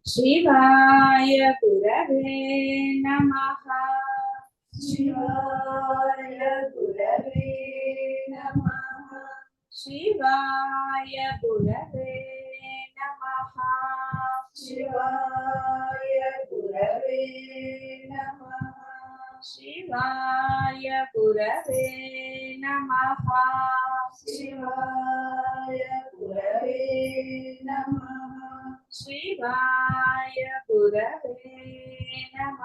शिवाय गुरवे नमः। शिवाय गुरवे नमः। शिवाय गुरवे नमः। शिवाय गुरवे नमः। शिवाय गुरवे नमः। शिवाय गुरवे नमः। शिवाय गुरवे नमः।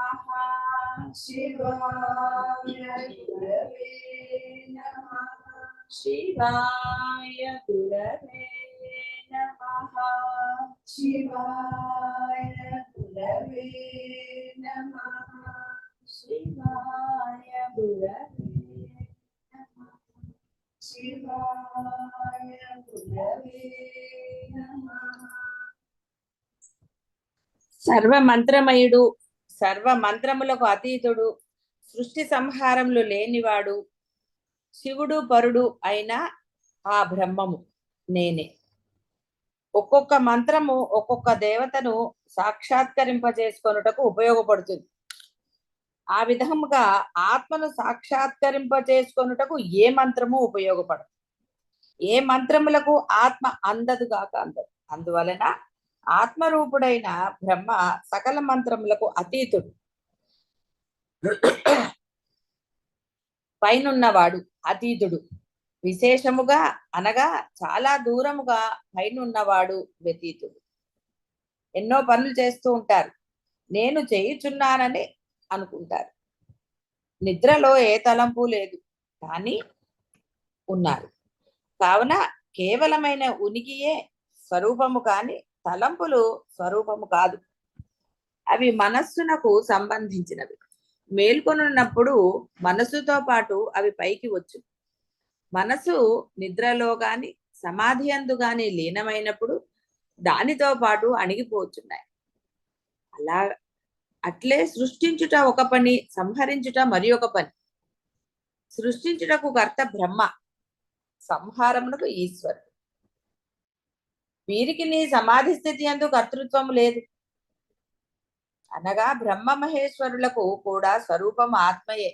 शिवाय गुरवे नमः। शिवाय गुरवे नमः। शिवाय गुरवे नमः। शिवाय गुरवे नमः। शिवाय गुरवे नमः। సర్వమంత్రమయుడు, సర్వమంత్రములకు అతీతుడు, సృష్టి సంహారములు లేనివాడు, శివుడు పరుడు అయిన ఆ బ్రహ్మము నేనే. ఒక్కొక్క మంత్రము ఒక్కొక్క దేవతను సాక్షాత్కరింపజేసుకొనుటకు ఉపయోగపడుతుంది. ఆ విధముగా ఆత్మను సాక్షాత్కరింపజేసుకొనుటకు ఏ మంత్రము ఉపయోగపడదు. ఏ మంత్రములకు ఆత్మ అందదు కాక అందదు. అందువలన ఆత్మరూపుడైన బ్రహ్మ సకల మంత్రములకు అతీతుడు, పైనున్నవాడు, అతీతుడు. విశేషముగా అనగా చాలా దూరముగా పైనున్నవాడు వ్యతీతుడు. ఎన్నో పనులు చేస్తూ ఉంటారు, నేను చేయుచున్నానని అనుకుంటారు. నిద్రలో ఏ తలంపు లేదు, కానీ ఉన్నారు. కావున కేవలమైన ఉనికియే స్వరూపము, కాని తలంపులు స్వరూపము కాదు. అవి మనస్సునకు సంబంధించినవి. మేల్కొనున్నప్పుడు మనస్సుతో పాటు అవి పైకి వచ్చు. మనసు నిద్రలో గాని సమాధి అందు గాని లీనమైనప్పుడు దానితో పాటు అణిగిపోతున్నాయి. అలా అట్లే సృష్టించుట ఒక పని, సంహరించుట మరి ఒక పని. సృష్టించుటకు కర్త బ్రహ్మ, సంహారమునకు ఈశ్వరుడు. వీరికి నీ సమాధి స్థితి అందు కర్తృత్వము లేదు. అనగా బ్రహ్మ మహేశ్వరులకు కూడా స్వరూపం ఆత్మయే.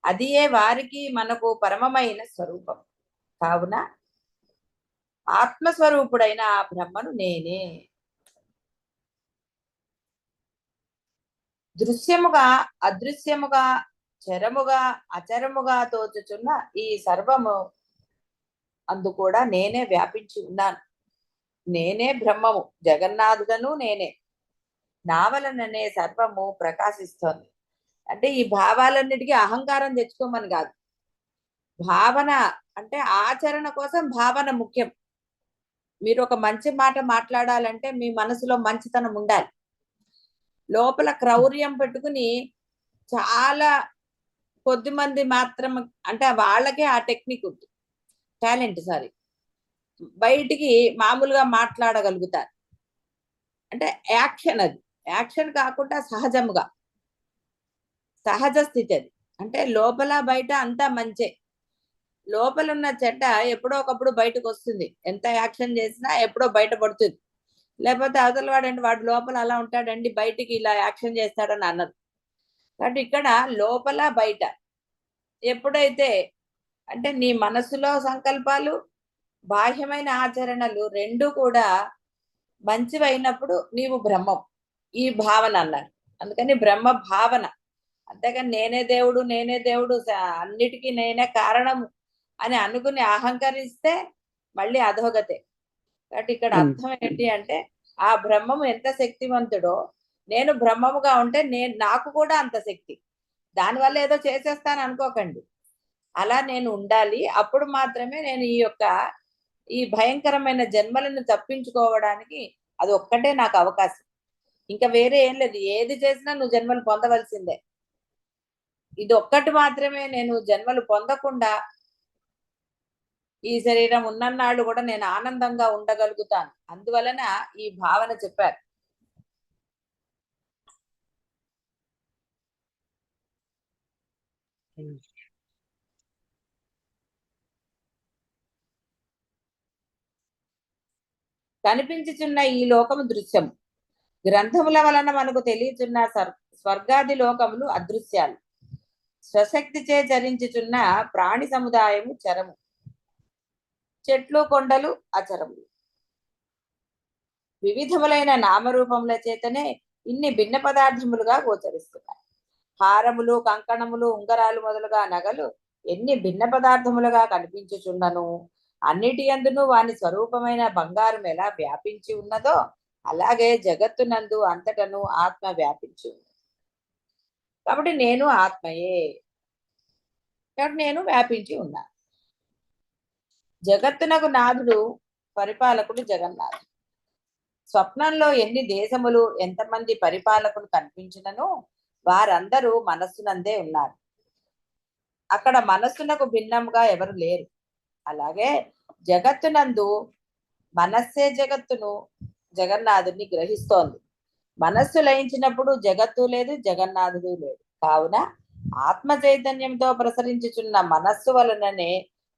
అదియే వారికి మనకు పరమమైన స్వరూపం. కావున ఆత్మస్వరూపుడైన ఆ బ్రహ్మను నేనే. దృశ్యముగా అదృశ్యముగా చరముగా అచరముగా తోచుచున్న ఈ సర్వము అందు కూడా నేనే వ్యాపించి ఉన్నాను. నేనే బ్రహ్మము, జగన్నాథుడను నేనే. నా వలననే సర్వము ప్రకాశిస్తోంది. అంటే ఈ భావాలన్నిటికీ అహంకారం తెచ్చుకోమని కాదు. భావన అంటే ఆచరణ కోసం భావన ముఖ్యం. మీరు ఒక మంచి మాట మాట్లాడాలంటే మీ మనసులో మంచితనం ఉండాలి. లోపల క్రౌర్యం పెట్టుకుని చాలా కొద్ది మంది మాత్రం, అంటే వాళ్ళకే ఆ టెక్నిక్ ఉంది, టాలెంట్, సారీ, బయటికి మామూలుగా మాట్లాడగలుగుతారు. అంటే యాక్షన్, అది యాక్షన్ కాకుండా సహజముగా సహజ స్థితి అది. అంటే లోపల బయట అంతా మంచే. లోపల ఉన్న చెడ్డ ఎప్పుడో ఒకప్పుడు బయటకు వస్తుంది. ఎంత యాక్షన్ చేసినా ఎప్పుడో బయట పడుతుంది. లేకపోతే అవతల వాడండి, వాడు లోపల అలా ఉంటాడండి, బయటికి ఇలా యాక్షన్ చేస్తాడని అన్నది. కాబట్టి ఇక్కడ లోపల బయట ఎప్పుడైతే, అంటే నీ మనసులో సంకల్పాలు బాహ్యమైన ఆచరణలు రెండు కూడా మంచివైనప్పుడు నీవు బ్రహ్మం. ఈ భావన అన్నారు. అందుకని బ్రహ్మ భావన. అంతేగాని నేనే దేవుడు, నేనే దేవుడు, అన్నిటికీ నేనే కారణం అని అనుకుని అహంకరిస్తే మళ్ళీ అధోగతే. కాబట్టి ఇక్కడ అర్థం ఏంటి అంటే, ఆ బ్రహ్మము ఎంత శక్తివంతుడో నేను బ్రహ్మముగా ఉంటే నాకు కూడా అంత శక్తి. దానివల్ల ఏదో చేసేస్తాను అనుకోకండి. అలా నేను ఉండాలి. అప్పుడు మాత్రమే నేను ఈ భయంకరమైన జన్మలను తప్పించుకోవడానికి అది ఒక్కటే నాకు అవకాశం. ఇంకా వేరే ఏం లేదు. ఏది చేసినా నువ్వు జన్మలు పొందవలసిందే. ఇది ఒక్కటి మాత్రమే నేను జన్మలు పొందకుండా ఈ శరీరం ఉన్నన్నాళ్ళు కూడా నేను ఆనందంగా ఉండగలుగుతాను. అందువలన ఈ భావన చెప్పారు. కనిపించుచున్న ఈ లోకము దృశ్యము. గ్రంథముల వలన మనకు తెలియచున్న స్వర్గాది లోకములు అదృశ్యాలు, స్వశక్తిచే చరించుచున్న ప్రాణి సముదాయము చరము, చెట్లు కొండలు అచరములు. వివిధములైన నామరూపముల చేతనే ఇన్ని భిన్న పదార్థములుగా గోచరిస్తున్నాయి. హారములు, కంకణములు, ఉంగరాలు మొదలుగా నగలు ఎన్ని భిన్న పదార్థములుగా కనిపించుచున్నను అన్నిటి యందును వాని స్వరూపమైన బంగారం ఎలా వ్యాపించి ఉన్నదో అలాగే జగత్తునందు అంతటను ఆత్మ వ్యాపించి ఉంది. కాబట్టి నేను ఆత్మయే, కాబట్టి నేను వ్యాపించి ఉన్నాను. జగత్తునకు నాథుడు పరిపాలకుడు జగన్నాథుడు. స్వప్నంలో ఎన్ని దేశములు ఎంతమంది పరిపాలకులు కనిపించినను వారందరూ మనస్సునందే ఉన్నారు. అక్కడ మనస్సునకు భిన్నంగా ఎవరు లేరు. అలాగే జగత్తునందు మనస్సే జగత్తును జగన్నాథుడిని గ్రహిస్తోంది. మనస్సు లయించినప్పుడు జగత్తు లేదు, జగన్నాథుడు లేడు. కావున ఆత్మ చైతన్యంతో ప్రసరించుచున్న మనస్సు వలననే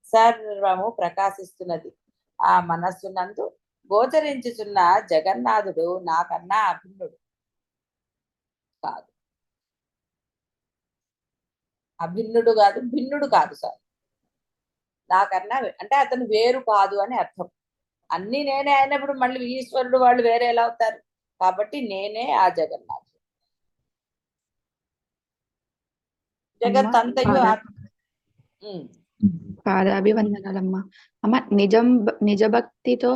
సర్వము ప్రకాశిస్తున్నది. ఆ మనస్సునందు గోచరించుచున్న జగన్నాథుడు నాకన్నా అభిన్నుడు కాదు. అభిన్నుడు కాదు, భిన్నుడు కాదు సార్. నాకన్నా అంటే అతను వేరు కాదు అని అర్థం. అన్ని నేనే అయినప్పుడు మళ్ళీ ఈశ్వరుడు వాళ్ళు వేరే ఎలా అవుతారు? కాబట్టి నేనే ఆ జగన్నాథుడు. జగత్ అంతయు పాదాభివందనాలమ్మా. అమ్మ, నిజ భక్తితో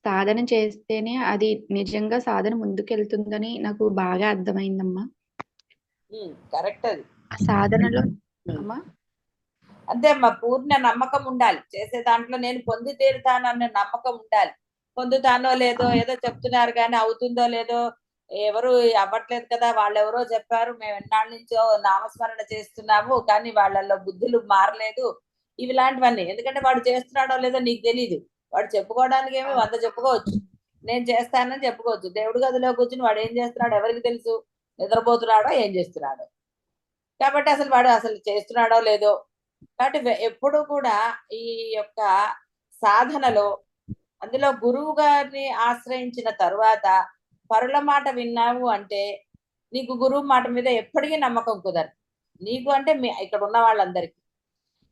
సాధన చేస్తేనే అది నిజంగా సాధన ముందుకెళ్తుందని నాకు బాగా అర్థమైందమ్మా. కరెక్ట్. అది సాధనలో అమ్మా అంతే అమ్మా, పూర్ణ నమ్మకం ఉండాలి. చేసే దాంట్లో నేను పొంది తీరుతానన్న నమ్మకం ఉండాలి. పొందుతానో లేదో ఏదో చెప్తున్నారు కానీ అవుతుందో లేదో, ఎవరు అవ్వట్లేదు కదా, వాళ్ళెవరో చెప్పారు, మేము ఎన్నాళ్ళ నుంచో నామస్మరణ చేస్తున్నాము కానీ వాళ్ళల్లో బుద్ధులు మారలేదు, ఇలాంటివన్నీ. ఎందుకంటే వాడు చేస్తున్నాడో లేదో నీకు తెలీదు. వాడు చెప్పుకోవడానికి ఏమి 100 చెప్పుకోవచ్చు, నేను చేస్తానని చెప్పుకోవచ్చు. దేవుడి గదిలో కూర్చుని వాడు ఏం చేస్తున్నాడో ఎవరికి తెలుసు? నిద్రపోతున్నాడో ఏం చేస్తున్నాడో. కాబట్టి అసలు వాడు అసలు చేస్తున్నాడో లేదో. కాబట్టి ఎప్పుడు కూడా ఈ యొక్క సాధనలో అందులో గురువు గారిని ఆశ్రయించిన తరువాత పరుల మాట విన్నావు అంటే నీకు గురువు మాట మీద ఎప్పటికీ నమ్మకం కుదరదు. నీకు అంటే ఇక్కడ ఉన్న వాళ్ళందరికీ.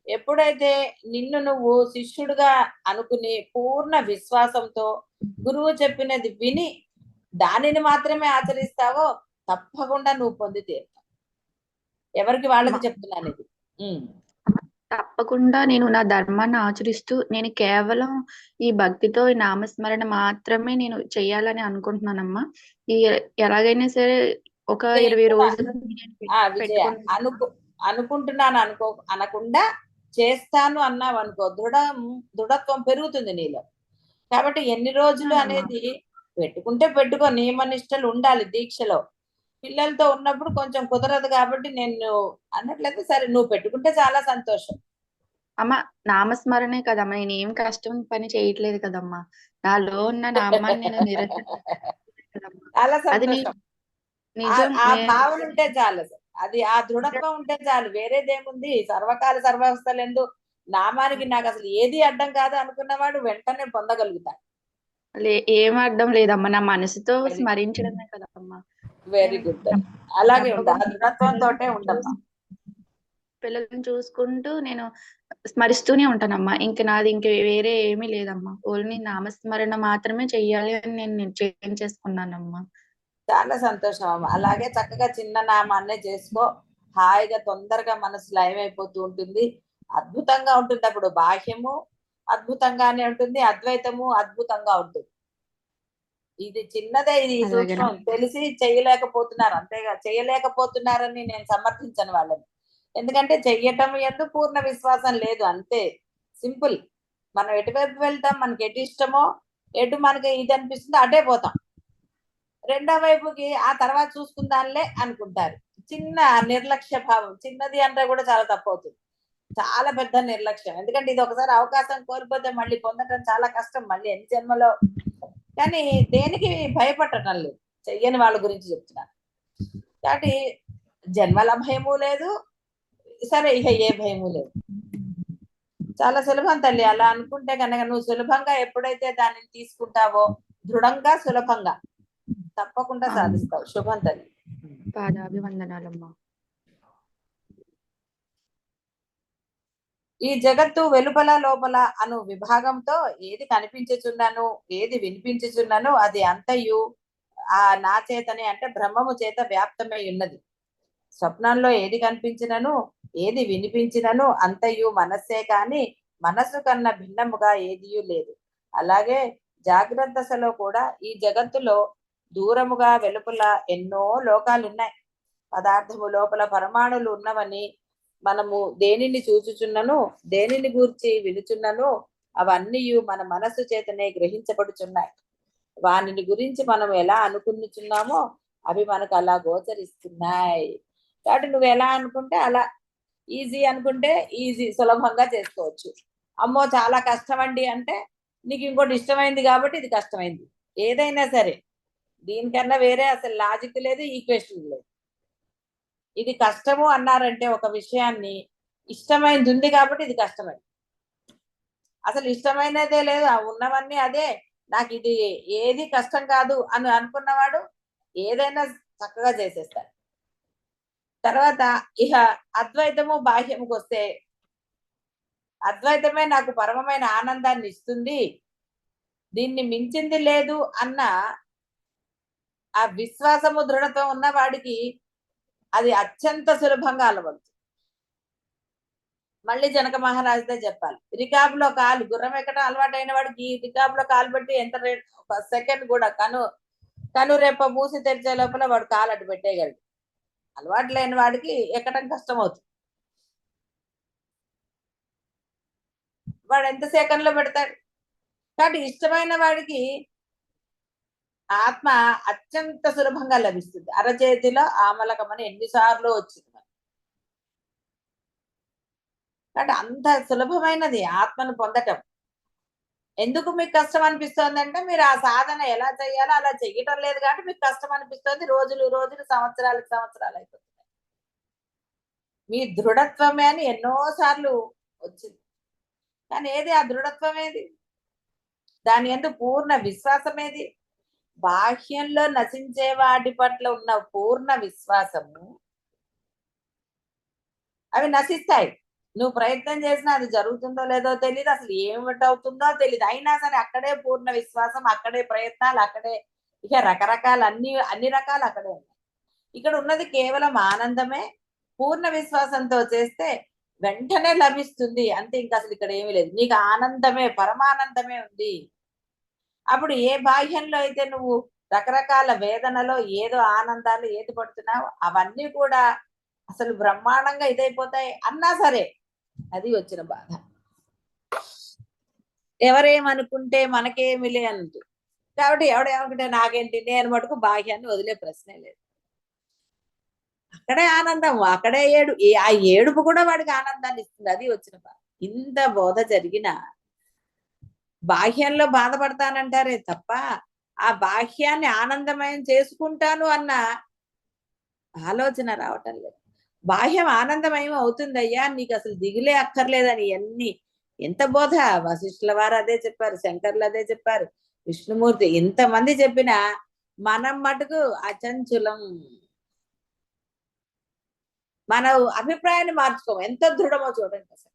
ఎప్పుడైతే నిన్ను నువ్వు శిష్యుడిగా అనుకుని పూర్ణ విశ్వాసంతో గురువు చెప్పినది విని దానిని మాత్రమే ఆచరిస్తావో తప్పకుండా నువ్వు పొంది తీరుతావు. ఎవరికి వాళ్ళకి చెప్తున్నాను ఇది. తప్పకుండా నేను నా ధర్మాన్ని ఆచరిస్తూ నేను కేవలం ఈ భక్తితో ఈ నామస్మరణ మాత్రమే నేను చెయ్యాలని అనుకుంటున్నానమ్మా. ఈ ఎలాగైనా సరే ఒక 20 రోజులు అనుకుంటున్నాను అనకుండా చేస్తాను అన్నావు అనుకో, దృఢత్వం పెరుగుతుంది నీలో. కాబట్టి ఎన్ని రోజులు అనేది పెట్టుకుంటే పెట్టుకో, నియమనిష్టలు ఉండాలి దీక్షలో. పిల్లలతో ఉన్నప్పుడు కొంచెం కుదరదు కాబట్టి నేను అన్నట్లయితే సరే, నువ్వు పెట్టుకుంటే చాలా సంతోషం. అమ్మ, నామస్మరణే కదమ్మా, నేను ఏం కష్టం పని చేయట్లేదు కదమ్మా. నాలో ఉన్న నామాన్ని నేను చాలా సంతోషం. ఆ భావన ఉంటే చాలు, అది ఆ దృఢత్వం ఉంటే చాలు. వేరేదేముంది? సర్వకాల సర్వావస్థలు ఎందు నామానికి నాకు అసలు ఏది అడ్డం కాదు అనుకున్నవాడు వెంటనే పొందగలుగుతాడు. ఏం అడ్డం లేదమ్మా, నా మనసుతో స్మరించడమే కదమ్మా. Very good. అలాగే ఉండాలి, దృఢత్వంతో ఉండమ్మా. పిల్లలను చూసుకుంటూ నేను స్మరిస్తూనే ఉంటానమ్మా. నాది వేరే ఏమీ లేదమ్మా. ఓన్లీ నామస్మరణ మాత్రమే చెయ్యాలి అని నేను నిశ్చయం చేసుకున్నానమ్మా. చాలా సంతోషం అమ్మ. అలాగే చక్కగా చిన్న నామాన్నే చేసుకో. హాయిగా తొందరగా మనసు లయమైపోతూ ఉంటుంది. అద్భుతంగా ఉంటుంది. అప్పుడు బాహ్యము అద్భుతంగానే ఉంటుంది, అద్వైతము అద్భుతంగా ఉంటుంది. ఇది చిన్నదే, ఇది సూక్ష్మం. తెలిసి చేయలేకపోతున్నారు, అంతేగా. చేయలేకపోతున్నారని నేను సమర్థించను వాళ్ళని. ఎందుకంటే చెయ్యటం ఎందు పూర్ణ విశ్వాసం లేదు, అంతే సింపుల్. మనం ఎటువైపు వెళ్తాం, మనకి ఎటు ఇష్టమో, ఎటు మనకి ఇది అనిపిస్తుందో అటే పోతాం. రెండో వైపుకి ఆ తర్వాత చూసుకుందాంలే అనుకుంటారు. చిన్న నిర్లక్ష్య భావం. చిన్నది అంటే కూడా చాలా తప్పు అవుతుంది, చాలా పెద్ద నిర్లక్ష్యం. ఎందుకంటే ఇది ఒకసారి అవకాశం కోల్పోతే మళ్ళీ పొందటం చాలా కష్టం, మళ్ళీ ఎన్ని జన్మలో. కానీ దేనికి భయపడటం లేదు, చెయ్యని వాళ్ళ గురించి చెప్తున్నాను. కాబట్టి జన్మల భయము లేదు, సరే ఇక ఏ భయము లేదు. చాలా సులభం తల్లి. అలా అనుకుంటే కనుక నువ్వు సులభంగా ఎప్పుడైతే దానిని తీసుకుంటావో, దృఢంగా సులభంగా తప్పకుండా అవును. సాధిస్తావు. శుభం తల్లి. పాదాభివందనాలమ్మా. ఈ జగత్తు వెలుపల లోపల అను విభాగంతో ఏది కనిపించుచున్నాను, ఏది వినిపించుచున్నాను, అది అంతయు నా చేతనే అంటే బ్రహ్మము చేత వ్యాప్తమై ఉన్నది. స్వప్నంలో ఏది కనిపించినను, ఏది వినిపించినను అంతయు మనస్సే కాని మనస్సు కన్నా భిన్నముగా ఏదియూ లేదు. అలాగే జాగ్రత్త దశలో కూడా ఈ జగత్తులో దూరముగా వెలుపల ఎన్నో లోకాలు ఉన్నాయి. పదార్థము లోపల పరమాణులు ఉన్నవని మనము దేనిని చూచుచున్నను, దేనిని గూర్చి వినుచున్నను, అవన్నీ మన మనస్సు చేతనే గ్రహించబడుచున్నాయి. వానిని గురించి మనం ఎలా అనుకునిచున్నామో అవి మనకు అలా గోచరిస్తున్నాయి. కాబట్టి నువ్వు ఎలా అనుకుంటే అలా, ఈజీ అనుకుంటే ఈజీ, సులభంగా చేసుకోవచ్చు. అమ్మో చాలా కష్టం అండి అంటే నీకు ఇంకోటి ఇష్టమైంది కాబట్టి ఇది కష్టమైంది. ఏదైనా సరే దీనికన్నా వేరే అసలు లాజిక్ లేదు, ఈక్వేషన్ లేదు. ఇది కష్టము అన్నారంటే ఒక విషయాన్ని ఇష్టమైంది ఉంది కాబట్టి ఇది కష్టమైంది. అసలు ఇష్టమైనదే లేదు, ఉన్నవన్నీ అదే, నాకు ఇది ఏది కష్టం కాదు అని అనుకున్నవాడు ఏదైనా చక్కగా చేసేస్తాడు. తర్వాత ఇహ అద్వైతము బాహ్యముకు వస్తే, అద్వైతమే నాకు పరమమైన ఆనందాన్ని ఇస్తుంది, దీన్ని మించింది లేదు అన్న ఆ విశ్వాసము దృఢత్వం ఉన్న వాడికి అది అత్యంత సులభంగా అలవడుతుంది. మళ్ళీ జనక మహారాజుదే చెప్పాలి. రికాబులో కాలు, గుర్రం ఎక్కడం అలవాటైన వాడికి రికాబులో కాలు పెట్టి ఎంత ఒక సెకండ్ కూడా కను రేప మూసి తెరిచే లోపల వాడు కాలు అటు పెట్టేయగలడు. అలవాటు లేని వాడికి ఎక్కడం కష్టం అవుతుంది. వాడు ఎంత సెకండ్ లో పెడతాడు. కాబట్టి ఇష్టమైన వాడికి ఆత్మ అత్యంత సులభంగా లభిస్తుంది. అరచేతిలో ఆమలకమని ఎన్నిసార్లు వచ్చింది. కాబట్టి అంత సులభమైనది ఆత్మను పొందటం. ఎందుకు మీకు కష్టం అనిపిస్తోంది అంటే మీరు ఆ సాధన ఎలా చేయాలో అలా చెయ్యటం లేదు కాబట్టి మీకు కష్టం అనిపిస్తుంది. రోజులు సంవత్సరాలకు సంవత్సరాలు అయిపోతున్నాయి. మీ దృఢత్వమే అని ఎన్నోసార్లు వచ్చింది. కానీ ఏది ఆ దృఢత్వం ఏది? దాని యందు పూర్ణ విశ్వాసం ఏది? బాహ్యంలో నశించే వాటి పట్ల ఉన్న పూర్ణ విశ్వాసము అవి నశిస్తాయి. నువ్వు ప్రయత్నం చేసినా అది జరుగుతుందో లేదో తెలియదు, అసలు ఏమిటవుతుందో తెలియదు. అయినా సరే అక్కడే పూర్ణ విశ్వాసం, అక్కడే ప్రయత్నాలు, అక్కడే ఇక రకరకాల అన్ని రకాలు అక్కడే ఉన్నాయి. ఇక్కడ ఉన్నది కేవలం ఆనందమే. పూర్ణ విశ్వాసంతో చేస్తే వెంటనే లభిస్తుంది అంతే. ఇంకా అసలు ఇక్కడ ఏమీ లేదు, నీకు ఆనందమే, పరమానందమే ఉంది. అప్పుడు ఏ బాహ్యంలో అయితే నువ్వు రకరకాల వేదనలో ఏదో ఆనందాలు ఏది పడుతున్నావు అవన్నీ కూడా అసలు బ్రహ్మాండంగా ఇదైపోతాయి అన్నా సరే అది వచ్చిన బాధ. ఎవరేమనుకుంటే మనకేమిలే అంటూ. కాబట్టి ఎవడేమనుకుంటే నాకేంటి, నేను మటుకు బాహ్యాన్ని వదిలే ప్రశ్నే లేదు. అక్కడే ఆనందం, అక్కడే ఆ ఏడుపు కూడా వాడికి ఆనందాన్ని ఇస్తుంది. అది వచ్చిన బాధ. ఇంత బోధ జరిగినా బాహ్యంలో బాధపడతానంటారే తప్ప ఆ బాహ్యాన్ని ఆనందమయం చేసుకుంటాను అన్న ఆలోచన రావటం లేదు. బాహ్యం ఆనందమయం అవుతుందయ్యా, నీకు అసలు దిగులే అక్కర్లేదని ఎంత బోధ. వశిష్ఠుల వారు అదే చెప్పారు, శంకర్లు అదే చెప్పారు, విష్ణుమూర్తి ఇంతమంది చెప్పినా మనం మటుకు అచంచులం. మన అభిప్రాయాన్ని మార్చుకోము. ఎంత దృఢమో చూడండి. అసలు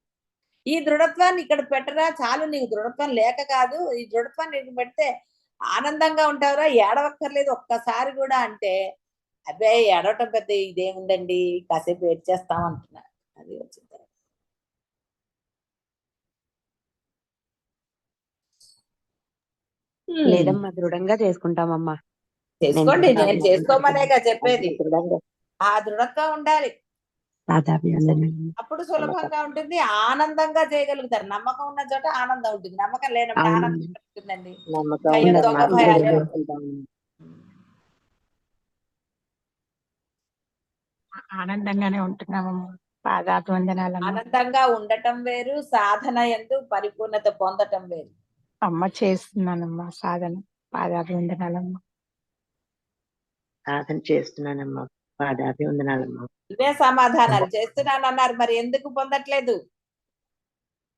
ఈ దృఢత్వాన్ని ఇక్కడ పెట్టరా చాలు, నీకు దృఢత్వం లేక కాదు, ఈ దృఢత్వాన్ని నీకు పెడితే ఆనందంగా ఉంటావురా, ఏడవక్కర్లేదు ఒక్కసారి కూడా అంటే అబ్బే ఏడవటం పెద్ద ఇదేముందండి, కాసేపు వెయిట్ చేస్తాం అంటున్నారు. అది వచ్చింది. లేదమ్మా, దృఢంగా చేసుకుంటామమ్మా. చేసుకోండి, నేను చేసుకోమనేగా చెప్పేది. దృఢంగా ఆ దృఢత్వం ఉండాలి, పాదాభివందనాలు. అప్పుడు సులభంగా ఉంటుంది, ఆనందంగా చేయగలుగుతారు. నమ్మకం ఉన్న చోట ఆనందం ఉంటుంది, నమ్మకం లేనప్పుడు అవును. ఆనందం ఉంటుందండి. నమ్మకం భయం, ఉండదు, దొంగ మాత్రం భయాలే ఉంటాయి. చేసుకుంటాము. ఆనందంగానే ఉంటున్నామమ్మా. పాదాభివందనాలమ్మా. ఆనందంగా ఉండటం వేరు, సాధన యందు పరిపూర్ణత పొందటం వేరు. అమ్మ చేస్తున్నానమ్మా సాధన. పాదాభివందనాలమ్మా. సాధన చేస్తున్నానమ్మా. పాదాభివందనాలమ్మా. ఇవే సమాధానాలు చేస్తున్నాను అన్నారు, మరి ఎందుకు పొందట్లేదు?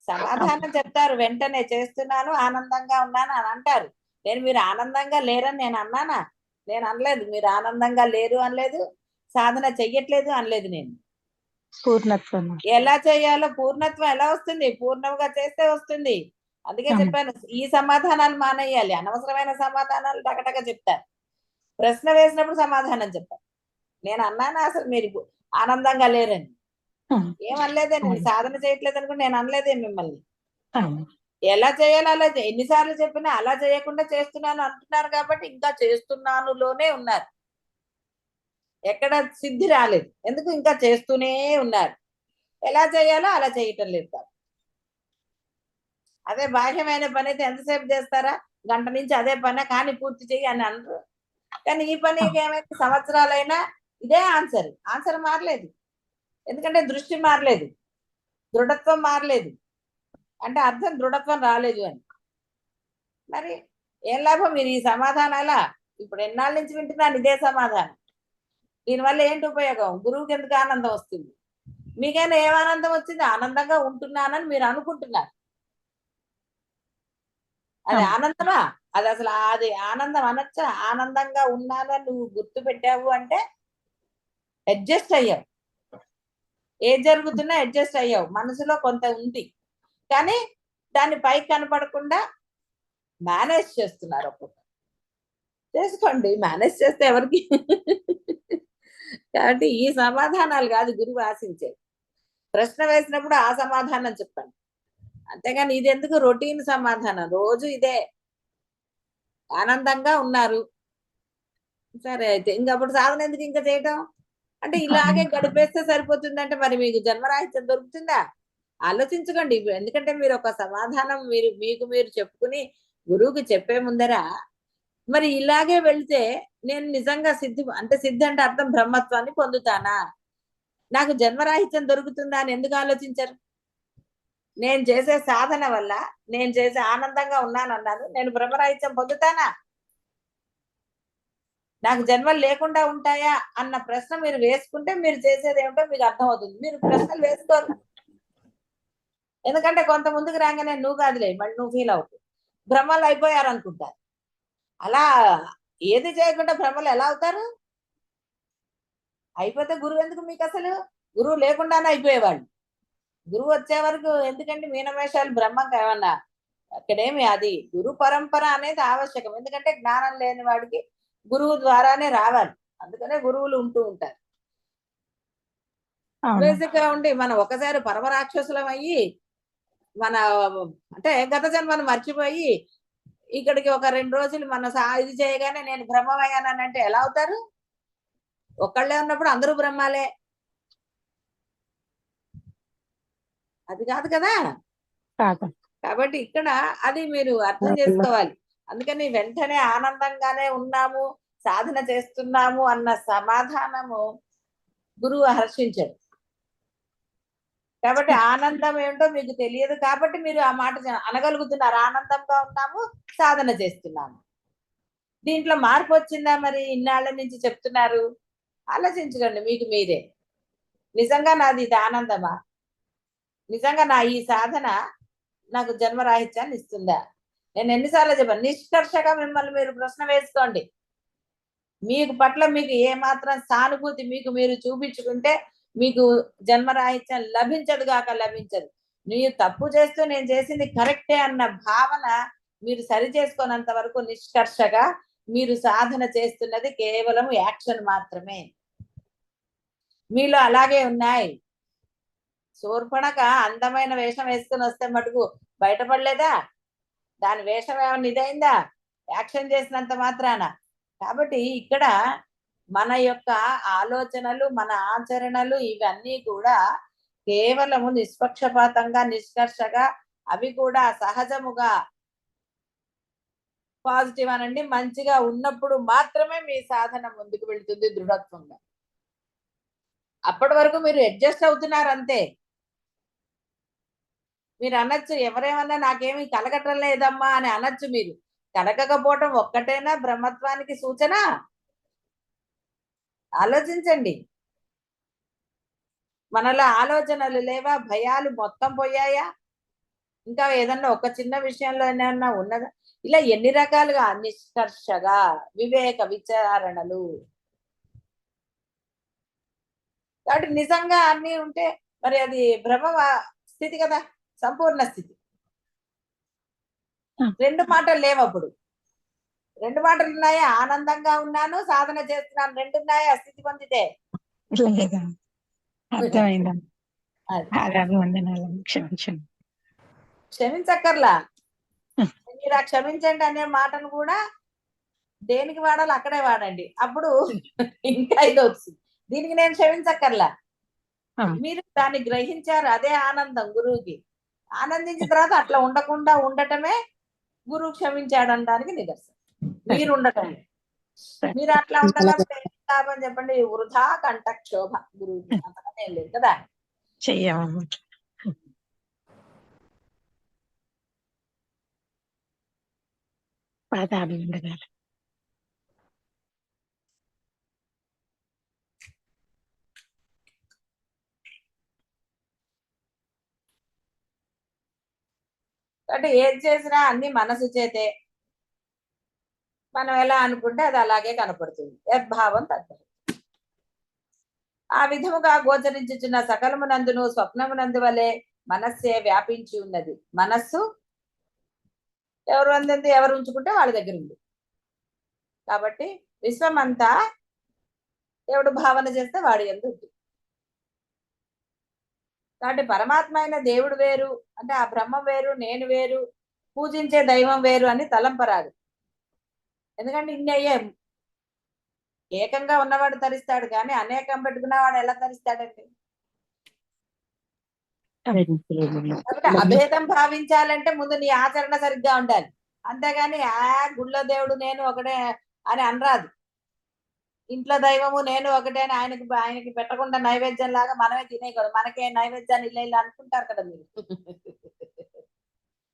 సమాధానం చెప్తారు వెంటనే, చేస్తున్నాను, ఆనందంగా ఉన్నాను అని అంటారు. నేను మీరు ఆనందంగా లేరని నేను అన్నానా? నేను అనలేదు మీరు ఆనందంగా లేరు అనలేదు, సాధన చెయ్యట్లేదు అనలేదు నేను. పూర్ణత్వం. ఎలా చేయాలో, పూర్ణత్వం ఎలా వస్తుంది? పూర్ణంగా చేస్తే వస్తుంది. అందుకే అవును. చెప్పాను, ఈ సమాధానాలు మానేయాలి. అనవసరమైన సమాధానాలు టకటక చెప్తారు. ప్రశ్న వేసినప్పుడు సమాధానం చెప్పాలి. నేను అన్నానా అసలు మీరు ఆనందంగా లేరని? అవును. ఏమనలేదే, నేను అవును. సాధన చేయట్లేదు అనుకుంటే నేను అనలేదే మిమ్మల్ని. అవును. ఎలా చేయాలో అలా ఎన్నిసార్లు చెప్పినా అలా చేయకుండా చేస్తున్నాను అంటున్నారు కాబట్టి ఇంకా చేస్తున్నానులోనే ఉన్నారు. ఎక్కడ సిద్ధి రాలేదు. ఎందుకు? ఇంకా చేస్తూనే ఉన్నారు. ఎలా చేయాలో అలా చేయటం లేదు కాబట్టి. అదే బాహ్యమైన పని అయితే ఎంతసేపు చేస్తారా? గంట నుంచి అదే పని, కానీ పూర్తి చెయ్యి అని అనరు. కానీ ఈ పనికి ఏమైతే సంవత్సరాలైనా ఇదే ఆన్సర్. ఆన్సర్ మారలేదు. ఎందుకంటే దృష్టి మారలేదు, దృఢత్వం మారలేదు. అంటే అర్థం దృఢత్వం రాలేదు అని. మరి ఏం లాభం? మీరు ఈ సమాధానాల ఇప్పుడు ఎన్నాళ్ళ నుంచి వింటున్నాను ఇదే సమాధానం. దీనివల్ల ఏంటి ఉపయోగం? గురువుకి ఎందుకు ఆనందం వస్తుంది? మీకైనా ఏం ఆనందం వచ్చింది? ఆనందంగా ఉంటున్నానని మీరు అనుకుంటున్నారు. అది అవును. ఆనందమా? అది అసలు అది ఆనందం అనొచ్చా? ఆనందంగా ఉన్నానని నువ్వు గుర్తు పెట్టావు అంటే అడ్జస్ట్ అయ్యావు. ఏది జరుగుతున్నా అడ్జస్ట్ అయ్యావు. మనసులో కొంత ఉంది, కానీ దాన్ని పైకి కనపడకుండా మేనేజ్ చేస్తున్నారు. ఒక్కొక్క చేసుకోండి, మేనేజ్ చేస్తే ఎవరికి కాబట్టి ఈ సమాధానాలు కాదు గురువు ఆశించేది. ప్రశ్న వేసినప్పుడు ఆ సమాధానం చెప్పండి. అంతేగాని ఇది ఎందుకు రొటీన్ సమాధానం? రోజు ఇదే. ఆనందంగా ఉన్నారు, సరే అయితే ఇంకప్పుడు సాధన ఎందుకు ఇంకా చేయటం? అంటే ఇలాగే గడిపేస్తే సరిపోతుందంటే మరి మీకు జన్మరాహిత్యం దొరుకుతుందా? ఆలోచించుకోండి. ఎందుకంటే మీరు ఒక సమాధానం మీకు మీరు చెప్పుకుని గురువుకి చెప్పే ముందర మరి ఇలాగే వెళ్తే నేను నిజంగా సిద్ధి అంటే సిద్ధి అంటే అర్థం బ్రహ్మత్వాన్ని పొందుతానా, నాకు జన్మరాహిత్యం దొరుకుతుందా అని ఎందుకు ఆలోచించరు? నేను చేసే సాధన వల్ల నేను చేసే ఆనందంగా ఉన్నానన్నాను, నేను బ్రహ్మరాహిత్యం పొందుతానా, నాకు జన్మలు లేకుండా ఉంటాయా అన్న ప్రశ్న మీరు వేసుకుంటే మీరు చేసేది ఏమిటో మీకు అర్థమవుతుంది. మీరు ప్రశ్నలు వేసుకోరు. ఎందుకంటే కొంత ముందుకు రాగానే నువ్వు కాదులే మళ్ళీ నువ్వు ఫీల్ అవుతావు, భ్రమలు అయిపోయారు అనుకుంటారు. అలా ఏది చేయకుండా భ్రమలు ఎలా అవుతారు? అయిపోతే గురువు ఎందుకు మీకు? అసలు గురువు లేకుండానే అయిపోయేవాళ్ళు. గురువు వచ్చే వరకు ఎందుకంటే మీనమేషాలు బ్రహ్మం ఏమన్నా అక్కడేమి? అది గురు పరంపర అనేది ఆవశ్యకం. ఎందుకంటే జ్ఞానం లేని వాడికి గురువు ద్వారానే రావాలి. అందుకనే గురువులు ఉంటూ ఉంటారు. అవును. బేసిక్ గా ఉండి మనం ఒకసారి పరమ రాక్షసులం అయ్యి మన అంటే గత జన్మను మర్చిపోయి ఇక్కడికి ఒక 2 రోజులు మన ఇది చేయగానే నేను బ్రహ్మమయ్యానంటే ఎలా అవుతారు? ఒక్కళ్ళే ఉన్నప్పుడు అందరూ బ్రహ్మాలే. అది కాదు కదా. కాదు. కాబట్టి ఇక్కడ అది మీరు అర్థం చేసుకోవాలి. అందుకని వెంటనే ఆనందంగానే ఉన్నాము, సాధన చేస్తున్నాము అన్న సమాధానము గురువు హర్షించడు. కాబట్టి ఆనందం ఏంటో మీకు తెలియదు కాబట్టి మీరు ఆ మాట అనగలుగుతున్నారు. ఆనందంగా ఉన్నాము, సాధన చేస్తున్నాము. దీంట్లో మార్పు వచ్చిందా? మరి ఇన్నాళ్ళ నుంచి చెప్తున్నారు. ఆలోచించుకోండి మీకు మీరే. నిజంగా నాది ఇది ఆనందమా? నిజంగా నా ఈ సాధన నాకు జన్మరాహిత్యాన్ని ఇస్తుందా? నేను ఎన్నిసార్లు చెప్పాను, నిష్కర్షగా మిమ్మల్ని మీరు ప్రశ్న వేసుకోండి. మీకు పట్ల మీకు ఏ మాత్రం సానుభూతి మీకు మీరు చూపించుకుంటే మీకు జన్మరాహిత్యం లభించదు గాక లభించదు. మీరు తప్పు చేస్తూ నేను చేసింది కరెక్టే అన్న భావన మీరు సరి చేసుకోనంత వరకు నిష్కర్షగా మీరు సాధన చేస్తున్నది కేవలం యాక్షన్ మాత్రమే. మీలో అలాగే ఉన్నాయి. శూర్పణఖ అందమైన వేషం వేసుకుని వస్తే మటుకు బయటపడలేదా? దాని వేషం ఏమన్నా ఇదైందా యాక్షన్ చేసినంత మాత్రాన? కాబట్టి ఇక్కడ మన యొక్క ఆలోచనలు, మన ఆచరణలు ఇవన్నీ కూడా కేవలము నిష్పక్షపాతంగా, నిష్కర్షగా, అవి కూడా సహజముగా పాజిటివ్ అనండి మంచిగా ఉన్నప్పుడు మాత్రమే మీ సాధన ముందుకు వెళ్తుంది దృఢత్వంగా. అప్పటి వరకు మీరు అడ్జస్ట్ అవుతున్నారు అంతే. మీరు అనొచ్చు, ఎవరేమన్నా నాకేమి కలగటం లేదమ్మా అని అనొచ్చు. మీరు కలగకపోవటం ఒక్కటేనా బ్రహ్మత్వానికి సూచన? ఆలోచించండి. మనలో ఆలోచనలు లేవా? భయాలు మొత్తం పోయాయా? ఇంకా ఏదన్నా ఒక చిన్న విషయంలో ఏమన్నా ఉన్నదా? ఇలా ఎన్ని రకాలుగా నిష్కర్షగా వివేక విచారణలు. కాబట్టి నిజంగా అన్ని ఉంటే మరి అది బ్రహ్మ స్థితి కదా, సంపూర్ణ స్థితి. రెండు మాటలు లేవు అప్పుడు. రెండు మాటలు ఉన్నాయా? ఆనందంగా ఉన్నాను, సాధన చేస్తున్నాను, రెండు ఉన్నాయా స్థితి పొందితే? లేదా అర్థమైందా? అది పాదాభి వందనాలమ్మ, క్షమించండి. క్షమించక్కర్లా. మీరు ఆ క్షమించండి అనే మాటను కూడా దేనికి వాడాలి అక్కడే వాడండి, అప్పుడు ఇంకా ఇది వస్తుంది. దీనికి నేను క్షమించక్కర్లా. ఆ, మీరు దాన్ని గ్రహించారు, అదే ఆనందం గురువుకి. ఆనందించిన తర్వాత అట్లా ఉండకుండా ఉండటమే గురువు క్షమించాడు అనడానికి నిదర్శనం. మీరు ఉండటం, మీరు అట్లా ఉండకపోతే ఏం లాభం చెప్పండి? వృధా కంఠక్షోభ గురువుకి, అంతకన్నా ఏం లేదు కదా. చెయ్యమమ్మ. పాదాభి వందనాలు. అంటే ఏది చేసినా అన్ని మనసు చేతే. మనం ఎలా అనుకుంటే అది అలాగే కనపడుతుంది. యద్భావం తద్భావం. ఆ విధముగా గోచరించుచున్న సకలమునందును స్వప్నమునందు వలె మనస్సే వ్యాపించి ఉన్నది. మనస్సు ఎవరు అందంది ఎవరు ఉంచుకుంటే వాళ్ళ దగ్గర ఉంది. కాబట్టి విశ్వమంతా దేవుడు భావన చేస్తే వాడి యందు ఉంది. కాబట్టి పరమాత్మ అయిన దేవుడు వేరు అంటే ఆ బ్రహ్మం వేరు, నేను వేరు, పూజించే దైవం వేరు అని తలంపరాదు. ఎందుకంటే ఇన్ని అయ్యాయి. ఏకంగా ఉన్నవాడు తరిస్తాడు, కానీ అనేకం పెట్టుకున్నవాడు ఎలా తరిస్తాడండి? కాబట్టి అభేదం భావించాలంటే ముందు నీ ఆచరణ సరిగ్గా ఉండాలి. అంతేగాని గుళ్ళో దేవుడు నేను ఒకటే అని అనరాదు. ఇంట్లో దైవము నేను ఒకటే అని ఆయనకి పెట్టకుండా నైవేద్యం లాగా మనమే తినేయకూడదు. మనకే నైవేద్యాన్ని ఇల్లు అనుకుంటారు కదా మీరు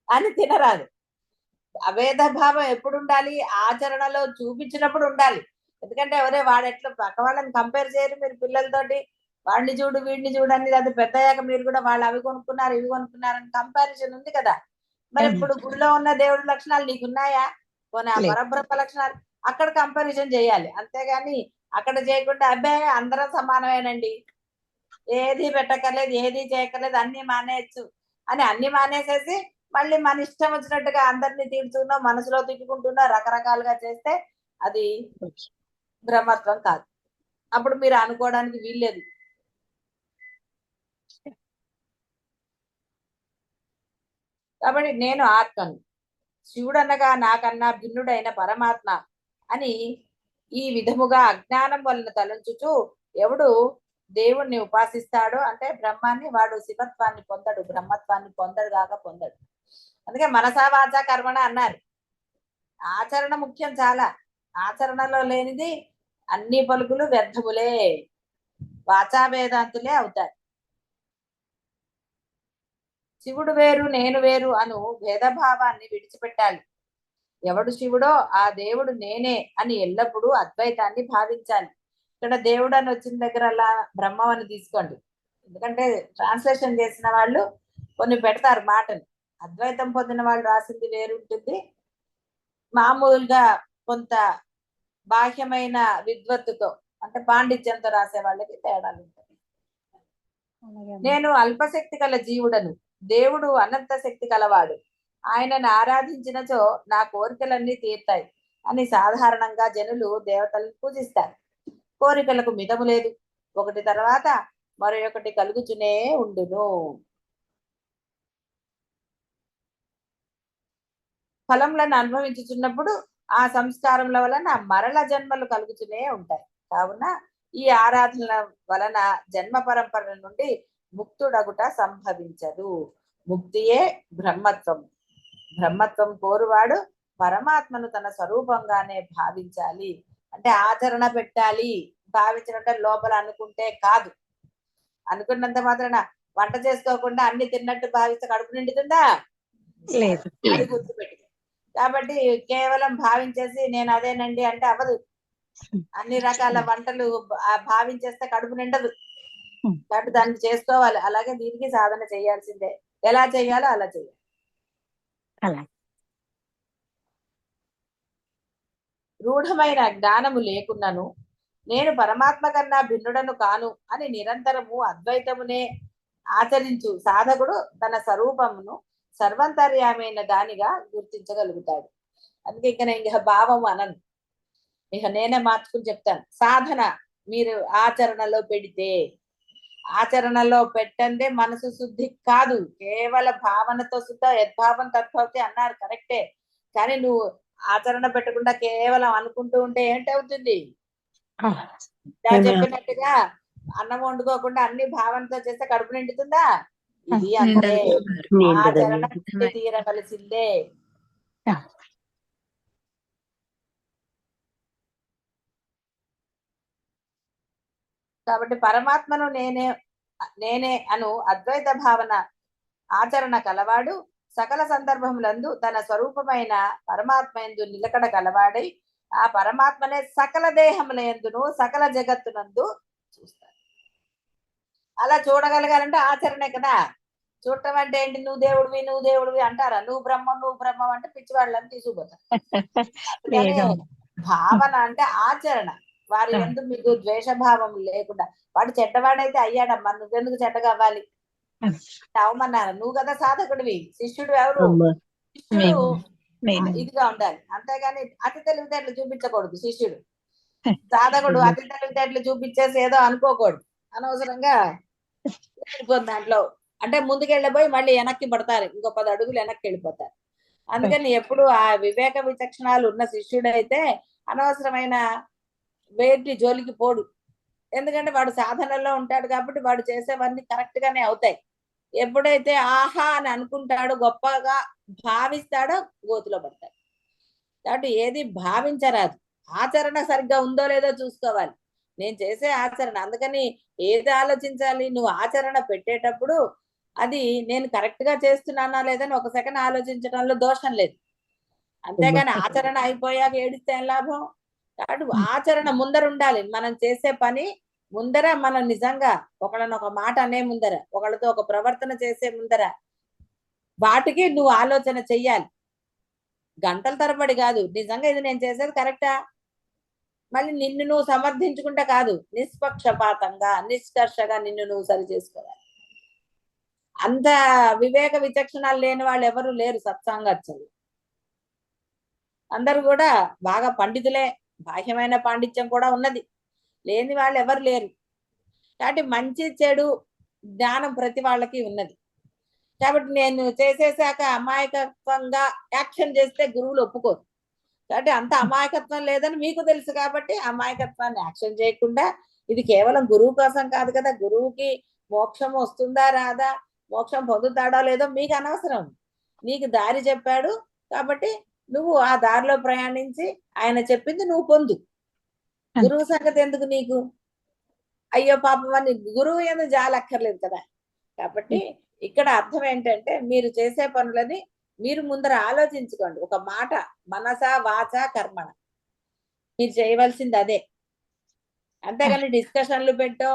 అని తినరాదు. అభేద భావం ఎప్పుడు ఉండాలి? ఆచరణలో చూపించినప్పుడు ఉండాలి. ఎందుకంటే ఎవరే వాడు ఎట్లా పక్క వాళ్ళని కంపేర్ చేయరు మీరు పిల్లలతోటి. వాడిని చూడు వీడిని చూడని, అది పెద్దయ్యాక మీరు కూడా వాళ్ళు అవి కొనుక్కున్నారు ఇవి కొనుక్కున్నారు అని కంపారిజన్ ఉంది కదా. మరి ఇప్పుడు గుడిలో ఉన్న దేవుడి లక్షణాలు నీకున్నాయా? పోనీ ఆ పరబ్రహ్మ లక్షణాలు అక్కడ కంపారిజన్ చేయాలి. అంతేగాని అక్కడ చేయకుండా అబ్బాయి అందరం సమానమేనండి, ఏది పెట్టక్కర్లేదు, ఏది చేయక్కర్లేదు, అన్ని మానేయచ్చు అని అన్ని మానేసేసి మళ్ళీ మన ఇష్టం వచ్చినట్టుగా అందరినీ తీర్చుకున్నా, మనసులో తిట్టుకుంటున్నా, రకరకాలుగా చేస్తే అది బ్రహ్మత్వం కాదు. అప్పుడు మీరు అనుకోవడానికి వీల్లేదు. కాబట్టి నేను ఆత్మను, శివుడనగా నాకన్నా భిన్నుడైన పరమాత్మ అని ఈ విధముగా అజ్ఞానం వలన తలంచుచు ఎవడు దేవుణ్ణి ఉపాసిస్తాడో అంటే బ్రహ్మాన్ని, వాడు శివత్వాన్ని పొందడు, బ్రహ్మత్వాన్ని పొందడు కాక పొందడు. అందుకే మనసా వాచా కర్మణ అన్నారు. ఆచరణ ముఖ్యం చాలా. ఆచరణలో లేనిది అన్ని పలుకులు వ్యర్థములే, వాచా వేదాంతులే అవుతారు. శివుడు వేరు నేను వేరు అను భేదభావాన్ని విడిచిపెట్టాలి. ఎవడు శివుడో ఆ దేవుడు నేనే అని ఎల్లప్పుడూ అద్వైతాన్ని భావించాలి. ఇక్కడ దేవుడు అని వచ్చిన దగ్గర అలా బ్రహ్మం అని తీసుకోండి. ఎందుకంటే ట్రాన్స్లేషన్ చేసిన వాళ్ళు కొన్ని పెడతారు మాటలు. అద్వైతం పొందిన వాళ్ళు రాసింది వేరుంటుంది, మామూలుగా కొంత బాహ్యమైన విద్వత్తుతో అంటే పాండిత్యంతో రాసే వాళ్ళకి తేడాలు ఉంటాయి. నేను అల్పశక్తి కల జీవుడను, దేవుడు అనంత శక్తి కలవాడు, ఆయనను ఆరాధించినచో నా కోరికలన్నీ తీరుతాయి అని సాధారణంగా జనులు దేవతలను పూజిస్తారు. కోరికలకు మితము లేదు, ఒకటి తర్వాత మరొకటి కలుగుచునే ఉండును. ఫలములను అనుభవించుచున్నప్పుడు ఆ సంస్కారముల వలన మరల జన్మలు కలుగుతూనే ఉంటాయి. కావున ఈ ఆరాధనల వలన జన్మ పరంపర నుండి ముక్తుడగుట సంభవించదు. ముక్తియే బ్రహ్మత్వం. బ్రహ్మత్వం కోరువాడు పరమాత్మను తన స్వరూపంగానే భావించాలి. అంటే ఆచరణ పెట్టాలి. భావించినట్టే లోపల అనుకుంటే కాదు. అనుకున్నంత మాత్రాన వంట చేసుకోకుండా అన్ని తిన్నట్టు భావిస్తే కడుపు నిండుతుందా? లేదు. అది గుర్తుపెట్టి. కాబట్టి కేవలం భావించేసి నేను అదేనండి అంటే అవ్వదు. అన్ని రకాల వంటలు భావించేస్తే కడుపు నిండదు. కాబట్టి దాన్ని చేసుకోవాలి. అలాగే దీనికి సాధన చేయాల్సిందే. ఎలా చేయాలో అలా చేయాలి. అలా రూఢమైన జ్ఞానము లేకున్నను నేను పరమాత్మ కన్నా భిన్నుడను కాను అని నిరంతరము అద్వైతమునే ఆచరించు సాధకుడు తన స్వరూపమును సర్వంతర్యామైన దానిగా గుర్తించగలుగుతాడు. అందుకే ఇక నేను ఇక భావం అనను, ఇక నేనే మార్చుకుని చెప్తాను. సాధన మీరు ఆచరణలో పెడితే, ఆచరణలో పెట్టందే మనసు శుద్ధి కాదు, కేవల భావనతో శుద్ధ యద్భావం తద్భవతి అన్నారు కరెక్టే. కానీ నువ్వు ఆచరణ పెట్టకుండా కేవలం అనుకుంటూ ఉంటే ఏంటవుతుంది? చెప్పినట్టుగా అన్నం వండుకోకుండా అన్ని భావనతో చేస్తే కడుపు నిండుతుందా? ఇది అంతే, ఆచరణ తీరవలసిందే. కాబట్టి పరమాత్మను నేనే నేనే అను అద్వైత భావన ఆచరణ కలవాడు సకల సందర్భములందు తన స్వరూపమైన పరమాత్మ యందు నిలకడ కలవాడై ఆ పరమాత్మనే సకల దేహములందును సకల జగత్తునందు చూస్తాడు. అలా చూడగలగాలంటే ఆచరణే కదా. చూడటం అంటే ఏంటి? నువ్వు దేవుడివి అంటారా? నువ్వు బ్రహ్మం అంటే పిచ్చివాళ్ళని తీసుకుపోతారు. భావన అంటే ఆచరణ. వారి ఎందు మీకు ద్వేషభావం లేకుండా, వాడు చెడ్డవాడైతే అయ్యాడమ్మా, నువ్వెందుకు చెడ్డగా అవ్వాలి? అవమన్నారు. నువ్వు కదా సాధకుడివి, శిష్యుడు ఎవరు? శిష్యుడు ఇదిగా ఉండాలి, అంతేగాని అతి తెలివితేటలు చూపించకూడదు. శిష్యుడు సాధకుడు అతి తెలివితేటలు చూపించేసి ఏదో అనుకోకూడదు, అనవసరంగా దాంట్లో అంటే ముందుకెళ్ళిపోయి మళ్ళీ వెనక్కి పడతారు, ఇంకో 10 అడుగులు వెనక్కి వెళ్ళిపోతారు. అందుకని ఎప్పుడు ఆ వివేక విచక్షణాలు ఉన్న శిష్యుడైతే అనవసరమైన వేటి జోలికి పోడు. ఎందుకంటే వాడు సాధనలో ఉంటాడు కాబట్టి వాడు చేసేవన్నీ కరెక్ట్ గానే అవుతాయి. ఎప్పుడైతే ఆహా అని అనుకుంటాడో, గొప్పగా భావిస్తాడో గోతిలో పడతాడు. కాబట్టి ఏది భావించరాదు, ఆచరణ సరిగ్గా ఉందో లేదో చూసుకోవాలి. నేను చేసే ఆచరణ, అందుకని ఏది ఆలోచించాలి? నువ్వు ఆచరణ పెట్టేటప్పుడు అది నేను కరెక్ట్ గా చేస్తున్నానా లేదని 1 సెకండ్ ఆలోచించడంలో దోషం లేదు. అంతేగాని ఆచరణ అయిపోయాక ఏడిస్తే ఏం లాభం? కాబట్టి ఆచరణ ముందర ఉండాలి. మనం చేసే పని ముందర, మనం నిజంగా ఒకళ్ళని ఒక మాట అనే ముందర, ఒకళ్ళతో ఒక ప్రవర్తన చేసే ముందర వాటికి నువ్వు ఆలోచన చెయ్యాలి. గంటల తరబడి కాదు, నిజంగా ఇది నేను చేసేది కరెక్టా? మళ్ళీ నిన్ను నువ్వు సమర్థించుకుంటే కాదు, నిష్పక్షపాతంగా నిష్కర్షగా నిన్ను నువ్వు సరి చేసుకోవాలి. అంత వివేక విచక్షణాలు లేని వాళ్ళు ఎవరు లేరు సత్సంగత్సలు. అందరూ కూడా బాగా పండితులే, బాహ్యమైన పాండిత్యం కూడా ఉన్నది, లేని వాళ్ళు ఎవరు లేరు. కాబట్టి మంచి చెడు జ్ఞానం ప్రతి వాళ్ళకి ఉన్నది. కాబట్టి నేను చేసేసాక అమాయకత్వంగా యాక్షన్ చేస్తే గురువులు ఒప్పుకోరు. కాబట్టి అంత అమాయకత్వం లేదని మీకు తెలుసు కాబట్టి అమాయకత్వాన్ని యాక్షన్ చేయకుండా, ఇది కేవలం గురువు కోసం కాదు కదా, గురువుకి మోక్షం వస్తుందా రాదా, మోక్షం పొందుతాడో లేదో మీకు అనవసరం. నీకు దారి చెప్పాడు కాబట్టి నువ్వు ఆ దారిలో ప్రయాణించి ఆయన చెప్పింది నువ్వు పొందు. గురువు సంగతి ఎందుకు నీకు? అయ్యో పాపం అని గురువు ఎందుకు జాలక్కర్లేదు కదా. కాబట్టి ఇక్కడ అర్థం ఏంటంటే, మీరు చేసే పనులని మీరు ముందర ఆలోచించుకోండి. ఒక మాట మనస వాచ కర్మణ మీరు చేయవలసింది అదే. అంతేగాని డిస్కషన్లు పెట్టో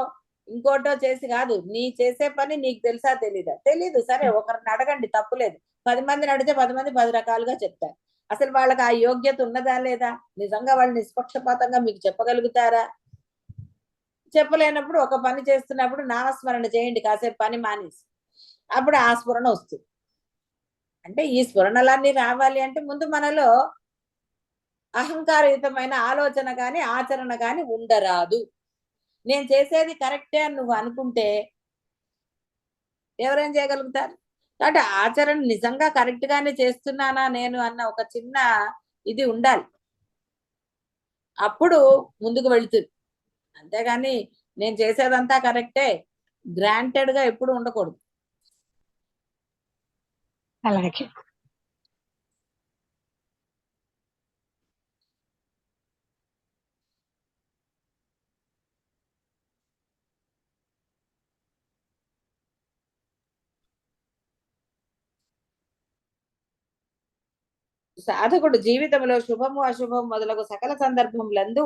ఇంకోటో చేసి కాదు. నీ చేసే పని నీకు తెలుసా తెలీదా? తెలీదు, సరే ఒకరిని అడగండి, తప్పులేదు. 10 మందిని అడిగితే 10 మంది 10 రకాలుగా చెప్తారు. అసలు వాళ్ళకి ఆ యోగ్యత ఉన్నదా లేదా? నిజంగా వాళ్ళు నిష్పక్షపాతంగా మీకు చెప్పగలుగుతారా? చెప్పలేనప్పుడు ఒక పని చేస్తున్నప్పుడు నామస్మరణ చేయండి, కాసేపు పని మానేసి, అప్పుడు ఆ స్ఫురణ వస్తుంది. అంటే ఈ స్ఫురణలన్నీ రావాలి అంటే ముందు మనలో అహంకారయుతమైన ఆలోచన కానీ ఆచరణ కానీ ఉండరాదు. నేను చేసేది కరెక్టే అని నువ్వు అనుకుంటే ఎవరేం చేయగలుగుతారు? కాబట్టి ఆచరణ నిజంగా కరెక్ట్ గానే చేస్తున్నానా నేను అన్న ఒక చిన్న ఇది ఉండాలి, అప్పుడు ముందుకు వెళుతుంది. అంతేగాని నేను చేసేదంతా కరెక్టే గ్రాంటెడ్ గా ఎప్పుడు ఉండకూడదు. అలాగే. సాధకుడు జీవితంలో శుభము అశుభము మొదలగు సకల సందర్భములందు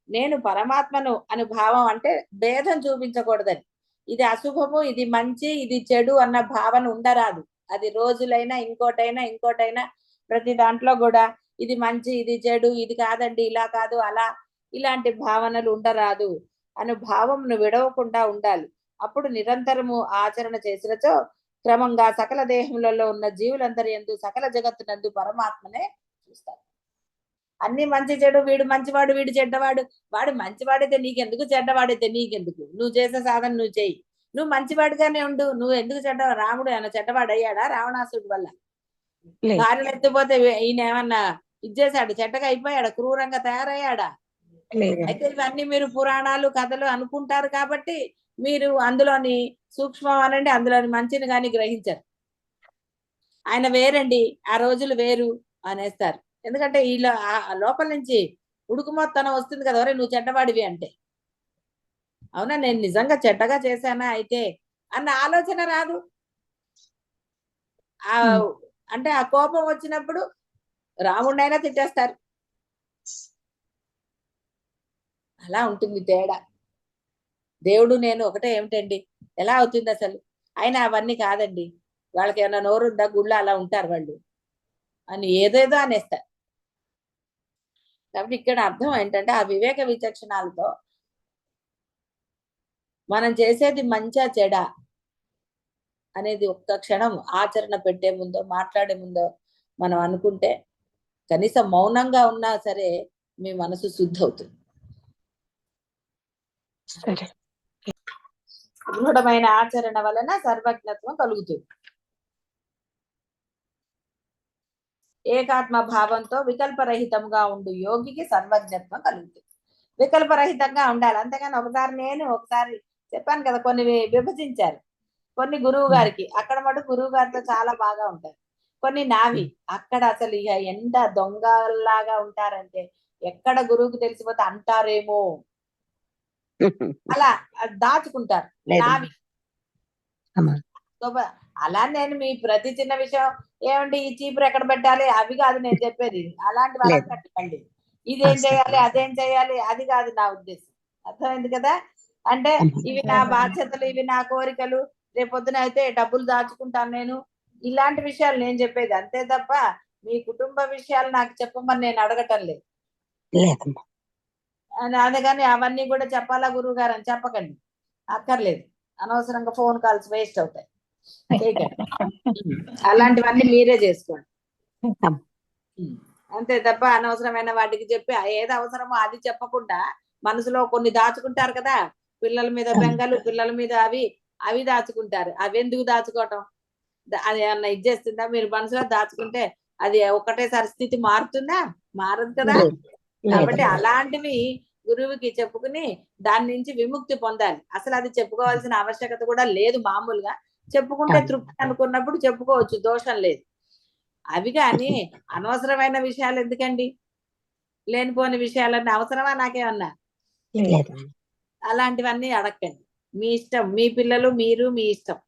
నేను పరమాత్మను అను భావం అంటే భేదం చూపించకూడదని. ఇది అశుభము, ఇది మంచి, ఇది చెడు అన్న భావన ఉండరాదు. అది రోజులైనా ఇంకోటైనా ప్రతి దాంట్లో కూడా ఇది మంచి ఇది చెడు ఇది కాదండి ఇలా కాదు అలా ఇలాంటి భావనలు ఉండరాదు అను భావమును విడవకుండా ఉండాలి. అప్పుడు నిరంతరము ఆచరణ చేసినచో క్రమంగా సకల దేహములలో ఉన్న జీవులందరి యందు సకల జగత్తునందు పరమాత్మనే చూస్తారు. అన్ని మంచి చెడు, వీడు మంచివాడు వీడు చెడ్డవాడు, వాడు మంచివాడైతే నీకెందుకు, చెడ్డవాడైతే నీకెందుకు, నువ్వు చేసే సాధన నువ్వు చెయ్యి, నువ్వు మంచివాడిగానే ఉండు, నువ్వు ఎందుకు రాముడు ఏమన్నా చెడ్డవాడు అయ్యాడా రావణాసుడి వల్ల? లేదు. భార్యను ఎత్తిపోతే ఈయన ఏమన్నా ఇచ్చేసాడు, చెడ్డగా అయిపోయాడా, క్రూరంగా తయారయ్యాడా? లేదు. అయితే ఇవన్నీ మీరు పురాణాలు కథలు అనుకుంటారు కాబట్టి మీరు అందులోని సూక్ష్మం అనండి అందులోని మంచిని కానీ గ్రహించరు. ఆయన వేరండి, ఆ రోజులు వేరు అనేస్తారు. ఎందుకంటే ఇలా ఆ లోపల నుంచి ఉడుకుమొత్తనం వస్తుంది కదా, ఒరే నువ్వు చెడ్డవాడివి అంటే, అవునా నేను నిజంగా చెడ్డగా చేశానా అయితే అన్న ఆలోచన రాదు. ఆ అంటే ఆ కోపం వచ్చినప్పుడు రాముడినైనా తిట్టేస్తారు. అలా ఉంటుంది తేడా. దేవుడు నేను ఒకటే ఏమిటండి, ఎలా అవుతుంది అసలు? ఆయన అవన్నీ కాదండి, వాళ్ళకి ఏమన్నా నోరుందా, గుళ్ళో అలా ఉంటారు వాళ్ళు అని ఏదేదో అనేస్తారు. కాబట్టి ఇక్కడ అర్థం ఏంటంటే ఆ వివేక విచక్షణాలతో మనం చేసేది మంచా చెడా అనేది ఒక్క క్షణం ఆచరణ పెట్టే ముందో మాట్లాడే ముందో మనం అనుకుంటే కనీసం మౌనంగా ఉన్నా సరే మీ మనసు శుద్ధి అవుతుంది. సరే. దృఢమైన ఆచరణ వలన సర్వజ్ఞత్వం కలుగుతుంది. ఏకాత్మ భావంతో వికల్పరహితంగా ఉండు యోగికి సర్వజ్ఞత్వం కలుగుతుంది. వికల్పరహితంగా ఉండాలి, అంతేగాని ఒకసారి నేను ఒకసారి చెప్పాను కదా, కొన్ని విభజించారు. కొన్ని గురువు గారికి అక్కడ మటు గురువు గారితో చాలా బాగా ఉంటారు, కొన్ని నావి అక్కడ అసలు ఇక ఎంత దొంగలాగా ఉంటారంటే ఎక్కడ గురువుకి తెలిసిపోతే అంటారేమో అలా దాచుకుంటారు నావి. అలా నేను మీ ప్రతి చిన్న విషయం ఏమండి ఈ చీపురు ఎక్కడ పెట్టాలి అవి కాదు నేను చెప్పేది, అలాంటి వాళ్ళకి కట్టండి, ఇదేం చేయాలి అదేం చేయాలి అది కాదు నా ఉద్దేశం. అర్థమైంది కదా? అంటే ఇవి నా బాధ్యతలు, ఇవి నా కోరికలు, రేపొద్దున అయితే డబ్బులు దాచుకుంటాను నేను, ఇలాంటి విషయాలు నేను చెప్పేది అంతే తప్ప మీ కుటుంబ విషయాలు నాకు చెప్పమని నేను అడగటం లేదు. అందుకని అవన్నీ కూడా చెప్పాలా గురువు గారు అని చెప్పకండి, అక్కర్లేదు, అనవసరంగా ఫోన్ కాల్స్ వేస్ట్ అవుతాయి, చేయకండి. అలాంటివన్నీ మీరే చేసుకోండి అంతే తప్ప అనవసరమైన వాటికి చెప్పి ఏది అవసరమో అది చెప్పకుండా మనసులో కొన్ని దాచుకుంటారు కదా, పిల్లల మీద బెంగలు, పిల్లల మీద అవి అవి దాచుకుంటారు. అవి ఎందుకు దాచుకోవటం, అది ఏమన్నా ఇచ్చేస్తుందా? మీరు మనసులో దాచుకుంటే అది ఒకటేసారి స్థితి మారుతుందా? మారదు కదా. కాబట్టి అలాంటివి గురువుకి చెప్పుకుని దాని నుంచి విముక్తి పొందాలి. అసలు అది చెప్పుకోవాల్సిన ఆవశ్యకత కూడా లేదు, మామూలుగా చెప్పుకుంటే తృప్తి అనుకున్నప్పుడు చెప్పుకోవచ్చు, దోషం లేదు. అవి కానీ అనవసరమైన విషయాలు ఎందుకండి, లేనిపోని విషయాలన్నీ అవసరమా నాకేమన్నా? అలాంటివన్నీ అడగండి, మీ ఇష్టం, మీ పిల్లలు మీరు మీ ఇష్టం,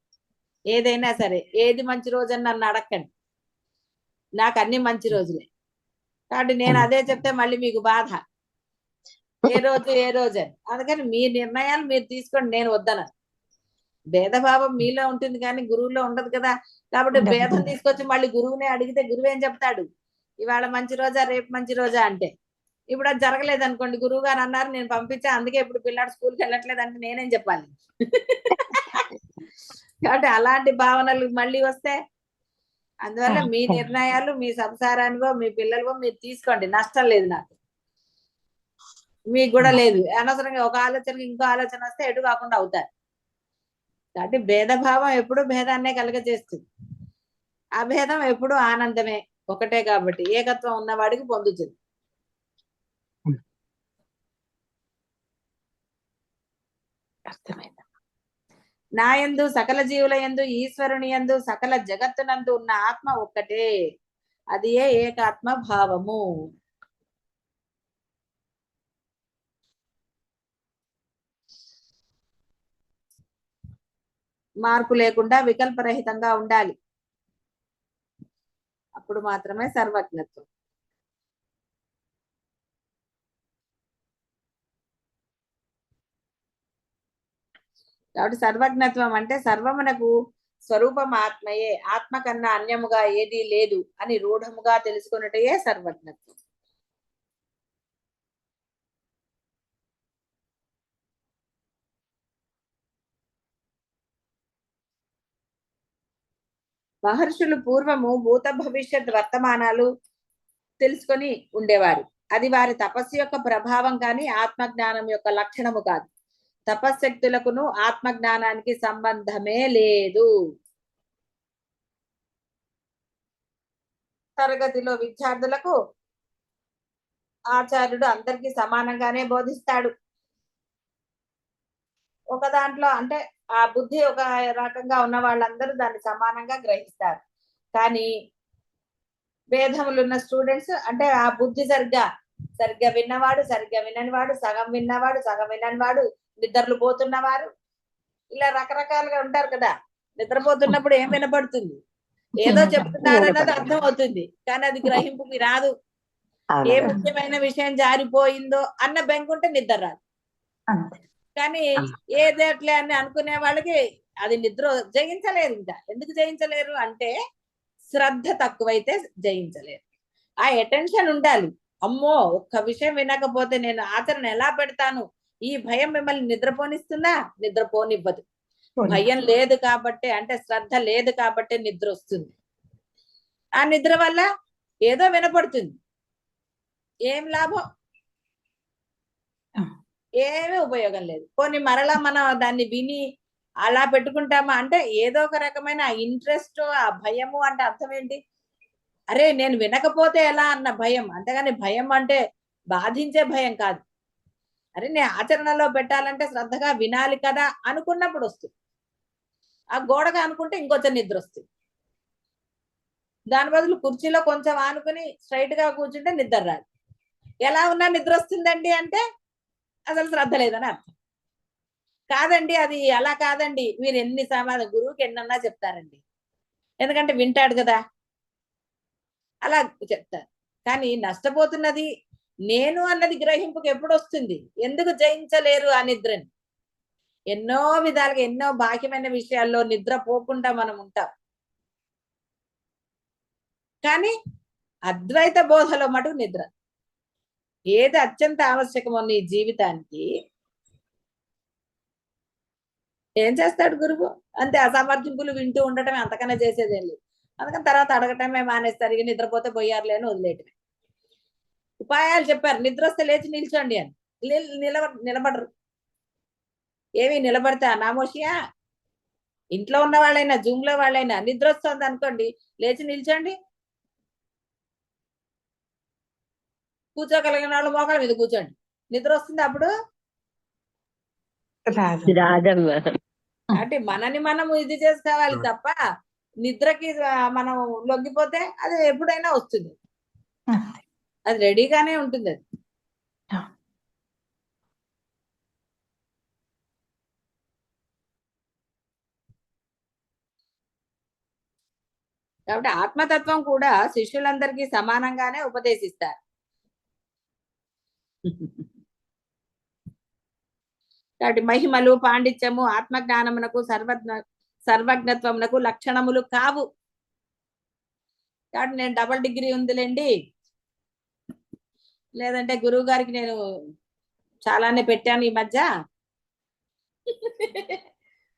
ఏదైనా సరే ఏది మంచి రోజు అని నన్ను అడగండి, నాకు అన్ని మంచి రోజులే. కాబట్టి నేను అదే చెప్తే మళ్ళీ మీకు బాధ, ఏ రోజు ఏ రోజు అని. అందుకని మీ నిర్ణయాలు మీరు తీసుకోండి, నేను వద్దను. భేదభావం మీలో ఉంటుంది కానీ గురువులో ఉండదు కదా. కాబట్టి భేదం తీసుకొచ్చి మళ్ళీ గురువునే అడిగితే గురువు ఏం చెప్తాడు, ఇవాళ మంచి రోజా రేపు మంచి రోజా అంటే. ఇప్పుడు అది జరగలేదు అనుకోండి, గురువు గారు అన్నారు నేను పంపించా అందుకే ఇప్పుడు పిల్లాడు స్కూల్కి వెళ్ళట్లేదు అంటే నేనేం చెప్పాలి? కాబట్టి అలాంటి భావనలు మళ్ళీ వస్తే అందువల్ల మీ నిర్ణయాలు మీ సంసారానివో మీ పిల్లలవో మీరు తీసుకోండి, నష్టం లేదు నాకు, మీకు కూడా లేదు. అనవసరంగా ఒక ఆలోచనకి ఇంకో ఆలోచన వస్తే ఎటు కాకుండా అవుతారు. కాబట్టి భేదభావం ఎప్పుడు భేదాన్నే కలుగజేస్తుంది, అభేదం ఎప్పుడు ఆనందమే, ఒకటే కాబట్టి ఏకత్వం ఉన్నవాడికి పొందుతుంది. నా యందు సకల జీవుల యందు ఈశ్వరుని యందు సకల జగత్తునందు ఉన్న ఆత్మ ఒక్కటే, అది ఏకాత్మ భావము. మార్పు లేకుండా వికల్పరహితంగా ఉండాలి, అప్పుడు మాత్రమే సర్వజ్ఞత్వం. కాబట్టి సర్వజ్ఞత్వం అంటే సర్వమునకు స్వరూపం ఆత్మయే, ఆత్మ కన్నా అన్యముగా ఏదీ లేదు అని రూఢముగా తెలుసుకున్నటే సర్వజ్ఞత్వం. మహర్షులు పూర్వము భూత భవిష్యత్ వర్తమానాలు తెలుసుకొని ఉండేవారు. అది వారి తపస్సు యొక్క ప్రభావం కానీ ఆత్మజ్ఞానం యొక్క లక్షణము కాదు. తపశ్శక్తులకును ఆత్మజ్ఞానానికి సంబంధమే లేదు. తరగతిలో విద్యార్థులకు ఆచార్యుడు అందరికీ సమానంగానే బోధిస్తాడు. ఒక దాంట్లో అంటే ఆ బుద్ధి ఒక రకంగా ఉన్న వాళ్ళందరూ దాన్ని సమానంగా గ్రహిస్తారు. కానీ భేదములు ఉన్న స్టూడెంట్స్ అంటే ఆ బుద్ధి సరిగ్గా విన్నవాడు, సరిగ్గా విననివాడు, సగం విన్నవాడు, సగం విననివాడు, నిద్రలు పోతున్నవారు, ఇలా రకరకాలుగా ఉంటారు కదా. నిద్రపోతున్నప్పుడు ఏం వినపడుతుంది? ఏదో చెప్తున్నారన్నది అర్థం అవుతుంది, కానీ అది గ్రహింపుకి రాదు. ఏ ముఖ్యమైన విషయం జారిపోయిందో అన్న బెంకుంటే నిద్ర రాదు. కానీ ఏదేట్లే అని అనుకునే వాళ్ళకి అది నిద్ర జయించలేరు. ఇంకా ఎందుకు జయించలేరు అంటే శ్రద్ధ తక్కువైతే జయించలేరు. ఆ అటెన్షన్ ఉండాలి. అమ్మో ఒక్క విషయం వినకపోతే నేను ఆచరణ ఎలా పెడతాను, ఈ భయం మిమ్మల్ని నిద్రపోనిస్తుందా? నిద్రపోనివ్వదు. భయం లేదు కాబట్టి, అంటే శ్రద్ధ లేదు కాబట్టి నిద్ర వస్తుంది. ఆ నిద్ర వల్ల ఏదో వినపడుతుంది, ఏం లాభం? ఏమీ ఉపయోగం లేదు. పోనీ మరలా మనం దాన్ని విని అలా పెట్టుకుంటామా అంటే ఏదో ఒక రకమైన ఇంట్రెస్ట్, ఆ భయము అంటే అర్థం ఏంటి? అరే నేను వినకపోతే ఎలా అన్న భయం. అంతేగాని భయం అంటే బాధించే భయం కాదు. అరే నేను ఆచరణలో పెట్టాలంటే శ్రద్ధగా వినాలి కదా అనుకున్నప్పుడు వస్తుంది. ఆ గోడగా అనుకుంటే ఇంకొంచెం నిద్ర వస్తుంది. దాని బదులు కుర్చీలో కొంచెం ఆనుకుని స్ట్రైట్ గా కూర్చుంటే నిద్ర రాదు. ఎలా ఉన్నా నిద్ర వస్తుందండి అంటే అసలు శ్రద్ధ లేదని అర్థం. కాదండి అది అలా కాదండి, మీరు ఎన్ని సమాధానం గురువుకి ఎన్నన్నా చెప్తారండి, ఎందుకంటే వింటాడు కదా, అలా చెప్తారు. కానీ నష్టపోతున్నది నేను అన్నది గ్రహింపుకి ఎప్పుడు వస్తుంది? ఎందుకు జయించలేరు ఆ నిద్రని? ఎన్నో విధాలుగా ఎన్నో బాహ్యమైన విషయాల్లో నిద్ర పోకుండా మనం ఉంటాం. కానీ అద్వైత బోధలో మటుకు నిద్ర ఏది అత్యంత ఆవశ్యకమో నీ జీవితానికి ఏం చేస్తాడు గురువు? అంతే, అసమర్థింపులు వింటూ ఉండటమే, అంతకన్నా చేసేదేం లేదు. అందుకని తర్వాత అడగటమే మానేస్తారు. ఇక నిద్రపోతే పోయారులే అని వదిలేయటమే. ఉపాయాలు చెప్పారు, నిద్ర వస్తే లేచి నిల్చోండి అని. నిలబడరు. ఏమి నిలబడితే నామోషియా? ఇంట్లో ఉన్న వాళ్ళైనా జూమ్ లో వాళ్ళైనా నిద్ర వస్తుంది అనుకోండి, లేచి నిల్చోండి. కూర్చోగలిగిన వాళ్ళు మోకాళ్ళ మీద కూర్చోండి. నిద్ర వస్తుంది అప్పుడు? రాదమ్మా. అంటే మనని మనము ఇది చేసుకోవాలి తప్ప నిద్రకి మనం లొంగిపోతే అది ఎప్పుడైనా వస్తుంది. అది రెడీగానే ఉంటుంది. అది కాబట్టి ఆత్మతత్వం కూడా శిష్యులందరికీ సమానంగానే ఉపదేశిస్తారు. కాబట్టి మహిమలు, పాండిత్యము, ఆత్మజ్ఞానమునకు సర్వజ్ఞత్వమునకు లక్షణములు కావు. కాబట్టి నేను డబుల్ డిగ్రీ ఉందిలేండి, లేదంటే గురువు గారికి నేను చాలానే పెట్టాను ఈ మధ్య,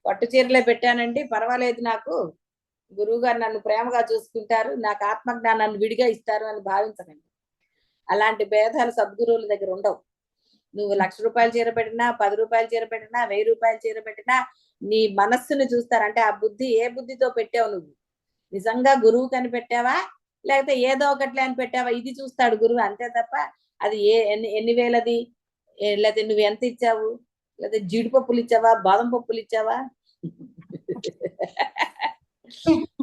పట్టు చీరలే పెట్టానండి, పర్వాలేదు, నాకు గురువు గారు నన్ను ప్రేమగా చూసుకుంటారు, నాకు ఆత్మజ్ఞానాన్ని విడిగా ఇస్తారు అని భావించకండి. అలాంటి భేదాలు సద్గురువుల దగ్గర ఉండవు. నువ్వు 1,00,000 రూపాయలు చీర పెట్టినా, 10 రూపాయలు చీర పెట్టినా, 1000 రూపాయలు చీర పెట్టినా నీ మనస్సుని చూస్తారు. అంటే ఆ బుద్ధి ఏ బుద్ధితో పెట్టావు, నువ్వు నిజంగా గురువు కని పెట్టావా లేకపోతే ఏదో ఒకట్లే అని పెట్టావా, ఇది చూస్తాడు గురువు. అంతే తప్ప అది ఎన్ని వేలది, లేకపోతే నువ్వు ఎంత ఇచ్చావు, లేకపోతే జీడిపప్పులు ఇచ్చావా, బాదం పప్పులు ఇచ్చావా,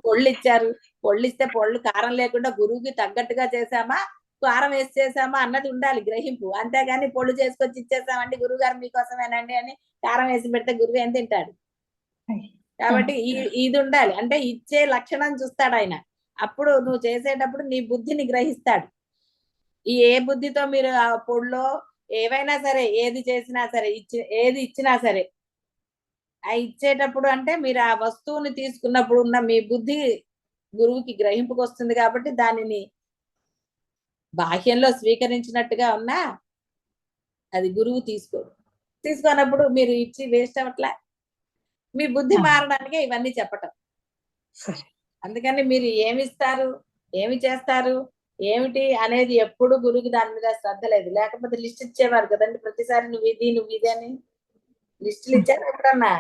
పొళ్ళు ఇచ్చారు, పొళ్ళు ఇస్తే పొళ్ళు కారం లేకుండా గురువుకి తగ్గట్టుగా చేసామా, కారం వేసి చేసామా అన్నది ఉండాలి గ్రహింపు. అంతేగాని పొళ్ళు చేసుకొచ్చి ఇచ్చేసామండి గురువు గారు మీకోసమేనండి అని కారం వేసి పెడితే గురువు ఏం తింటాడు? కాబట్టి ఇది ఉండాలి. అంటే ఇచ్చే లక్షణం చూస్తాడు ఆయన. అప్పుడు నువ్వు చేసేటప్పుడు నీ బుద్ధిని గ్రహిస్తాడు. ఈ ఏ బుద్ధితో మీరు ఆ పొడిలో ఏవైనా సరే, ఏది చేసినా సరే, ఏది ఇచ్చినా సరే ఆ ఇచ్చేటప్పుడు అంటే మీరు ఆ వస్తువుని తీసుకున్నప్పుడు ఉన్న మీ బుద్ధి గురువుకి గ్రహింపుకు వస్తుంది కాబట్టి దానిని బాహ్యంలో స్వీకరించినట్టుగా ఉన్నా అది గురువు తీసుకున్నప్పుడు మీరు ఇచ్చి వేస్ట్ అవ్వట్లే. మీ బుద్ధి మారడానికే ఇవన్నీ చెప్పటం. సరే. అందుకని మీరు ఏమిస్తారు, ఏమి చేస్తారు, ఏమిటి అనేది ఎప్పుడు గురువుకి దాని మీద శ్రద్ధ లేదు. లేకపోతే లిస్ట్ ఇచ్చేవారు కదండి ప్రతిసారి నువ్వు ఇది అని లిస్టులు ఇచ్చారు ఎప్పుడన్నా?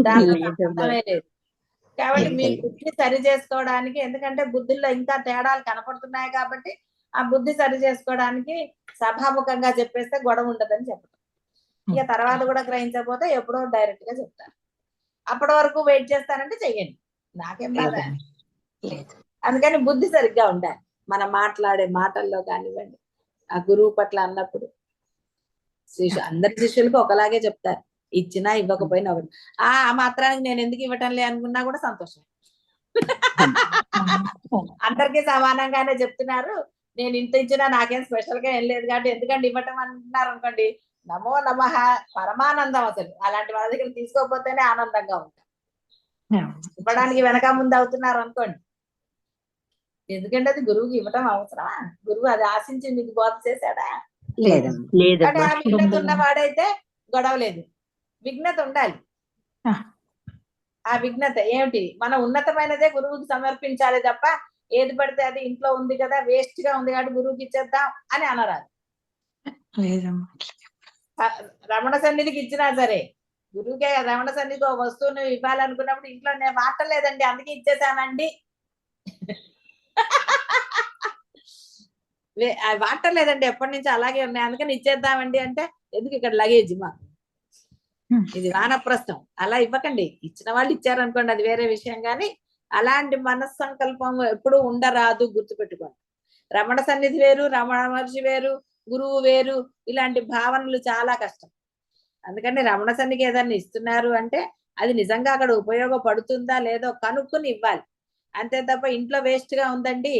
దాంతో సంబంధమే లేదు. కాబట్టి మీ బుద్ధిని సరి చేసుకోవడానికి, ఎందుకంటే బుద్ధుల్లో ఇంకా తేడాలు కనపడుతున్నాయి కాబట్టి ఆ బుద్ధి సరి చేసుకోవడానికి సభాముఖంగా చెప్పేస్తే గొడవ ఉండదని చెప్పడం. ఇక తర్వాత కూడా గ్రహించకపోతే ఎప్పుడో డైరెక్ట్ గా చెప్తాను. అప్పటి వరకు వెయిట్ చేస్తానంటే చెయ్యండి, నాకేం బాధ. అందుకని బుద్ధి సరిగ్గా ఉండాలి మనం మాట్లాడే మాటల్లో కానివ్వండి, ఆ గురువు పట్ల అన్నప్పుడు. అందరి శిష్యులకు ఒకలాగే చెప్తారు, ఇచ్చినా ఇవ్వకపోయినా ఒకటి. ఆ మాత్రానికి నేను ఎందుకు ఇవ్వటంలే అనుకున్నా కూడా సంతోషం. అందరికీ సమానంగానే చెప్తున్నారు, నేను ఇంత ఇచ్చినా నాకేం స్పెషల్ గా ఏం లేదు కాబట్టి ఎందుకంటే ఇవ్వటం అంటున్నారు అనుకోండి, నమో నమః, పరమానందం. అసలు అలాంటి వాళ్ళ దగ్గర తీసుకోకపోతేనే ఆనందంగా ఉంటాం. ఇవ్వడానికి వెనక ముందు అవుతున్నారు అనుకోండి, ఎందుకంటే అది గురువుకి ఇవ్వటం అవసరమా? గురువు అది ఆశించి మీకు బోధ చేశాడా? అంటే ఆ విఘ్నత ఉన్నవాడైతే గొడవ లేదు. విఘ్నత ఉండాలి. ఆ విఘ్నత ఏమిటి? మన ఉన్నతమైనదే గురువుకి సమర్పించాలి తప్ప ఏది పడితే అది ఇంట్లో ఉంది కదా, వేస్ట్ గా ఉంది కాబట్టి గురువుకి ఇచ్చేద్దాం అని అనరాదు. రమణ సన్నిధికి ఇచ్చినా సరే, గురువుకే రమణ సన్నిధికి ఒక వస్తువుని ఇవ్వాలనుకున్నప్పుడు ఇంట్లో నేను వాడలేదండి అందుకే ఇచ్చేసానండి, వాడలేదండి ఎప్పటి నుంచి అలాగే ఉన్నాయి అందుకని ఇచ్చేద్దామండి అంటే, ఎందుకు ఇక్కడ లగేజ్ మా ఇది వానప్రస్థం, అలా ఇవ్వకండి. ఇచ్చిన వాళ్ళు ఇచ్చారనుకోండి అది వేరే విషయం, కానీ అలాంటి మనస్సంకల్పం ఎప్పుడు ఉండరాదు, గుర్తుపెట్టుకోండి. రమణ సన్నిధి వేరు, రమణ మహర్షి వేరు, గురువు వేరు, ఇలాంటి భావనలు చాలా కష్టం. అందుకని రమణ సన్నిధికి ఏదన్నా ఇస్తున్నారు అంటే అది నిజంగా అక్కడ ఉపయోగపడుతుందా లేదో కనుక్కుని ఇవ్వాలి, అంతే తప్ప ఇంట్లో వేస్ట్ గా ఉందండి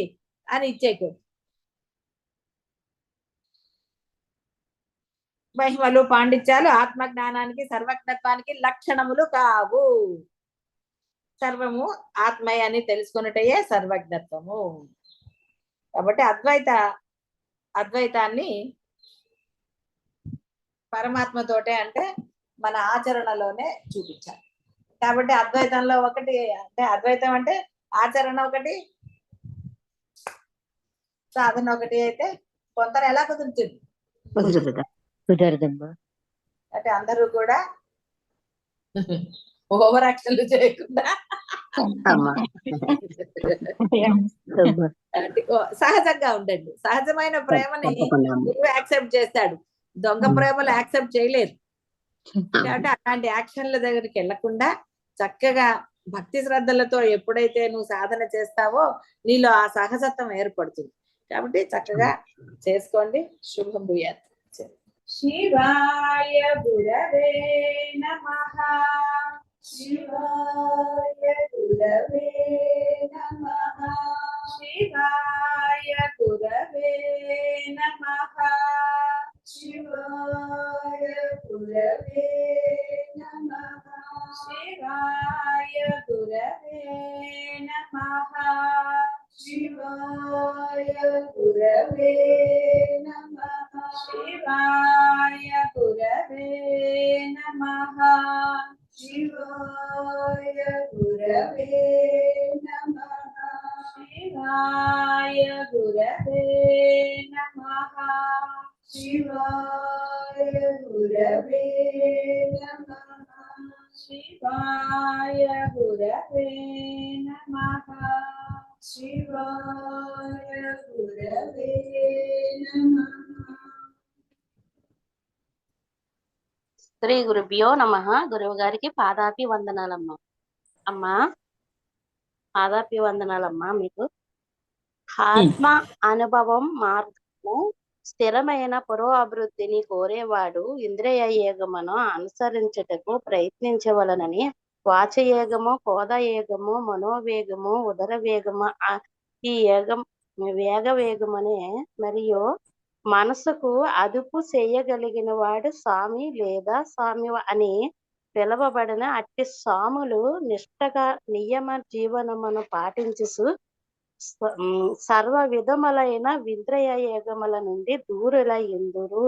అని ఇచ్చేయకూడదు. మహిమలు పాండిత్యాలు ఆత్మజ్ఞానానికి సర్వజ్ఞత్వానికి లక్షణములు కావు. సర్వము ఆత్మయ అని తెలుసుకున్నటయే సర్వజ్ఞత్వము. కాబట్టి అద్వైతాన్ని పరమాత్మతోటే అంటే మన ఆచరణలోనే చూపించాలి. కాబట్టి అద్వైతంలో ఒకటి అంటే, అద్వైతం అంటే ఆచరణ ఒకటి, సాధన ఒకటి అయితే కొంత ఎలా కుదురుతుంది? అంటే అందరూ కూడా ఓవర్ యాక్షన్లు చేయకుండా సహజంగా ఉండండి. సహజమైన ప్రేమని గురువు యాక్సెప్ట్ చేస్తాడు, దొంగ ప్రేమలు యాక్సెప్ట్ చేయలేరు. కాబట్టి అలాంటి యాక్షన్ల దగ్గరికి వెళ్లకుండా చక్కగా భక్తి శ్రద్ధలతో ఎప్పుడైతే నువ్వు సాధన చేస్తావో నీలో ఆ సహజత్వం ఏర్పడుతుంది. కాబట్టి చక్కగా చేసుకోండి. శుభం భూయాత్. శివాయ గురవే నమః. శివాయ గురవే నమః. శివాయ గురవే నమః. శివాయ గురవే నమః. శివాయ గురవే నమః. శివాయ గురవే నమః. శివాయ గురవే నమః. శివాయ గురవే నమః. శివాయ గురవే నమః. శివాయ గురవే నమః. శివాయ గురవే నమః. శివాయ గురవే నమః. శ్రీ గురుభ్యో నమః. గురువు గారికి పాదాపి వందనాలమ్మా. అమ్మా పాదాపి వందనాలమ్మా. మీకు ఆత్మ అనుభవం మార్గము స్థిరమైన పురోభివృద్ధిని కోరేవాడు ఇంద్రియ యోగమును అనుసరించుటకు ప్రయత్నించవలనని వాచయేగము, కోదయేగము, మనోవేగము, ఉదర వేగము, ఈ వేగమనే మరియు మనసుకు అదుపు చేయగలిగిన వాడు స్వామి లేదా స్వామి అని పిలవబడిన అట్టి సాములు నిష్ఠగా నియమ జీవనమును పాటించు సర్వ విధములైన వింద్రయ ఏగముల నుండి దూరుల ఎందురు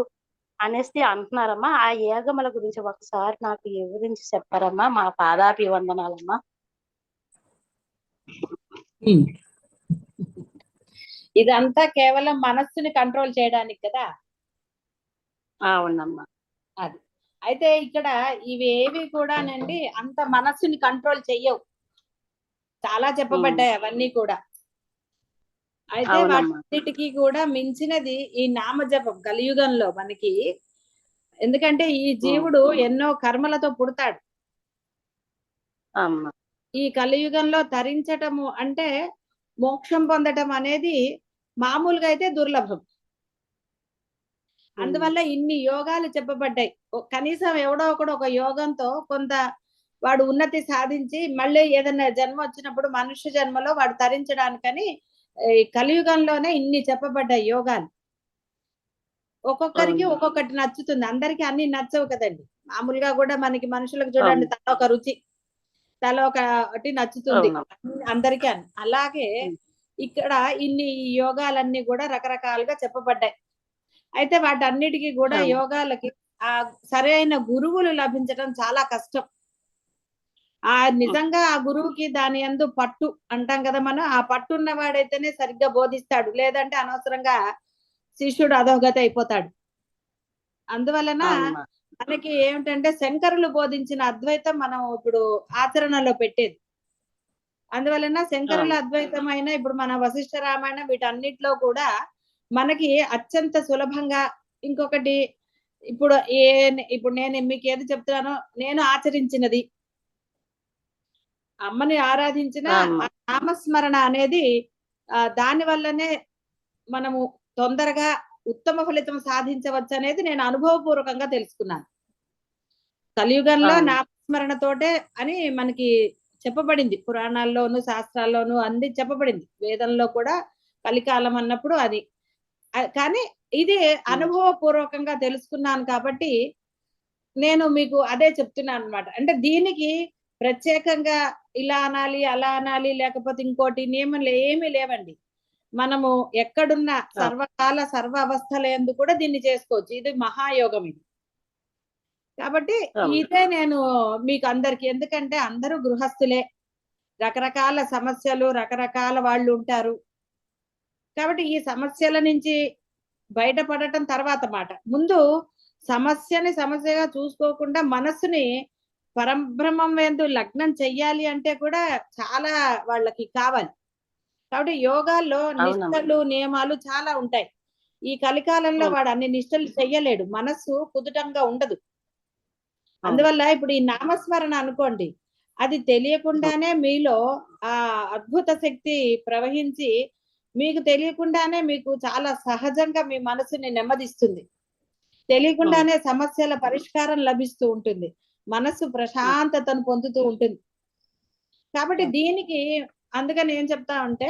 అనేసి అంటున్నారమ్మా. ఆ ఏగముల గురించి ఒకసారి నాకు వివరించి చెప్పారమ్మా. మా పాదాభివందనాలమ్మా. ఇదంతా కేవలం మనస్సుని కంట్రోల్ చేయడానికి కదా. అవునమ్మా. అది అయితే ఇక్కడ ఇవేవి కూడానండి అంత మనస్సుని కంట్రోల్ చెయ్యవు. చాలా చెప్పబడ్డాయి అవన్నీ కూడా. అయితే అవునమ్మా. వాటికి కూడా మించినది ఈ నామజపం కలియుగంలో మనకి. ఎందుకంటే ఈ జీవుడు ఎన్నో కర్మలతో పుడతాడు. అమ్మా. ఈ కలియుగంలో తరించటము అంటే మోక్షం పొందటం అనేది మామూలుగా అయితే దుర్లభం. అందువల్ల ఇన్ని యోగాలు చెప్పబడ్డాయి. కనీసం ఎవడో ఒకడు ఒక యోగంతో కొంత వాడు ఉన్నతి సాధించి మళ్ళీ ఏదైనా జన్మ వచ్చినప్పుడు మనుష్య జన్మలో వాడు తరించడానికని ఈ కలియుగంలోనే ఇన్ని చెప్పబడ్డాయి యోగాలు. ఒక్కొక్కరికి ఒక్కొక్కటి నచ్చుతుంది. అందరికి అన్ని నచ్చవు కదండి. మామూలుగా కూడా మనకి మనుషులకు చూడండి తల ఒక రుచి, తల ఒకటి నచ్చుతుంది అందరికీ అని. అలాగే ఇక్కడ ఇన్ని యోగాలన్నీ కూడా రకరకాలుగా చెప్పబడ్డాయి. అయితే వాటన్నిటికీ కూడా యోగాలకి ఆ సరైన గురువులు లభించడం చాలా కష్టం. ఆ నిజంగా ఆ గురువుకి దాని యందు పట్టు అంటాం కదా మనం. ఆ పట్టు ఉన్నవాడైతేనే సరిగ్గా బోధిస్తాడు. లేదంటే అనవసరంగా శిష్యుడు అధోగతి అయిపోతాడు. అందువలన మనకి ఏమిటంటే శంకరులు బోధించిన అద్వైతం మనం ఇప్పుడు ఆచరణలో పెట్టేది. అందువలన శంకరుల అద్వైతమైన ఇప్పుడు మన వశిష్ఠ రామాయణం వీటన్నిటిలో కూడా మనకి అత్యంత సులభంగా ఇంకొకటి ఇప్పుడు నేను మీకు ఏది చెప్తున్నానో నేను ఆచరించినది, అమ్మని ఆరాధించిన నామస్మరణ అనేది దాని వల్లనే మనము తొందరగా ఉత్తమ ఫలితం సాధించవచ్చు అనేది నేను అనుభవపూర్వకంగా తెలుసుకున్నాను. కలియుగంలో నామస్మరణతోటే అని మనకి చెప్పబడింది. పురాణాల్లోను శాస్త్రాల్లోను అన్ని చెప్పబడింది. వేదంలో కూడా కలికాలం అన్నప్పుడు అది. కానీ ఇది అనుభవపూర్వకంగా తెలుసుకున్నాను కాబట్టి నేను మీకు అదే చెప్తున్నాను అన్నమాట. అంటే దీనికి ప్రత్యేకంగా ఇలా అనాలి అలా అనాలి లేకపోతే ఇంకోటి నియమాలు ఏమీ లేవండి. మనము ఎక్కడున్న సర్వకాల సర్వ అవస్థలందు కూడా దీన్ని చేసుకోవచ్చు. ఇది మహాయోగం ఇది. కాబట్టి ఇదే నేను మీకు అందరికి, ఎందుకంటే అందరూ గృహస్థులే, రకరకాల సమస్యలు రకరకాల వాళ్ళు ఉంటారు. కాబట్టి ఈ సమస్యల నుంచి బయటపడటం తర్వాత మాట. ముందు సమస్యని సమస్యగా చూసుకోకుండా మనస్సుని పరబ్రహ్మం యందు లగ్నం చెయ్యాలి అంటే కూడా చాలా వాళ్ళకి కావాలి. కాబట్టి యోగాల్లో నిష్టలు నియమాలు చాలా ఉంటాయి. ఈ కలికాలంలో వాడు అన్ని నిష్టలు చెయ్యలేడు. మనస్సు కుదుటంగా ఉండదు. అందువల్ల ఇప్పుడు ఈ నామస్మరణ అనుకోండి, అది తెలియకుండానే మీలో ఆ అద్భుత శక్తి ప్రవహించి మీకు తెలియకుండానే మీకు చాలా సహజంగా మీ మనసుని నెమ్మదిస్తుంది. తెలియకుండానే సమస్యల పరిష్కారం లభిస్తూ ఉంటుంది. మనసు ప్రశాంతతను పొందుతూ ఉంటుంది. కాబట్టి దీనికి అందుకని ఏం చెప్తా ఉంటే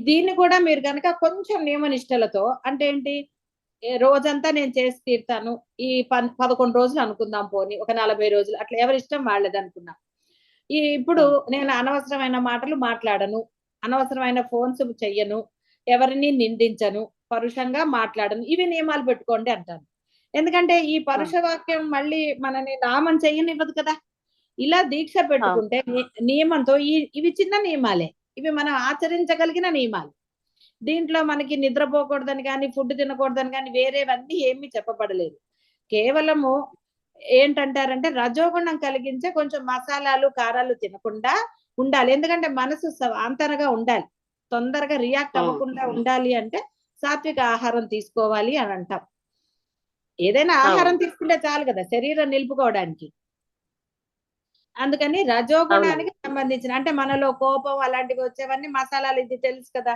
దీన్ని కూడా మీరు కనుక కొంచెం నియమనిష్టలతో, అంటే ఏంటి, రోజంతా నేను చేసి తీరుతాను, ఈ 11 రోజులు అనుకుందాం, పోని ఒక 40 రోజులు అట్లా ఎవరిష్టం వాళ్ళది అనుకున్నాం. ఇప్పుడు నేను అనవసరమైన మాటలు మాట్లాడను, అనవసరమైన ఫోన్స్ చెయ్యను, ఎవరిని నిందించను, పరుషంగా మాట్లాడను, ఇవి నియమాలు పెట్టుకోండి అంటాను. ఎందుకంటే ఈ పరుష వాక్యం మళ్ళీ మనని నామం చెయ్యనివ్వదు కదా. ఇలా దీక్ష పెట్టుకుంటే నియమంతో ఇవి చిన్న నియమాలే, ఇవి మనం ఆచరించగలిగిన నియమాలు. దీంట్లో మనకి నిద్రపోకూడదని కానీ ఫుడ్ తినకూడదని కానీ వేరేవన్నీ ఏమీ చెప్పబడలేదు. కేవలము ఏంటంటారంటే రజోగుణం కలిగించే కొంచెం మసాలాలు కారాలు తినకుండా ఉండాలి. ఎందుకంటే మనసు అంతరగా ఉండాలి, తొందరగా రియాక్ట్ అవ్వకుండా ఉండాలి అంటే సాత్విక ఆహారం తీసుకోవాలి అని అంటాం. ఏదైనా ఆహారం తీసుకుంటే చాలు కదా శరీరం నిలుపుకోవడానికి. అందుకని రజోగుణానికి సంబంధించిన, అంటే మనలో కోపం అలాంటివి వచ్చేవన్నీ మసాలాలు, ఇది తెలుసు కదా.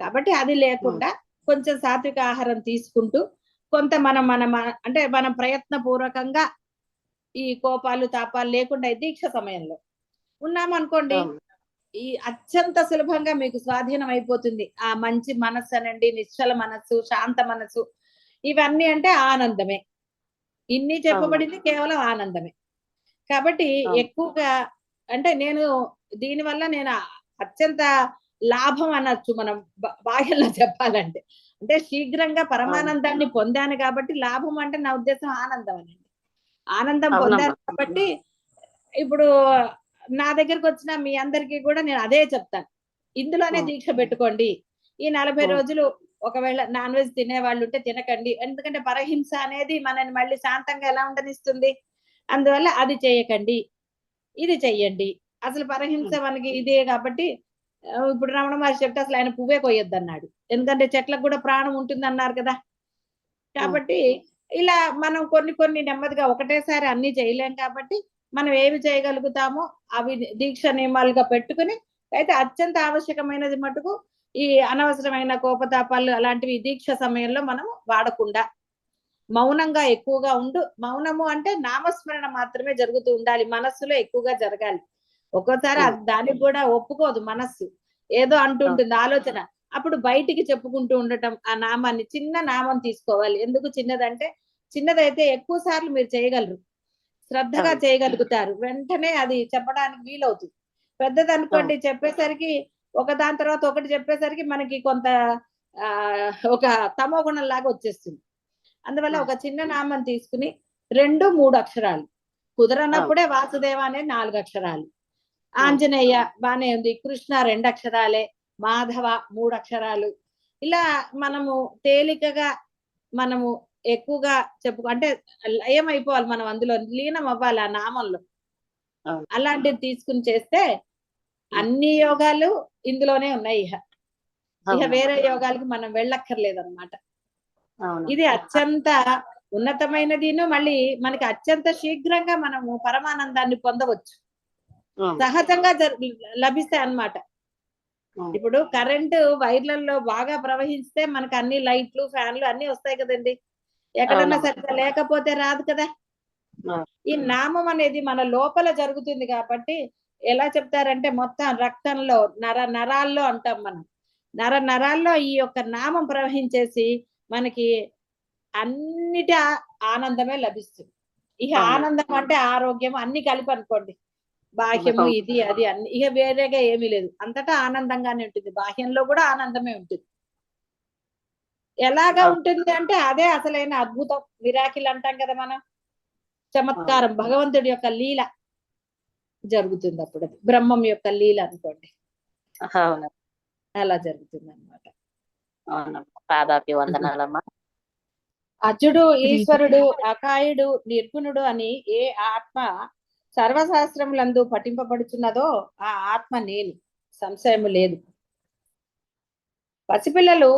కాబట్టి అది లేకుండా కొంచెం సాత్విక ఆహారం తీసుకుంటూ కొంత మనం ప్రయత్నపూర్వకంగా ఈ కోపాలు తాపాలు లేకుండా దీక్ష సమయంలో ఉన్నామనుకోండి, ఈ అత్యంత సులభంగా మీకు స్వాధీనం అయిపోతుంది. ఆ మంచి మనస్సు అనండి, నిశ్చల మనస్సు, శాంత మనస్సు, ఇవన్నీ అంటే ఆనందమే. ఇన్ని చెప్పబడింది కేవలం ఆనందమే. కాబట్టి అవును. ఎక్కువగా అంటే నేను దీనివల్ల నేను అత్యంత లాభం అనొచ్చు మనం బాహ్యంలో చెప్పాలంటే. అంటే శీఘ్రంగా పరమానందాన్ని పొందాను కాబట్టి లాభం అంటే నా ఉద్దేశం ఆనందం అనండి. ఆనందం అవునమ్మా. పొందాను కాబట్టి ఇప్పుడు నా దగ్గరకు వచ్చిన మీ అందరికీ కూడా నేను అదే చెప్తాను. ఇందులోనే ఉం. దీక్ష పెట్టుకోండి. ఈ 40 ఉం. రోజులు ఒకవేళ నాన్ వెజ్ తినేవాళ్ళు ఉంటే తినకండి. ఎందుకంటే పరహింస అనేది మనని మళ్ళీ శాంతంగా ఎలా ఉండనిస్తుంది? అందువల్ల అది చేయకండి. ఇది చెయ్యండి. అసలు పరహింస మనకి ఇదే కాబట్టి ఇప్పుడు రమణ మహర్షి చెప్తే అసలు ఆయన పువ్వే కొయ్యొద్దన్నాడు. ఎందుకంటే చెట్లకు కూడా ప్రాణం ఉంటుందన్నారు కదా! కాబట్టి ఇలా మనం కొన్ని కొన్ని నెమ్మదిగా ఒకటేసారి అన్నీ చేయలేం కాబట్టి మనం ఏవి చేయగలుగుతామో అవి దీక్ష నియమాలుగా పెట్టుకుని అయితే అత్యంత ఆవశ్యకమైనది మటుకు ఈ అనవసరమైన కోపతాపాలు అలాంటివి దీక్ష సమయంలో మనం వాడకుండా మౌనంగా ఎక్కువగా ఉండు. మౌనము అంటే నామస్మరణ మాత్రమే జరుగుతూ ఉండాలి. మనస్సులో ఎక్కువగా జరగాలి. ఒక్కోసారి ఉం. అది దానికి కూడా ఒప్పుకోదు మనస్సు. ఏదో అంటుంటుంది ఆలోచన. అప్పుడు బయటికి చెప్పుకుంటూ ఉండటం ఆ నామాన్ని. చిన్న నామం తీసుకోవాలి. ఎందుకు చిన్నదంటే చిన్నదైతే ఎక్కువ సార్లు మీరు చేయగలరు. శ్రద్ధగా అవును. చేయగలుగుతారు. వెంటనే అది చెప్పడానికి వీలవుతుంది. పెద్దదనుకోండి చెప్పేసరికి ఒకదాని తర్వాత ఒకటి చెప్పేసరికి మనకి కొంత ఒక తమో గుణం లాగా వచ్చేస్తుంది. అందువల్ల ఒక చిన్న నామం తీసుకుని 2, 3 అక్షరాలు. కుదరనప్పుడే వాసుదేవ అనేది 4 అక్షరాలు. ఆంజనేయ బానే ఉంది. కృష్ణ 2 అక్షరాలే. మాధవ 3 అక్షరాలు. ఇలా మనము తేలికగా మనము ఎక్కువగా అంటే లయం అయిపోవాలి మనం అందులో లీనం అవ్వాలి ఆ నామంలో. అవును. అలాంటిది తీసుకుని చేస్తే అన్ని యోగాలు ఇందులోనే ఉన్నాయి ఇహ. ఇహ అవును. వేరే యోగాలకు మనం వెళ్ళక్కర్లేదన్నమాట. అవును. ఇది అత్యంత ఉన్నతమైనదిను మళ్ళీ మనకి అత్యంత శీఘ్రంగా మనము పరమానందాన్ని పొందవచ్చు. ఉం. సహజంగా లభిస్తాయి అన్నమాట. ఉం. ఇప్పుడు కరెంటు వైర్లలో బాగా ప్రవహిస్తే మనకు అన్ని లైట్లు, ఫ్యాన్లు అన్ని వస్తాయి కదండి. ఎక్కడన్నా అవునమ్మా. సరిగ్గా లేకపోతే రాదు కదా! ఆ. ఈ నామం అనేది మన లోపల జరుగుతుంది కాబట్టి ఎలా చెప్తారంటే మొత్తం రక్తంలో నరాల్లో అంటాం మనం. నరాల్లో ఈ యొక్క నామం ప్రవహించేసి మనకి అన్నిటి ఆనందమే లభిస్తుంది. ఇక అవును. ఆనందం అంటే ఆరోగ్యం అన్ని కలిపి అనుకోండి. బాహ్యము అవును. ఇది అది అన్ని ఇక వేరేగా ఏమీ లేదు. అంతటా ఆనందంగానే ఉంటుంది. బాహ్యంలో కూడా ఆనందమే ఉంటుంది. ఎలాగా అవును. ఉంటుంది అంటే అదే అసలైన అద్భుతం. మిరాకిల్ అంటాం కదా మనం. అవును. చమత్కారం భగవంతుడి యొక్క లీల జరుగుతుంది అప్పుడు. అది బ్రహ్మం యొక్క లీల అనుకోండి. అవును. అలా జరుగుతుంది అన్నమాట. అవునమ్మా. పాదాభివందనాలమ్మా. అజుడు, ఈశ్వరుడు, అకాయుడు, నిర్గుణుడు అని ఏ ఆత్మ సర్వశాస్త్రములందు పఠింపబడుచున్నదో ఆ ఆత్మ నేను. సంశయము లేదు. పసిపిల్లలు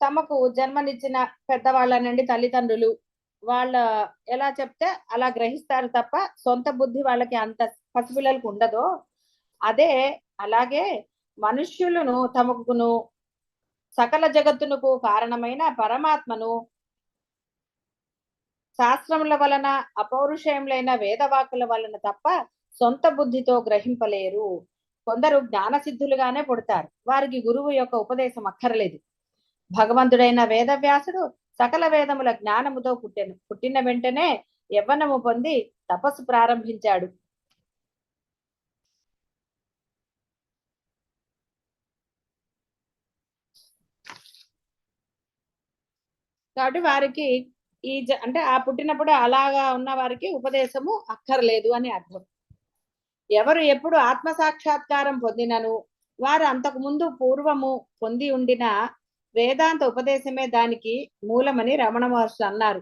తమకు జన్మనిచ్చిన పెద్దవాళ్ళనండి తల్లిదండ్రులు వాళ్ళ ఎలా చెప్తే అలా గ్రహిస్తారు తప్ప సొంత బుద్ధి వాళ్ళకి అంత పసిపిల్లలకు ఉండదో అదే అలాగే మనుష్యులను తమకును సకల జగత్తునకు కారణమైన పరమాత్మను శాస్త్రముల వలన అపౌరుషయములైన వేదవాకుల వలన తప్ప సొంత బుద్ధితో గ్రహింపలేరు. కొందరు జ్ఞానసిద్ధులుగానే పుడతారు. వారికి గురువు యొక్క ఉపదేశం అక్కర్లేదు. భగవంతుడైన వేదవ్యాసుడు సకల వేదముల జ్ఞానముతో పుట్టెను. పుట్టిన వెంటనే యవ్వనము పొంది తపస్సు ప్రారంభించాడు. కాబట్టి వారికి అంటే ఆ పుట్టినప్పుడు అలాగా ఉన్న వారికి ఉపదేశము అక్కర్లేదు అని అర్థం. ఎవరు ఎప్పుడు ఆత్మ సాక్షాత్కారం పొందినను వారు అంతకు ముందు పూర్వము పొంది ఉండిన వేదాంత ఉపదేశమే దానికి మూలమని రమణ మహర్షి అన్నారు.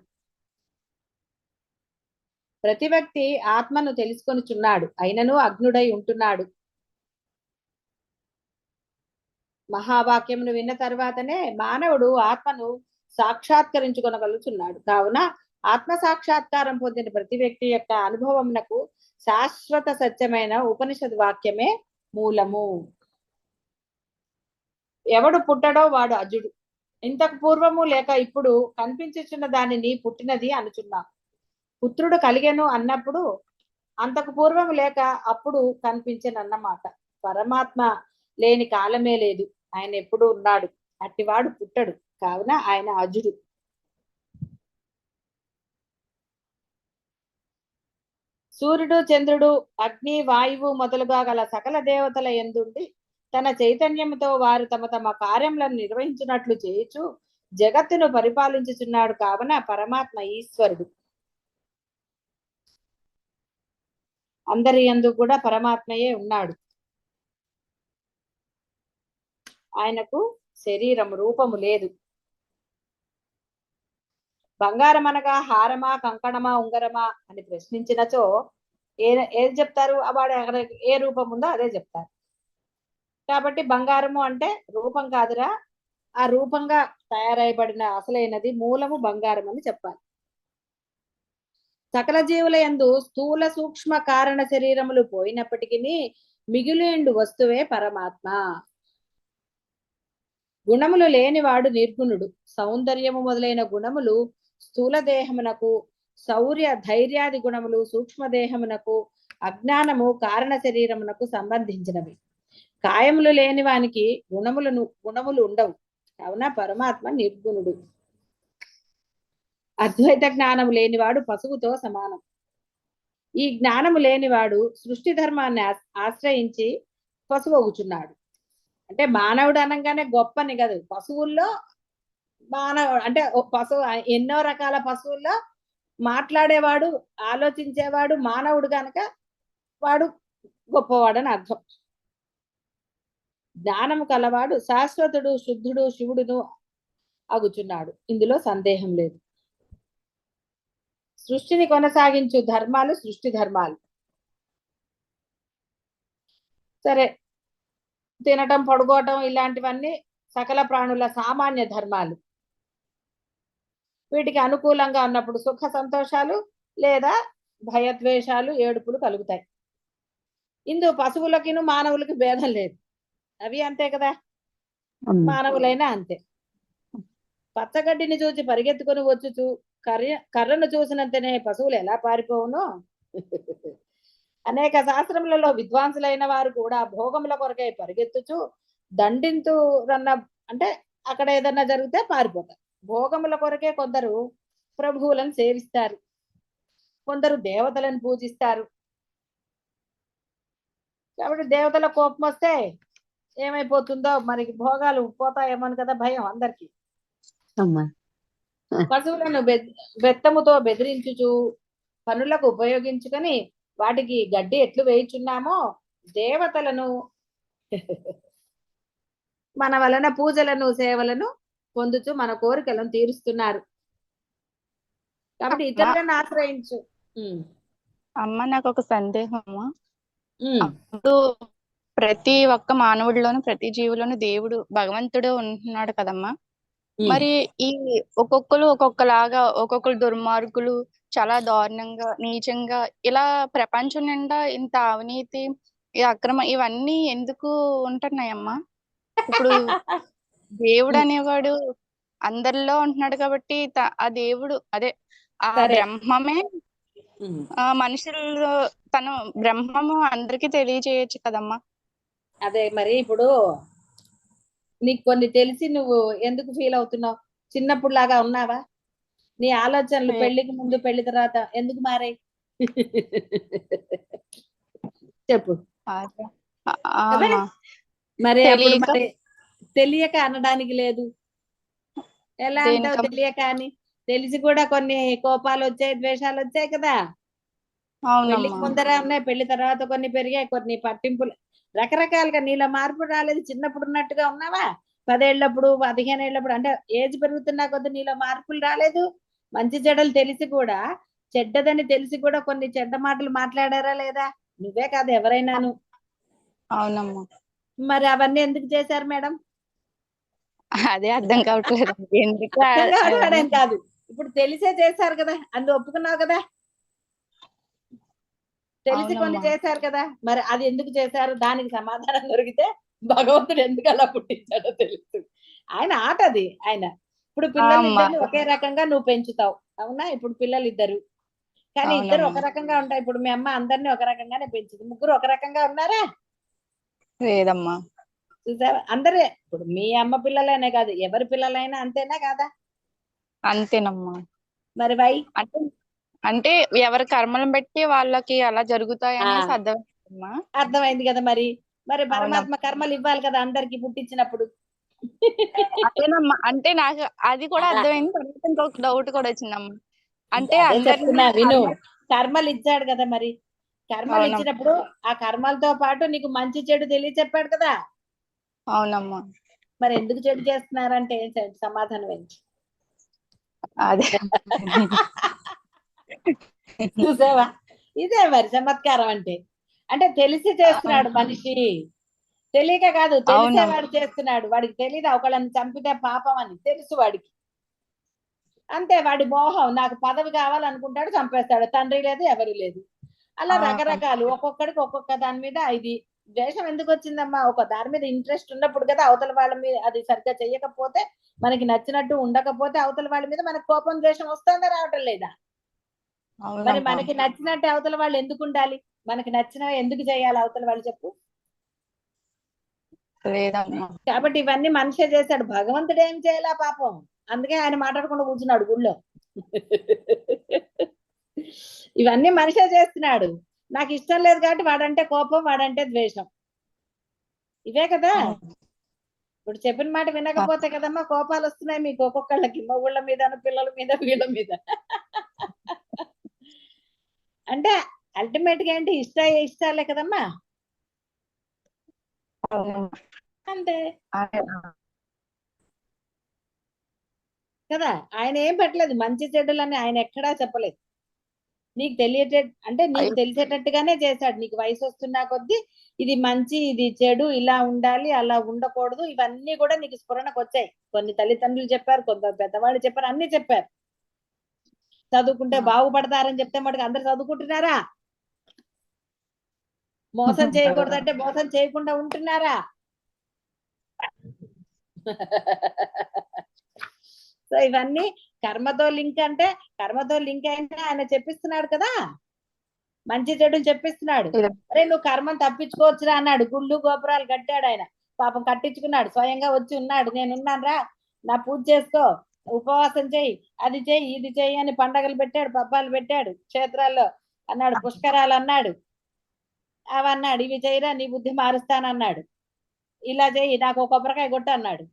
ప్రతి వ్యక్తి ఆత్మను తెలుసుకొనుచున్నాడు, అయినను అగ్నుడై ఉంటున్నాడు. మహావాక్యమును విన్న తర్వాతనే మానవుడు ఆత్మను సాక్షాత్కరించుకొనగలుగుతున్నాడు. కావున ఆత్మ సాక్షాత్కారం పొందిన ప్రతి వ్యక్తి యొక్క అనుభవమునకు శాశ్వత సత్యమైన ఉపనిషద్ వాక్యమే మూలము. ఎవడు పుట్టడో వాడు అజుడు. ఇంతకు పూర్వము లేక ఇప్పుడు కనిపించుచున్న దానిని పుట్టినది అనుచున్నాం. పుత్రుడు కలిగెను అన్నప్పుడు అంతకు పూర్వము లేక అప్పుడు కనిపించనన్నమాట. పరమాత్మ లేని కాలమే లేదు. ఆయన ఎప్పుడు ఉన్నాడు. అట్టివాడు పుట్టడు. కావున ఆయన అజుడు. సూర్యుడు చంద్రుడు అగ్ని వాయువు మొదలుగా గల సకల దేవతల యందుండి తన చైతన్యముతో వారు తమ తమ కార్యములను నిర్వహించినట్లు చేయుచు జగత్తును పరిపాలించుచున్నాడు కావున పరమాత్మ ఈశ్వరుడు. అందరి యందు కూడా పరమాత్మయే ఉన్నాడు. ఆయనకు శరీరము రూపము లేదు. బంగారం అనగా హారమా కంకణమా ఉంగరమా అని ప్రశ్నించినచో ఏది చెప్తారు? వాడు అక్కడ ఏ రూపం ఉందో అదే చెప్తారు. కాబట్టి బంగారము అంటే రూపం కాదురా, ఆ రూపంగా తయారైబడిన అసలైనది మూలము బంగారం అని చెప్పాలి. సకల జీవుల యందు స్థూల సూక్ష్మ కారణ శరీరములు పోయినప్పటికీ మిగిలిండు వస్తువే పరమాత్మ. గుణములు లేనివాడు నిర్గుణుడు. సౌందర్యము మొదలైన గుణములు స్థూల దేహమునకు, శౌర్య ధైర్యాది గుణములు సూక్ష్మదేహమునకు, అజ్ఞానము కారణ శరీరమునకు సంబంధించినవి. కాయములు లేని వానికి గుణములు ఉండవు. కావున పరమాత్మ నిర్గుణుడు. అద్వైత జ్ఞానము లేనివాడు పశువుతో సమానం. ఈ జ్ఞానము లేనివాడు సృష్టి ధర్మాన్ని ఆశ్రయించి పశువు అవుతున్నాడు. అంటే మానవుడు అనగానే గొప్పని కాదు, పశువుల్లో మానవుడు అంటే పశువు ఎన్నో రకాల పశువుల్లో మాట్లాడేవాడు, ఆలోచించేవాడు మానవుడు కనుక వాడు గొప్పవాడని అర్థం. జ్ఞానము కలవాడు శాశ్వతుడు శుద్ధుడు శివుడును అగుచున్నాడు. ఇందులో సందేహం లేదు. సృష్టిని కొనసాగించు ధర్మాలు సృష్టి ధర్మాలు. సరే, తినటం పడుకోవటం ఇలాంటివన్నీ సకల ప్రాణుల సామాన్య ధర్మాలు. వీటికి అనుకూలంగా ఉన్నప్పుడు సుఖ సంతోషాలు లేదా భయద్వేషాలు ఏడుపులు కలుగుతాయి. ఇందు పశువులకిను మానవులకి భేదం లేదు. అవి అంతే కదా, మానవులైనా అంతే. పచ్చగడ్డిని చూసి పరిగెత్తుకొని వచ్చుచు కర్రను చూసినంతనే పశువులు ఎలా పారిపోవునో అనేక శాస్త్రములలో విద్వాంసులైన వారు కూడా భోగముల కొరకై పరిగెత్తుచు దండింతు రన్న అంటే అక్కడ ఏదన్నా జరిగితే పారిపోతారు. భోగముల కొరకే కొందరు ప్రభువులను సేవిస్తారు, కొందరు దేవతలను పూజిస్తారు. కాబట్టి దేవతల కోపం వస్తే ఏమైపోతుందో మనకి భోగాలు పోతాయేమో కదా భయం అందరికి. పశువులను బెత్తముతో బెదిరించుచు పనులకు ఉపయోగించుకొని వాటికి గడ్డి ఎట్లు వేయుచున్నామో దేవతలను మన వలన పూజలను సేవలను పొందుతూ మన కోరికలను తీరుస్తున్నారు. కాబట్టి ఇతరులను ఆశ్రయించు. అమ్మ నాకు ఒక సందేహము. అప్పుడు ప్రతి ఒక్క మానవుడిలోను ప్రతి జీవులోను దేవుడు భగవంతుడు ఉంటున్నాడు కదమ్మా. మరి ఈ ఒక్కొక్కరు ఒక్కొక్కలాగా, ఒక్కొక్కరు దుర్మార్గులు చాలా దారుణంగా నీచంగా ఇలా ప్రపంచం నిండా ఇంత అవినీతి ఈ అక్రమ ఇవన్నీ ఎందుకు ఉంటున్నాయమ్మా? ఇప్పుడు దేవుడు అనేవాడు అందరిలో ఉంటున్నాడు కాబట్టి ఆ దేవుడు అదే ఆ బ్రహ్మమే మనుషులు తను బ్రహ్మము అందరికి తెలియజేయచ్చు కదమ్మా. అదే మరి ఇప్పుడు నీకు కొన్ని తెలిసి నువ్వు ఎందుకు ఫీల్ అవుతున్నావు? చిన్నప్పుడు లాగా ఉన్నావా? నీ ఆలోచనలు పెళ్లికి ముందు పెళ్లి తర్వాత ఎందుకు మారాయి? చెప్పు. మరి అప్పుడు మరి తెలియక అనడానికి లేదు. ఎలా అంటావు తెలియక అని? తెలిసి కూడా కొన్ని కోపాలు వచ్చాయి, ద్వేషాలు వచ్చాయి కదా. పెళ్లికి ముందర ఉన్నాయి, పెళ్లి తర్వాత కొన్ని పెరిగాయి, కొన్ని పట్టింపులు రకరకాలుగా. నీలో మార్పు రాలేదు. చిన్నప్పుడు ఉన్నట్టుగా ఉన్నావా? 10 ఏళ్ళప్పుడు 15 ఏళ్ళప్పుడు అంటే ఏజ్ పెరుగుతున్నా కొద్ది నీలో మార్పులు రాలేదు. మంచి చెడ్డలు తెలిసి కూడా, చెడ్డదని తెలిసి కూడా కొన్ని చెడ్డ మాటలు మాట్లాడారా లేదా? నువ్వే కాదు ఎవరైనాను. అవునమ్మా. మరి అవన్నీ ఎందుకు చేశారు మేడం? అదే అర్థం కావట్లేదు. అర్థం కాదు, ఇప్పుడు తెలిసే చేశారు కదా, అందు ఒప్పుకున్నావు కదా. తెలిసి కొన్ని చేశారు కదా, మరి అది ఎందుకు చేశారు? దానికి సమాధానం దొరికితే భగవంతుడు ఎందుకు అలా పుట్టించాడో తెలుసు. ఆయన ఆట అది. ఆయన ఇప్పుడు పిల్లలిద్దరిని ఒకే రకంగా నువ్వు పెంచుతావు, అవునా? ఇప్పుడు పిల్లలు ఇద్దరు, కానీ ఇద్దరు ఒక రకంగా ఉంటాయి. ఇప్పుడు మీ అమ్మ అందరినీ ఒక రకంగానే పెంచింది. ముగ్గురు ఒక రకంగా ఉన్నారా? లేదమ్మా. చూసావా? అందరే ఇప్పుడు మీ అమ్మ పిల్లలనే కాదు, ఎవరి పిల్లలైనా అంతేనా కాదా? అంతేనమ్మా. మరి వై అంటే అంటే ఎవరి కర్మలను బట్టి వాళ్ళకి అలా జరుగుతాయి అనేసి ఆ. అర్థమవుతుందమ్మా. అర్థమైంది కదా మరి అవునమ్మా. పరమాత్మ కర్మలు ఇవ్వాలి కదా అందరికి పుట్టించినప్పుడు. అదేనమ్మా, అంటే నాకు అది కూడా ఆ, అర్థమైంది. తర్వాత ఇంకొక డౌట్ కూడా వచ్చిందమ్మా. అంటే అదే అందరినీ చెప్తున్నా విను. కర్మ- కర్మలు ఇచ్చాడు కదా మరి కర్మలు అవునమ్మా. ఇచ్చినప్పుడు ఆ కర్మలతో పాటు నీకు మంచి చెడు తెలియ చెప్పాడు కదా. అవునమ్మా. మరి ఎందుకు చెడు చేస్తున్నారంటే ఏం సమాధానం ఏంటి? అదే చూసావా? ఇదే మరి చమత్కారం అంటే. అంటే తెలిసి చేస్తున్నాడు మనిషి, తెలియక కాదు. తెలిసే అవునమ్మా. వాడు చేస్తున్నాడు. వాడికి తెలియదు ఒకళ్ళని చంపితే పాపం అని తెలుసు వాడికి. అంతే వాడి మోహం, నాకు పదవి కావాలనుకుంటాడు, చంపేస్తాడు. తండ్రి లేదు ఎవరు లేదు. అలా ఆ. రకరకాలు ఒక్కొక్కడికి ఒక్కొక్క దాని మీద ఇది ద్వేషం ఎందుకు వచ్చిందమ్మా? ఒక దాని మీద ఇంట్రెస్ట్ ఉన్నప్పుడు కదా. అవతల వాళ్ళ మీద అది సరిగ్గా చెయ్యకపోతే, మనకి నచ్చినట్టు ఉండకపోతే అవతల వాళ్ళ మీద మనకు కోపం ద్వేషం వస్తుందా రావటం లేదా? మరి అవునమ్మా. మనకి నచ్చినట్టు అవతల వాళ్ళు ఎందుకు ఉండాలి? మనకి నచ్చినవి ఎందుకు చేయాలి అవతల వాళ్ళు చెప్పు? లేదమ్మా. కాబట్టి ఇవన్నీ మనిషే చేశాడు. భగవంతుడు ఏం చేయాలా పాపం. అందుకే ఆయన మాట్లాడకుండా కూర్చున్నాడు గుళ్ళో. ఇవన్నీ మనిషే చేస్తున్నాడు. నాకు ఇష్టం లేదు కాబట్టి వాడంటే కోపం, వాడంటే ద్వేషం. ఇవే కదా. ఇప్పుడు చెప్పిన మాట వినకపోతే కదమ్మా కోపాలు వస్తున్నాయి మీకు ఒక్కొక్కళ్ళకి, మొగుళ్ళ మీద, పిల్లల మీద, వీళ్ళ మీద. అంటే అల్టిమేట్ గా ఏంటి? ఇష్టాలే కదమ్మా. అవునమ్మా. అంతే అదే. కదా. ఆయన ఏం పెట్టలేదు మంచి చెడులని, ఆయన ఎక్కడా చెప్పలేదు. నీకు అంటే నీకు తెలిసేటట్టుగానే చేశాడు. నీకు వయసు వస్తున్నా కొద్దీ ఇది మంచి, ఇది చెడు, ఇలా ఉండాలి, అలా ఉండకూడదు, ఇవన్నీ కూడా నీకు స్ఫురణకు వచ్చాయి. కొన్ని తల్లిదండ్రులు చెప్పారు, కొంత పెద్దవాళ్ళు చెప్పారు, అన్ని చెప్పారు. చదువుకుంటే బాగుపడతారని చెప్తే మటుకు అందరు చదువుకుంటున్నారా? మోసం చేయకూడదంటే మోసం చేయకుండా ఉంటున్నారా? సో ఇవన్నీ కర్మతో లింక్. అంటే కర్మతో లింక్ అయినా ఆయన చెప్పిస్తున్నాడు కదా, మంచి చెడులు చెప్పిస్తున్నాడు. అరే నువ్వు కర్మను తప్పించుకోవచ్చురా అన్నాడు. గుళ్ళు గోపురాలు కట్టాడు ఆయన, పాపం కట్టించుకున్నాడు. స్వయంగా వచ్చి ఉన్నాడు, నేనున్నాను రా, నా పూజ చేసుకో, ఉపవాసం చెయ్యి, అది చెయ్యి, ఇది చెయ్యి అని పండగలు పెట్టాడు, పబ్బాలు పెట్టాడు క్షేత్రాల్లో అన్నాడు, పుష్కరాలు అన్నాడు, అవన్నాడు. ఇవి చెయ్యరా నీ బుద్ధి మారుస్తానన్నాడు, ఇలా చెయ్యి, నాకు ఒక కొబ్బరికాయ కొట్టు అన్నాడు.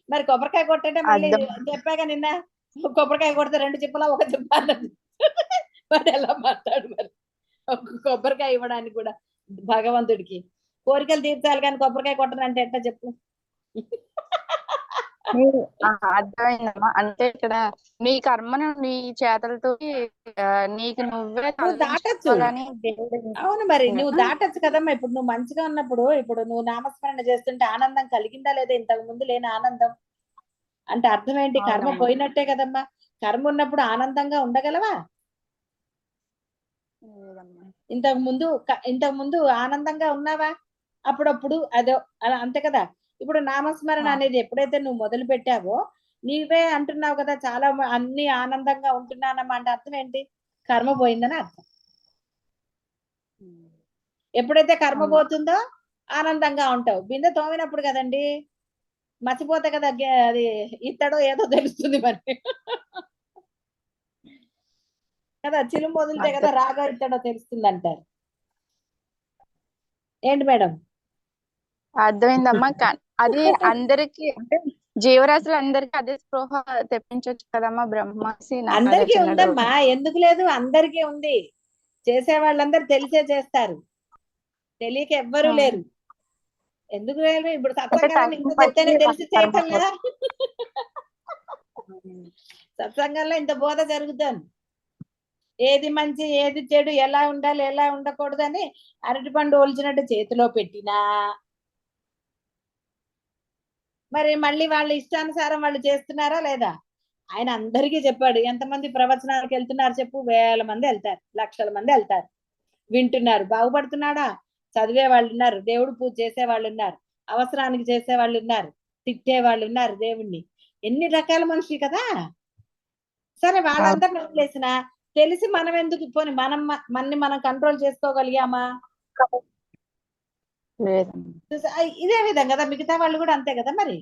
మరి కొబ్బరికాయ కొట్టంటే మళ్ళీ చెప్పాక నిన్న, కొబ్బరికాయ కొడితే 2 చిప్పలా ఒక చిప్ప అన్నది. మరి ఎలా మాట్లాడు మరి? ఒక కొబ్బరికాయ ఇవ్వడానికి కూడా భగవంతుడికి కోరికలు తీర్చాలి కానీ కొబ్బరికాయ కొట్టనంటే ఎట్లా చెప్పు? అర్థమైందమ్మా. అంటే ఇక్కడ నీ కర్మను నీ చేతలతో నీకు నువ్వే నువ్వు దాటచ్చు. తొలగించుకోవాలని దేవుడు. అవును మరి నువ్వు దాటచ్చు కదమ్మా. ఇప్పుడు నువ్వు మంచిగా ఉన్నప్పుడు, ఇప్పుడు నువ్వు నామస్మరణ చేస్తుంటే ఆనందం కలిగిందా లేదా? ఇంతకు ముందు లేని ఆనందం అంటే అర్థం ఏంటి? కర్మ అవునమ్మా. పోయినట్టే కదమ్మా. కర్మ ఉన్నప్పుడు ఆనందంగా ఉండగలవా? లేదమ్మా. ఇంతకు ముందు ఆనందంగా ఉన్నావా? అప్పుడప్పుడు అదో అలా అంతే కదా. ఇప్పుడు నామస్మరణ అనేది ఎప్పుడైతే నువ్వు మొదలు పెట్టావో, నీవే అంటున్నావు కదా, చాలా అన్ని ఆనందంగా ఉంటున్నానమ్మా అంటే అర్థం ఏంటి? కర్మ పోయిందని అర్థం. ఎప్పుడైతే కర్మ అవునా. పోతుందో ఆనందంగా ఉంటావు. బిందె తోమినప్పుడు కదండి, మర్చిపోతే కదా అది ఇత్తడో ఏదో తెలుస్తుంది మరి. కదా చిలుము వదిలితే కదా రాగా ఇత్తడో తెలుస్తుంది అంటారు. ఏంటి మేడం? అర్థమైందమ్మా. అది అందరికి, అంటే జీవరాశులు అందరికి అదే స్పృహ తెప్పించవచ్చు కదమ్మా బ్రహ్మసి. నాకు అదే అందరికీ చిన్న డౌట్. ఉందమ్మా, ఎందుకు లేదు? అందరికీ ఉంది. చేసే వాళ్ళందరూ తెలిసే చేస్తారు, తెలియక ఎవ్వరూ లేరు. ఎందుకు లేరు? ఇప్పుడు అంటే సత్సంగాలను టైం ఇంత బట్టి చెప్తేనే తెలిసి కర్మ చేయటం లేదా? సత్సంగంలో ఇంత బోధ జరుగుతుంది. ఏది మంచి, ఏది చెడు, ఎలా ఉండాలి, ఎలా ఉండకూడదు అని అరటిపండు ఒలిచినట్టు చేతిలో పెట్టినా మరి మళ్ళీ వాళ్ళ ఇష్టానుసారం వాళ్ళు చేస్తున్నారా లేదా? ఆయన అందరికీ చెప్పాడు. ఎంతమంది ప్రవచనాలకు వెళ్తున్నారు చెప్పు? వేల మంది వెళ్తారు, లక్షల మంది వెళ్తారు, వింటున్నారు. బాగుపడుతున్నాడా? చదివే వాళ్ళు ఉన్నారు, దేవుడు పూజ చేసే వాళ్ళు ఉన్నారు, అవసరానికి చేసే వాళ్ళు ఉన్నారు, తిట్టే వాళ్ళు ఉన్నారు దేవుణ్ణి. ఎన్ని రకాల మనుషులు కదా. సరే వాళ్ళందరిని వదిలేసిన తెలిసి మనం ఎందుకు పోని మనని మనం కంట్రోల్ చేసుకోగలిగామా? లేదమ్మా. ఇదే విధంగా కదా మిగతా వాళ్ళు కూడా అంతే కదా మరి.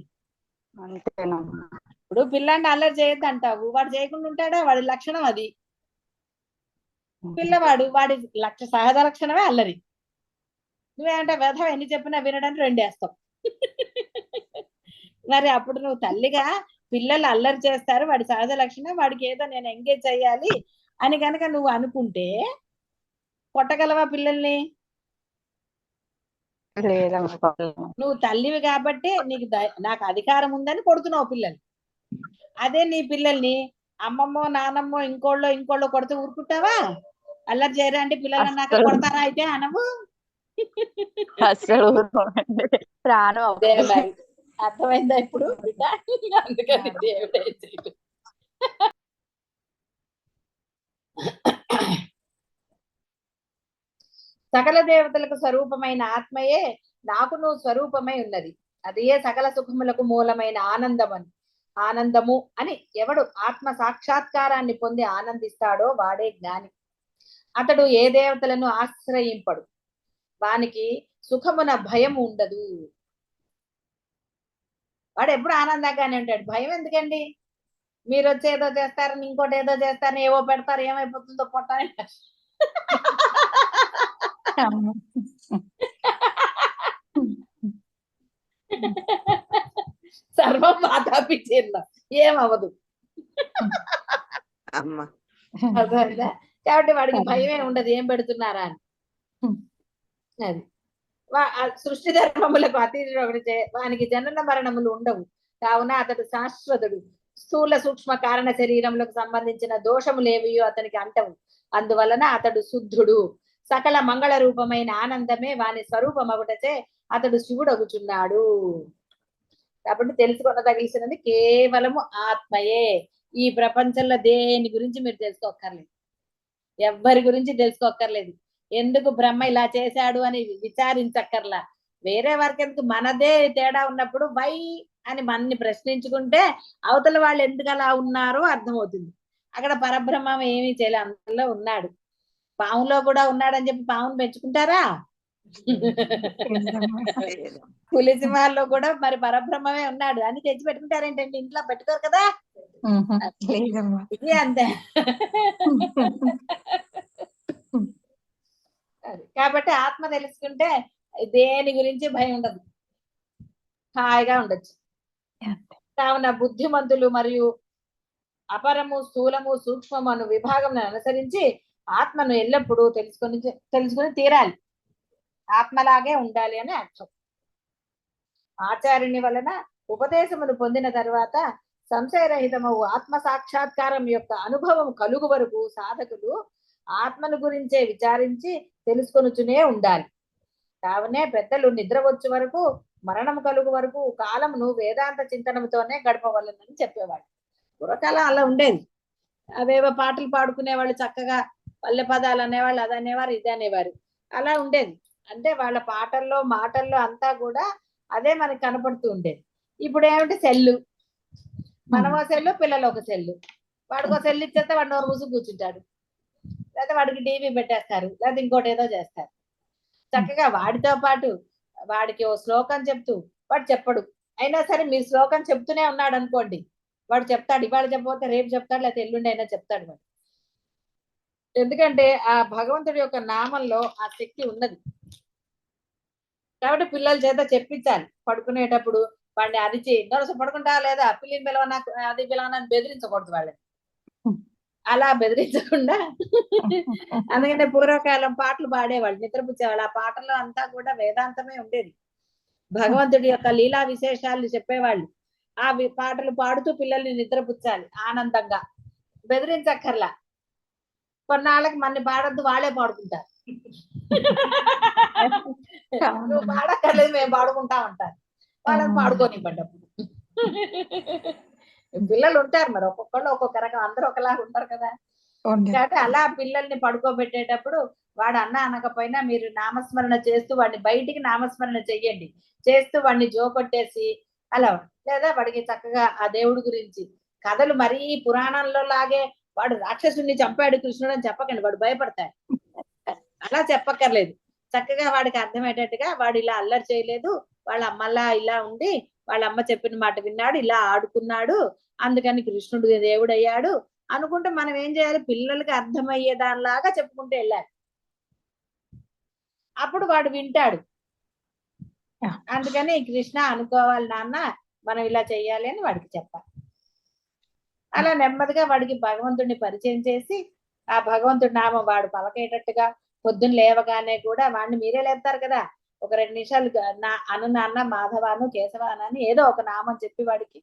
అంతేనమ్మా. ఇప్పుడు పిల్లాడిని అల్లరి చేయొద్దు అంటావు, వాడు చేయకుండా ఉంటాడా? వాడి లక్షణం అది. పిల్లవాడు వాడి సహజ లక్షణమే అల్లరి. నువ్వేమంటే వెధవ ఎన్ని చెప్పినా వినడానికి రెండేస్తావు. మరి అప్పుడు నువ్వు తల్లిగా పిల్లలు అల్లరి చేస్తారు, వాడి సహజ లక్షణం, వాడికి ఏదో నేను ఎంగేజ్ చేయాలి అని కనుక నువ్వు అనుకుంటే కొట్టగలవా పిల్లల్ని? లేదమ్మా. నువ్వు తల్లివి కాబట్టి నీకు నాకు అధికారం ఉందని కొడుతున్నావు పిల్లల్ని. అదే నీ పిల్లల్ని అమ్మమ్మో నానమ్మో ఇంకోళ్ళో కొడితే ఊరుకుంటావా? అల్లరి చేయరా అంటే పిల్లలు అన్నాక అస్సలు. కొడతారా అయితే అనవు. అసలు ప్రాణం అదే మరి అర్థమైందా ఇప్పుడు బిడ్డ? అందుకని దేవుడే చేయలేదు. సకల దేవతలకు స్వరూపమైన ఆత్మయే నాకును స్వరూపమై ఉన్నది. అదే సకల సుఖములకు మూలమైన ఆనందము అని ఎవడు ఆత్మ సాక్షాత్కారాన్ని పొంది ఆనందిస్తాడో వాడే జ్ఞాని. అతడు ఏ దేవతలను ఆశ్రయింపడు, వానికి సుఖమున భయం ఉండదు. వాడు ఎప్పుడు ఆనందంగానే ఉంటాడు. భయం ఎందుకండి? మీరు వచ్చి ఏదో చేస్తారని ఇంకోటి ఏదో చేస్తారని ఏవో పెడతారు, ఏమైపోతుందో పొట్టని. సర్వం మాతాపి చిన్న ఏమవదు. అమ్మా అర్థమైందా? కాబట్టి వాడికి భయమే ఉండదు ఏం పెడుతున్నారా అని. అది సృష్టి ధర్మములకు అతీతుడు ఒకటి, వానికి జనన మరణములు ఉండవు. కావున అతడు శాశ్వతుడు. స్థూల సూక్ష్మ కారణ శరీరములకు సంబంధించిన దోషములేవియో అతనికి అంటవు. అందువలన అతడు శుద్ధుడు. సకల మంగళ రూపమైన ఆనందమే వాని స్వరూపం ఒకటచే అతడు శివుడగుచున్నాడు. కాబట్టి తెలుసుకొనదగిలిసినది కేవలము ఆత్మయే. ఈ ప్రపంచంలో దేని గురించి మీరు తెలుసుకోక్కర్లేదు, ఎవ్వరి గురించి తెలుసుకోక్కర్లేదు. ఎందుకు బ్రహ్మ ఇలా చేశాడు అని విచారించక్కర్లా. వేరే వారికి ఎందుకు, మనదే తేడా ఉన్నప్పుడు వై అని మనని ప్రశ్నించుకుంటే అవతల వాళ్ళు ఎందుకు అలా ఉన్నారో అర్థమవుతుంది. అక్కడ పరబ్రహ్మం ఏమీ చేయలే, అందులో ఉన్నాడు. పాములో కూడా ఉన్నాడని చెప్పి పామును పెంచుకుంటారా? పులి సింహాల్లో కూడా మరి పరబ్రహ్మమే ఉన్నాడు అని తెచ్చి పెట్టుకుంటారేంటండి? ఇంట్లో పెట్టుకోరు కదా. ఇది అంతే. కాబట్టి ఆత్మ తెలుసుకుంటే దేని గురించి భయం ఉండదు, హాయిగా ఉండొచ్చు. కావున బుద్ధిమంతులు మరియు అపరము స్థూలము సూక్ష్మము అను విభాగం అనుసరించి ఆత్మను ఎల్లప్పుడూ తెలుసుకుని తీరాలి. ఆత్మలాగే ఉండాలి అని అర్థం. ఆచార్యుని వలన ఉపదేశమును పొందిన తర్వాత సంశయరహితమవు ఆత్మ సాక్షాత్కారం యొక్క అనుభవం కలుగు వరకు సాధకులు ఆత్మను గురించే విచారించి తెలుసుకొనుచునే ఉండాలి. కావునే పెద్దలు నిద్ర వచ్చే వరకు మరణం కలుగు వరకు కాలమును వేదాంత చింతనముతోనే గడపవలనని చెప్పేవాడు. పూర్వకాలం అలా ఉండేది. అవేవో పాటలు పాడుకునేవాళ్ళు, చక్కగా పల్లె పదాలు అనేవాళ్ళు, అది అనేవారు ఇది అనేవారు. అలా ఉండేది. అంటే వాళ్ళ పాటల్లో మాటల్లో అంతా కూడా అదే మనకి కనపడుతూ ఉండేది. ఇప్పుడు ఏమిటి, సెల్లు. మనమో సెల్లు, పిల్లలు ఒక సెల్లు. వాడికో సెల్లు ఇచ్చేస్తే వాడు నోరు మూసి కూర్చుంటాడు, లేకపోతే వాడికి టీవీ పెట్టేస్తారు, లేకపోతే ఇంకోటి ఏదో చేస్తారు. చక్కగా వాడితో పాటు వాడికి ఓ శ్లోకం చెప్తూ, వాడు చెప్పడు అయినా సరే మీరు శ్లోకం చెప్తూనే ఉన్నాడు అనుకోండి, వాడు చెప్తాడు. ఇవాళ చెప్పకపోతే రేపు చెప్తాడు, లేకపోతే ఎల్లుండి అయినా చెప్తాడు వాడు. ఎందుకంటే ఆ భగవంతుడి యొక్క నామంలో ఆ శక్తి ఉన్నది. కాబట్టి పిల్లల చేత చెప్పించాలి. పడుకునేటప్పుడు వాడిని అరిచి నరస పడుకుంటా లేదా పిల్లిని పిలవనా అది పిలవనని బెదిరించకూడదు వాళ్ళని. అలా బెదిరించకుండా అందుకంటే పూర్వకాలం పాటలు పాడేవాళ్ళు, నిద్రపుచ్చేవాళ్ళు. ఆ పాటల్లో అంతా కూడా వేదాంతమే ఉండేది. భగవంతుడి యొక్క లీలా విశేషాలు చెప్పేవాళ్ళు. ఆ పాటలు పాడుతూ పిల్లల్ని నిద్రపుచ్చాలి ఆనందంగా, బెదిరించక్కర్లా. కొన్నాళ్ళకి మన పాడొద్దు, వాళ్ళే పాడుకుంటారు. నువ్వు పాడక్కర్లేదు, మేము పాడుకుంటా ఉంటారు. వాళ్ళని పాడుకోనివ్వండి. పిల్లలు ఉంటారు మరి, ఒక్కొక్కళ్ళు ఒక్కొక్క రకం, అందరూ ఒకలాగా ఉంటారు కదా. కాబట్టి అలా పిల్లల్ని పడుకోబెట్టేటప్పుడు వాడు అన్న అనకపోయినా మీరు నామస్మరణ చేస్తూ వాడిని బయటికి నామస్మరణ చెయ్యండి. చేస్తూ వాడిని జోకొట్టేసి అలా, లేదా వాడికి చక్కగా ఆ దేవుడి గురించి కథలు మరీ పురాణంలో లాగే వాడు రాక్షసుని చంపాడు కృష్ణుడు అని చెప్పకండి, వాడు భయపడతాడు. అలా చెప్పక్కర్లేదు. చక్కగా వాడికి అర్థమయ్యేటట్టుగా వాడు ఇలా అల్లరి చేయలేదు, వాళ్ళ అమ్మలా ఇలా ఉండి వాళ్ళ అమ్మ చెప్పిన మాట విన్నాడు, ఇలా ఆడుకున్నాడు, అందుకని కృష్ణుడు దేవుడు అయ్యాడు అనుకుంటే మనం ఏం చేయాలి, పిల్లలకి అర్థమయ్యే దానిలాగా చెప్పుకుంటూ వెళ్ళాలి. అప్పుడు వాడు వింటాడు. అందుకని కృష్ణ అనుకోవాలి నాన్న, మనం ఇలా చెయ్యాలి అని వాడికి చెప్పాలి. అలా నెమ్మదిగా వాడికి భగవంతుడిని పరిచయం చేసి ఆ భగవంతుడి నామం వాడు పలకేటట్టుగా పొద్దున్న లేవగానే కూడా వాడిని మీరే లేపుతారు కదా, ఒక 2 నిమిషాలు నాన్న మాధవాను కేశవాను అని ఏదో ఒక నామం చెప్పి వాడికి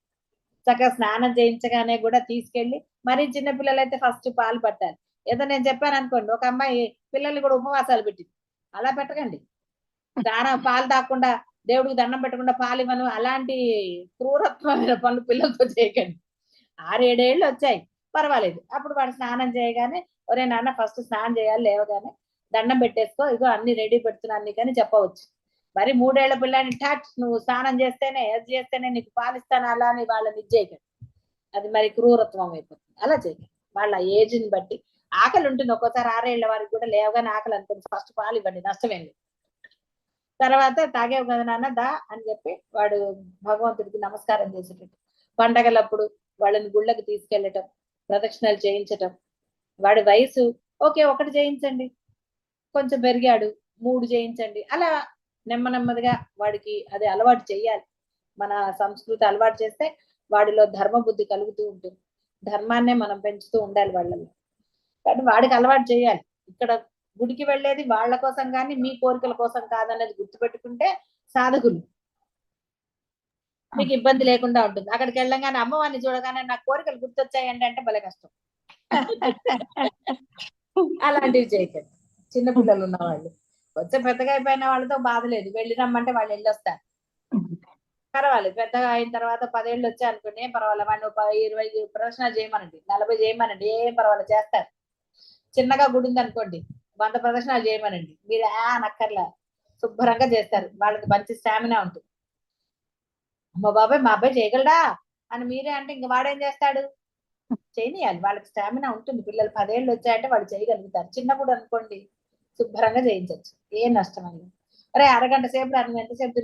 చక్కగా స్నానం చేయించగానే కూడా తీసుకెళ్లి, మరి చిన్నపిల్లలు అయితే ఫస్ట్ పాలు పట్టాలి. ఏదో నేను చెప్పాను అనుకోండి, ఒక అమ్మాయి పిల్లల్ని కూడా ఉపవాసాలు పెట్టింది, అలా పెట్టకండి. పాలు తాగకుండా దేవుడికి దండం పెట్టకుండా పాలు ఇవ్వను, అలాంటి క్రూరత్వమైన పనులు పిల్లలతో చేయకండి. 6-7 ఏళ్ళు వచ్చాయి, పర్వాలేదు. అప్పుడు వాడు స్నానం చేయగానే, ఒరే నాన్న ఫస్ట్ స్నానం చేయాలి, లేవగానే దండం పెట్టేసుకో, ఇగో అన్ని రెడీ పెడుతున్నాను నీకని చెప్పవచ్చు. మరి 3 ఏళ్ల పిల్లని ఠాట్ నువ్వు స్నానం చేస్తేనే ఏది చేస్తేనే నీకు పాలిస్తాను అలా అని వాళ్ళని ఇది చేయకండి, అది మరి క్రూరత్వం అయిపోతుంది. అలా చేయకండి. వాళ్ళ ఏజ్ ని బట్టి ఆకలి ఉంటుంది, ఒక్కోసారి 6 ఏళ్ల వారికి కూడా లేవగానే ఆకలి అనుకుంటుంది, ఫస్ట్ పాలు ఇవ్వండి, నష్టమేం లేదు. తర్వాత తాగేవు కదా నాన్న దా అని చెప్పి వాడు భగవంతుడికి నమస్కారం చేసేటట్టు, పండగలప్పుడు వాళ్ళని గుళ్ళకి తీసుకెళ్ళటం, ప్రదక్షిణలు చేయించటం. వాడి వయసు ఓకే 1 చేయించండి, కొంచెం పెరిగాడు 3 చేయించండి, అలా నెమ్మదిగా వాడికి అది అలవాటు చేయాలి. మన సంస్కృతి అలవాటు చేస్తే వాడిలో ధర్మ బుద్ధి కలుగుతూ ఉంటుంది. ధర్మాన్నే మనం పెంచుతూ ఉండాలి వాళ్ళలో. కానీ వాడికి అలవాటు చేయాలి. ఇక్కడ గుడికి వెళ్ళేది వాళ్ళ కోసం కానీ మీ కోరికల కోసం కాదనేది గుర్తుపెట్టుకుంటే సాధకులు మీకు ఇబ్బంది లేకుండా ఉంటుంది. అక్కడికి వెళ్ళగానే అమ్మవారిని చూడగానే నాకు కోరికలు గుర్తొచ్చాయండి అంటే భలే కష్టం. అలాంటివి చేయకండి. చిన్నపిల్లలు ఉన్న వాళ్ళు, కొంచెం పెద్దగా అయిపోయిన వాళ్ళతో బాధ లేదు, వెళ్ళి రమ్మంటే వాళ్ళు వెళ్ళొస్తారు, పర్వాలేదు. పెద్దగా అయిన తర్వాత 10 ఏళ్ళు వచ్చాయి అనుకోండి, ఏం పర్వాలేదు. వాడిని 20 ప్రదర్శనలు చేయమనండి, 40 చేయమనండి, ఏం పర్వాలేదు చేస్తారు. చిన్నగా గుడి ఉంది అనుకోండి, 100 ప్రదర్శనలు చేయమనండి, మీరు అనక్కర్లా, శుభ్రంగా చేస్తారు. వాళ్ళకి మంచి స్టామినా ఉంటుంది. అమ్మ బాబాయ్ మా అబ్బాయి చేయగలడా అని మీరే అంటే ఇంక వాడేం చేస్తాడు, చేయనియాలి. వాళ్ళకి స్టామినా ఉంటుంది. పిల్లలు 10 ఏళ్ళు వచ్చాయంటే వాళ్ళు చేయగలుగుతారు. చిన్నప్పుడు అనుకోండి శుభ్రంగా చేయించవచ్చు, ఏం నష్టం అని. అరే అరగంట సేపు నువ్వు ఎంతసేపు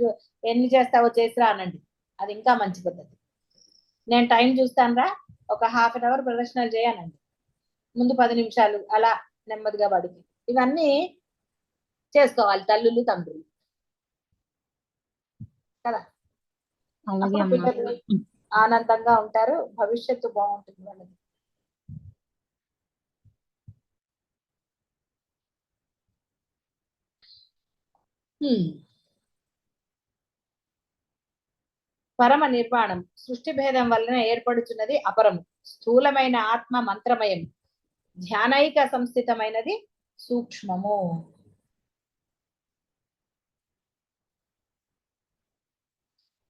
ఎన్ని చేస్తావో చేసిరా అనండి, అది ఇంకా మంచి పద్ధతి. నేను టైం చూస్తాను రా, ఒక ½ అన్ అవర్ ప్రదర్శనలు చేయనండి, ముందు 10 నిమిషాలు అలా నెమ్మదిగా వాడికి ఇవన్నీ చేసుకోవాలి తల్లులు తండ్రులు కదా. అప్పుడు పిల్లలు ఆనందంగా ఉంటారు, భవిష్యత్తు బాగుంటుంది వాళ్ళది. పరమ నిర్వాణం సృష్టి భేదం వలన ఏర్పడుచున్నది అపరము, స్థూలమైన ఆత్మ మంత్రమయం, ధ్యానైక సంస్థితమైనది సూక్ష్మము.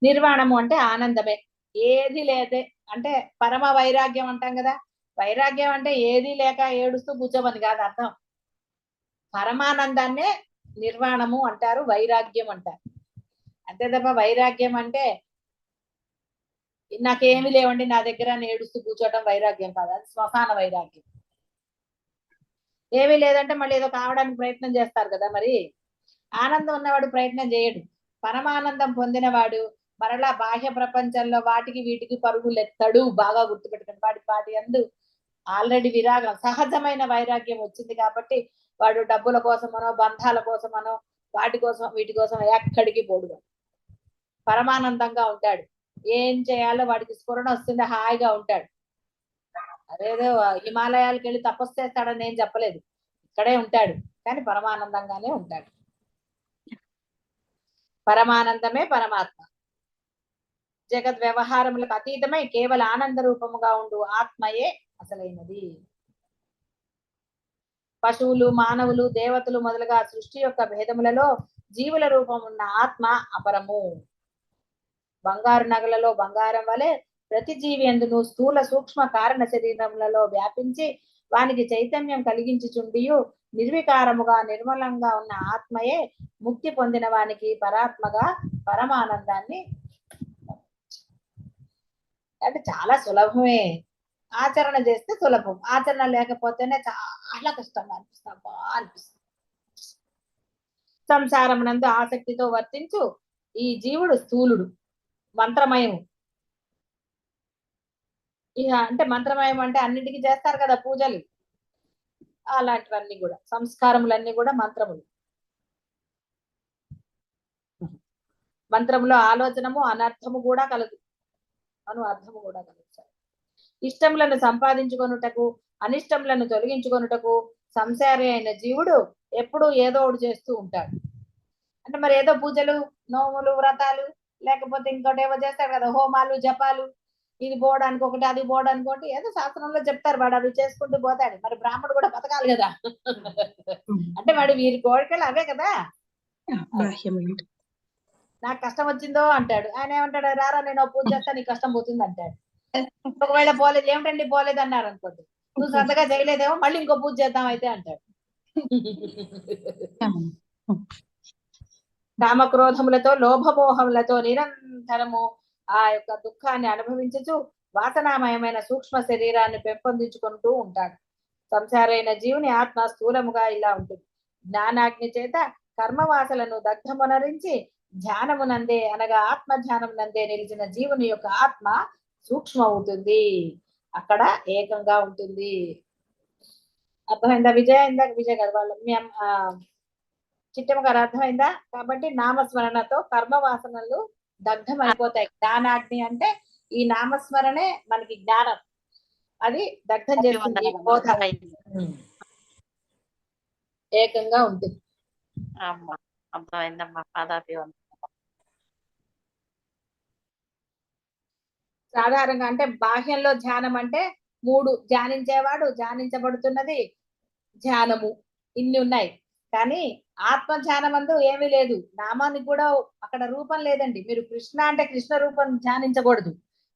నిర్వాణము అంటే ఆనందమే, ఏది లేదే అంటే పరమ వైరాగ్యం అంటాం కదా. వైరాగ్యం అంటే ఏది లేక ఏడుస్తూ కూర్చోమని కాదు అర్థం. పరమానందాన్నే నిర్వాణము అంటారు, వైరాగ్యం అంటారు. అంతే తప్ప వైరాగ్యం అంటే నాకేమి లేవండి నా దగ్గర అని ఏడుస్తూ కూర్చోవటం వైరాగ్యం కాదు, అది శ్మశాన వైరాగ్యం. ఏమీ లేదంటే మళ్ళీ ఏదో కావడానికి ప్రయత్నం చేస్తారు కదా. మరి ఆనందం ఉన్నవాడు ప్రయత్నం చేయడు. పరమానందం పొందినవాడు మరలా బాహ్య ప్రపంచంలో వాటికి వీటికి పరుగులెత్తడు. బాగా గుర్తుపెట్టుకుని వాటి అందు ఆల్రెడీ విరాగం, సహజమైన వైరాగ్యం వచ్చింది కాబట్టి వాడు డబ్బుల కోసమనో బంధాల కోసమనో వాటి కోసం వీటి కోసం ఎక్కడికి పోడు, పరమానందంగా ఉంటాడు. ఏం చేయాలో వాడికి స్ఫురణ వస్తుంది, హాయిగా ఉంటాడు. అదేదో హిమాలయాలకు వెళ్ళి తపస్సు చేస్తాడని నేను చెప్పలేదు, ఇక్కడే ఉంటాడు కానీ పరమానందంగానే ఉంటాడు. పరమానందమే పరమాత్మ. జగత్ వ్యవహారములకు అతీతమై కేవల ఆనంద రూపముగా ఉండు ఆత్మయే అసలైనది. పశువులు, మానవులు, దేవతలు మొదలుగా సృష్టి యొక్క భేదములలో జీవుల రూపం ఉన్న ఆత్మ అపరము. బంగారు నగలలో బంగారం వలె ప్రతి జీవి ఎందును స్థూల సూక్ష్మ కారణ శరీరములలో వ్యాపించి వానికి చైతన్యం కలిగించుచుండియు నిర్వికారముగా నిర్మలంగా ఉన్న ఆత్మయే ముక్తి పొందిన వానికి పరాత్మగా పరమానందాన్ని. అంటే చాలా సులభమే, ఆచరణ చేస్తే సులభం, ఆచరణ లేకపోతేనే చాలా కష్టంగా అనిపిస్తుంది. సంసారమునందు ఆసక్తితో వర్తించు ఈ జీవుడు స్థూలుడు, మంత్రమయం. ఇక అంటే మంత్రమయం అంటే అన్నిటికీ చేస్తారు కదా పూజలు, అలాంటివన్నీ కూడా సంస్కారములన్నీ కూడా మంత్రములు. మంత్రంలో ఆలోచనము అనర్థము కూడా కలదు, అర్థము కూడా కలదు. ఇష్టములను సంపాదించుకొనుటకు అనిష్టములను తొలగించుకొనుటకు సంసారి అయిన జీవుడు ఎప్పుడు ఏదో ఒకటి చేస్తూ ఉంటాడు. అంటే మరి ఏదో పూజలు, నోములు, వ్రతాలు, లేకపోతే ఇంకోటి ఏవో చేస్తారు కదా, హోమాలు, జపాలు, ఇది పోవడానికి ఒకటి, అది పోవడానికి ఒకటి, ఏదో శాస్త్రంలో చెప్తారు, వాడు అవి చేసుకుంటూ పోతాడు. మరి బ్రాహ్మణుడు కూడా బతకాలి కదా. అంటే వాడు వీరి కోరికలు అవే కదా. బాహ్యమైన నాకు కష్టం వచ్చిందో అంటాడు, ఆయన ఏమంటాడు, రారా నేను పూజ చేస్తా నీ కష్టం పోతుంది అంటాడు. ఒకవేళ పోలేదు, ఏమిటండి పోలేదు అన్నారు అనుకోండి, నువ్వు శ్రద్ధగా చేయలేదేమో, మళ్ళీ ఇంకో పూజ చేద్దాం అయితే అంటాడు. కామక్రోధములతో లోభమోహములతో నిరంతరము ఆ యొక్క దుఃఖాన్ని అనుభవించుచు వాసనామయమైన సూక్ష్మ శరీరాన్ని పెంపొందించుకుంటూ ఉంటాడు. సంసారైన జీవుని ఆత్మ స్థూలముగా ఇలా ఉంటుంది. జ్ఞానాగ్ని చేత కర్మవాసలను దగ్ధమునరించి ధ్యానమునందే అనగా ఆత్మ ధ్యానమునందే నిలిచిన జీవుని యొక్క ఆత్మ సూక్ష్మ అవుతుంది, అక్కడ ఏకంగా ఉంటుంది. అర్థమైందా విజయ? ఇందాక విజయ గారు వాళ్ళ చిట్టమ్మ గారు అర్థమైందా? కాబట్టి నామస్మరణతో కర్మవాసనలు దగ్ధం అయిపోతాయి. జ్ఞానాగ్ని అంటే ఈ నామస్మరణే మనకి జ్ఞానం, అది దగ్ధం చేస్తుంది. ఈ బోధ ఏకంగా ఉంటుంది. అర్థమైందమ్మా. పాదాభి వందనం. సాధారణంగా అంటే బాహ్యంలో ధ్యానం అంటే 3, ధ్యానించేవాడు, ధ్యానించబడుతున్నది, ధ్యానము, ఇన్ని ఉన్నాయి. కానీ ఆత్మ ధ్యానమందు ఏమీ లేదు. నామానికి కూడా అక్కడ రూపం లేదండి. మీరు కృష్ణ అంటే కృష్ణ రూపం ధ్యానించకూడదు,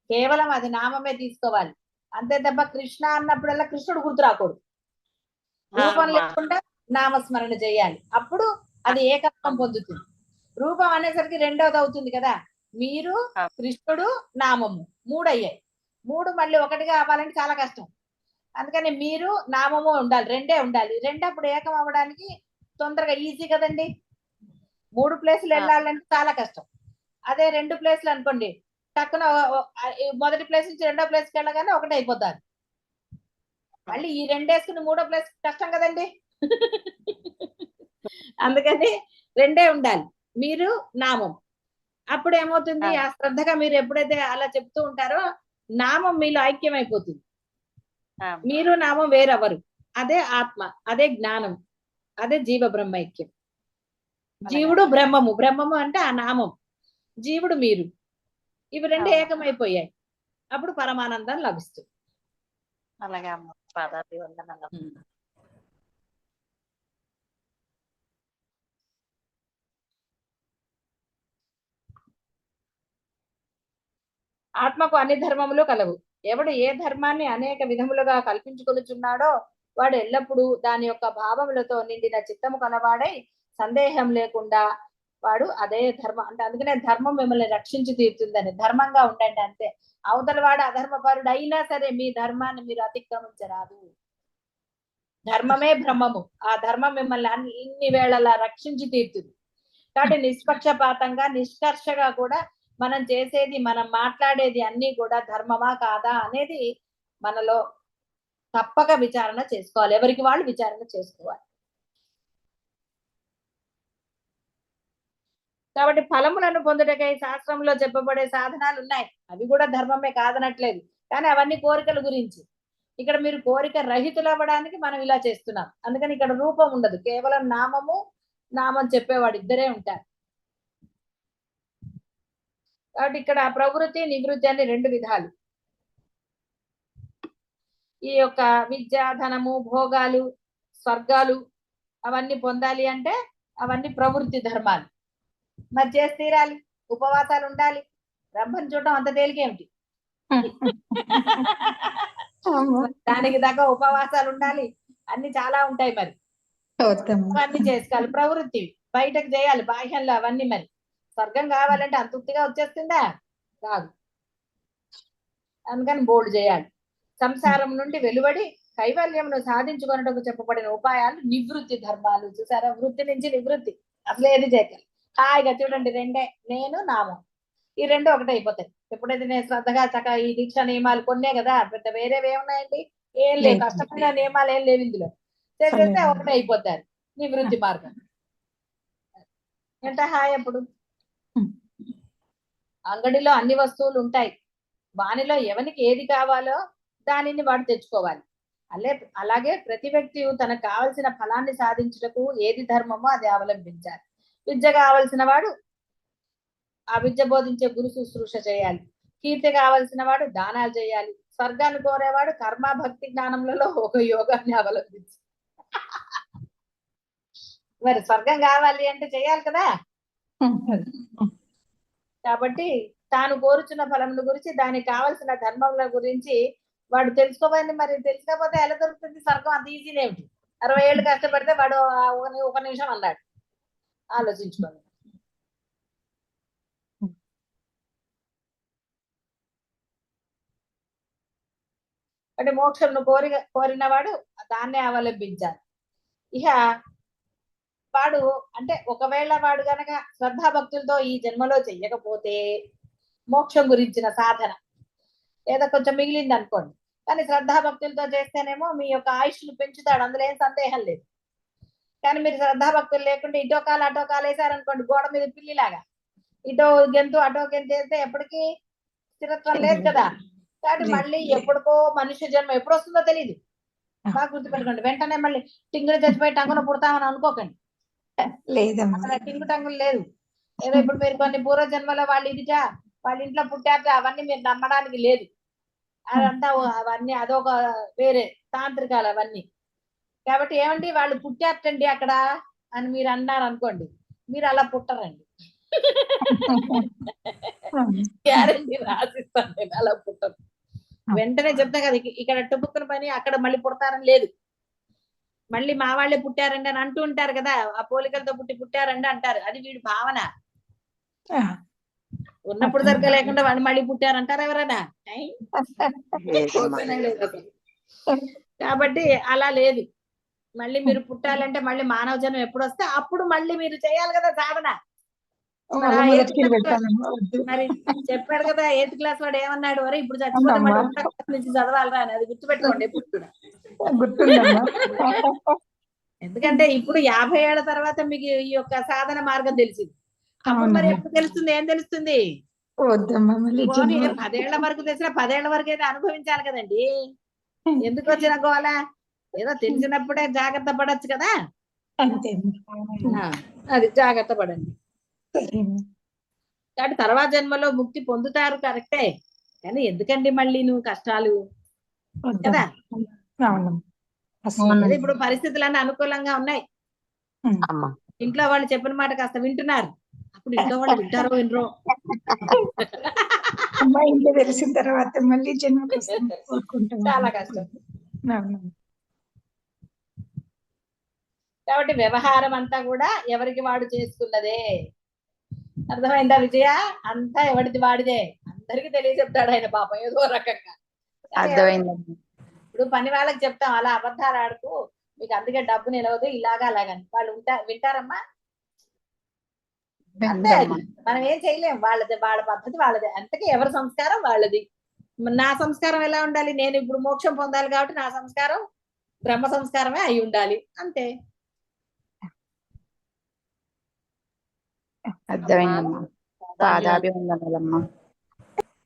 కేవలం అది నామమే తీసుకోవాలి అంతే తప్ప కృష్ణ అన్నప్పుడల్లా కృష్ణుడు గుర్తు రాకూడదు. రూపం లేకుండా నామస్మరణ చేయాలి, అప్పుడు అది ఏకత్వం పొందుతుంది. రూపం అనేసరికి రెండవది అవుతుంది కదా. మీరు, కృష్ణుడు, నామము 3 అయ్యాయి. 3 మళ్ళీ ఒకటిగా అవ్వాలంటే చాలా కష్టం. అందుకని మీరు, నామము ఉండాలి, రెండే ఉండాలి. అప్పుడు ఏకం అవ్వడానికి తొందరగా ఈజీ కదండి. 3 ప్లేసులు వెళ్ళాలంటే చాలా కష్టం. అదే 2 ప్లేసులు అనుకోండి, టక్కున మొదటి ప్లేస్ నుంచి రెండో ప్లేస్కి వెళ్ళగానే ఒకటి అయిపోతారు. మళ్ళీ ఈ 2 వేసుకుని 3వ ప్లేస్ కష్టం కదండి. అందుకని రెండే ఉండాలి, మీరు, నామం. అప్పుడు ఏమవుతుంది, ఆ శ్రద్ధగా మీరు ఎప్పుడైతే అలా చెప్తూ ఉంటారో నామం మీలో ఐక్యం అయిపోతుంది. మీరు, నామం వేరెవరు, అదే ఆత్మ, అదే జ్ఞానం, అదే జీవ బ్రహ్మైక్యం. జీవుడు బ్రహ్మము, బ్రహ్మము అంటే ఆ నామం, జీవుడు మీరు, ఇవి రెండు ఏకమైపోయాయి. అప్పుడు పరమానందం లభిస్తుంది. అలాగే అమ్మ. పాదాభి వందనాలు. ఆత్మకు అన్ని ధర్మములు కలవు. ఎవడు ఏ ధర్మాన్ని అనేక విధములుగా కల్పించుకొనుచున్నాడో వాడు ఎల్లప్పుడూ దాని యొక్క భావములతో నిండిన చిత్తము కలవాడై సందేహం లేకుండా వాడు అదే ధర్మం అంటే, అందుకనే ధర్మం మిమ్మల్ని రక్షించి తీరుతుందని. ధర్మంగా ఉండండి అంతే. అవతల వాడు అధర్మపరుడు అయినా సరే మీ ధర్మాన్ని మీరు అతిక్రమించరాదు. ధర్మమే బ్రహ్మము, ఆ ధర్మం మిమ్మల్ని అన్ని వేళలా రక్షించి తీరుతుంది. కాబట్టి నిష్పక్షపాతంగా, నిష్కర్షగా కూడా మనం చేసేది, మనం మాట్లాడేది అన్ని కూడా ధర్మమా కాదా అనేది మనలో తప్పక విచారణ చేసుకోవాలి. ఎవరికి వాళ్ళు విచారణ చేసుకోవాలి. కాబట్టి ఫలములను పొందుటకై శాస్త్రంలో చెప్పబడే సాధనాలు ఉన్నాయి, అవి కూడా ధర్మమే కాదనట్లేదు. కానీ అవన్నీ కోరికల గురించి. ఇక్కడ మీరు కోరిక రహితులు అవ్వడానికి మనం ఇలా చేస్తున్నాం. అందుకని ఇక్కడ రూపం ఉండదు, కేవలం నామము, నామం చెప్పేవాడు ఇద్దరే ఉంటారు. కాబట్టి ఇక్కడ ప్రవృత్తి, నివృత్తి అని 2 విధాలు. ఈ యొక్క విద్య, ధనము, భోగాలు, స్వర్గాలు అవన్నీ పొందాలి అంటే అవన్నీ ప్రవృత్తి ధర్మాలు. మరి చేసి తీరాలి, ఉపవాసాలు ఉండాలి. బ్రహ్మను చూడటం అంత తేలికేమిటి? దానికి తగ్గ ఉపవాసాలు ఉండాలి, అన్ని చాలా ఉంటాయి. మరి అవన్నీ చేసుకోవాలి. ప్రవృత్తి బయటకు చేయాలి, బాహ్యంలో అవన్నీ. మరి స్వర్గం కావాలంటే అంతృప్తిగా వచ్చేస్తుందా? కాదు. అందుకని బోర్డు చేయాలి. సంసారం నుండి వెలువడి కైవల్యమును సాధించుకొనుటకు చెప్పబడిన ఉపాయాలు నివృత్తి ధర్మాలు. చూసారా, వృత్తి నుంచి నివృత్తి. అసలు ఏది చేయగలి హాయిగా చూడండి, రెండే, నేను, నామం. ఈ రెండు ఒకటే అయిపోతాయి. ఎప్పుడైతే నేను శ్రద్ధగా చక్కగా ఈ దీక్ష నియమాలు కొన్నే కదా, పెద్ద వేరేవి ఏమున్నాయండి? ఏం లేవు, లేదు. కష్టమైన నియమాలు ఏం లేవు ఇందులో. చేసేస్తే ఒకటే అయిపోతారు నివృత్తి మార్గం. ఎంత హాయ్ అప్పుడు. అంగడిలో అన్ని వస్తువులు ఉంటాయి, వానిలో ఎవరికి ఏది కావాలో దానిని వాడు తెచ్చుకోవాలి. అలాగే ప్రతి వ్యక్తి తనకు కావలసిన ఫలాన్ని సాధించుటకు ఏది ధర్మమో అది అవలంబించాలి. విద్య కావలసిన వాడు ఆ విద్య బోధించే గురు శుశ్రూష చేయాలి. కీర్తి కావలసిన వాడు దానాలు చేయాలి. స్వర్గాన్ని కోరేవాడు కర్మ భక్తి జ్ఞానములలో ఒక యోగాన్ని అవలంబించాలి. మరి స్వర్గం కావాలి అంటే చేయాలి కదా. కాబట్టి తాను కోరుచున్న ఫలముల గురించి, దానికి కావలసిన ధర్మముల గురించి వాడు తెలుసుకోవాలి. మరి తెలుసుకోకపోతే ఎలా దొరుకుతుంది స్వర్గం? అంత ఈజీ ఏమిటి? 60 ఏళ్ళు కష్టపడితే వాడు ఒక నిమిషం అన్నాడు. ఆలోచించుకోండి. అంటే మోక్షంను కోరిన వాడు దాన్నే అవలంబించాలి. ఇక వాడు అంటే ఒకవేళ వాడు గనక శ్రద్ధాభక్తులతో ఈ జన్మలో చెయ్యకపోతే మోక్షం గురించిన సాధన ఏదో కొంచెం మిగిలింది అనుకోండి, కానీ శ్రద్ధాభక్తులతో చేస్తేనేమో మీ యొక్క ఆయుష్ను పెంచుతాడు, అందులో ఏం సందేహం లేదు. కానీ మీరు శ్రద్ధాభక్తులు లేకుండా ఇటో కాలు అటో కాలు వేసారనుకోండి, గోడ మీద పిల్లిలాగా ఇటో గెంతు అటో గెంతు వేస్తే ఎప్పటికీ స్థిరత్వం లేదు కదా. కాబట్టి మళ్ళీ ఎప్పటికో మనుష్య జన్మ ఎప్పుడు వస్తుందో తెలియదు. బాగా గుర్తుపెట్టుకోండి. వెంటనే మళ్ళీ టింగులు చచ్చిపోయి టంగున పుడతామని అనుకోకండి. లేదమ్మా. అలా టింగు టంగులు లేదు. ఏదో ఇప్పుడు మీరు కొన్ని పూర్వ జన్మలో వాళ్ళు ఇదిటా వాళ్ళ ఇంట్లో పుట్టాక అవన్నీ మీరు నమ్మడానికి లేదు. అదంతా అవన్నీ అదొక వేరే తాంత్రికాలు అవన్నీ. కాబట్టి ఏమండి వాళ్ళు పుట్టారటండి అక్కడ అని మీరు అన్నారు అనుకోండి, మీరు అలా పుట్టరండి. గ్యారంటీ రాసిస్తాను నేను, అలా పుట్టరు. వెంటనే చెప్తా కదా, ఇక్కడ టుపుక్కున పని అక్కడ మళ్ళీ పుడతారని లేదు. మళ్ళీ మా వాళ్ళే పుట్టారండి అని అంటూ ఉంటారు కదా, ఆ పోలికలతో పుట్టారండి అంటారు. అది వీడి భావన. ఉన్నప్పుడు సరిగ్గా లేకుండా వాళ్ళు మళ్ళీ పుట్టారంటారు ఎవరైనా? కాబట్టి అలా లేదు. మళ్ళీ మీరు పుట్టాలంటే మళ్ళీ మానవ జన్మ ఎప్పుడు వస్తే అప్పుడు మళ్ళీ మీరు చేయాలి కదా సాధన. మరి చెప్పాడు కదా 8th క్లాస్ వాడు ఏమన్నాడు, వరే ఇప్పుడు చచ్చిపోతే మళ్ళీ 1వ క్లాస్ నుంచి చదవాలరా అని. అది గుర్తుపెట్టుకోండి ఎప్పుడు కూడా. ఎందుకంటే ఇప్పుడు 50 ఏళ్ల తర్వాత మీకు ఈ యొక్క సాధన మార్గం తెలిసింది. అప్పుడు మరి ఎప్పుడు తెలుస్తుంది? ఏం తెలుస్తుంది? 10 ఏళ్ల వరకు తెలిసిన 10 ఏళ్ల వరకు అయితే అనుభవించాలి కదండి. ఎందుకు వచ్చిన గోల? ఏదో తెలిసినప్పుడే జాగ్రత్త పడచ్చు కదా. అది జాగ్రత్త పడండి. కాబట్టి తర్వాత జన్మలో ముక్తి పొందుతారు కరెక్టే, కానీ ఎందుకండి మళ్ళీ నువ్వు కష్టాలు కదా. ఇప్పుడు పరిస్థితులన్నీ అనుకూలంగా ఉన్నాయి. ఇంట్లో వాళ్ళు చెప్పిన మాట కాస్త వింటున్నారు. అప్పుడు ఇంట్లో వాళ్ళు వింటారో వినరో ఇంట్లో తెలిసిన తర్వాత మళ్ళీ జన్మ చాలా కష్టం. కాబట్టి వ్యవహారం అంతా కూడా ఎవరికి వాడు చేసుకున్నదే. అర్థమైందా విజయ? అంతా ఎవరిది వాడిదే. అందరికి తెలియజెప్తాడు ఆయన పాపం ఏదో రకంగా. ఇప్పుడు పని వాళ్ళకి చెప్తాం అలా అబద్ధాలు ఆడుతూ మీకు అందుకే డబ్బు నిలవదు ఇలాగా అలాగని. వాళ్ళు వింటారమ్మా? అంతే. మనం ఏం చేయలేం. వాళ్ళది వాళ్ళ పద్ధతి వాళ్ళదే. అంతకీ ఎవరి సంస్కారం వాళ్ళది. నా సంస్కారం ఎలా ఉండాలి? నేను ఇప్పుడు మోక్షం పొందాలి కాబట్టి నా సంస్కారం బ్రహ్మ సంస్కారమే అయి ఉండాలి, అంతే.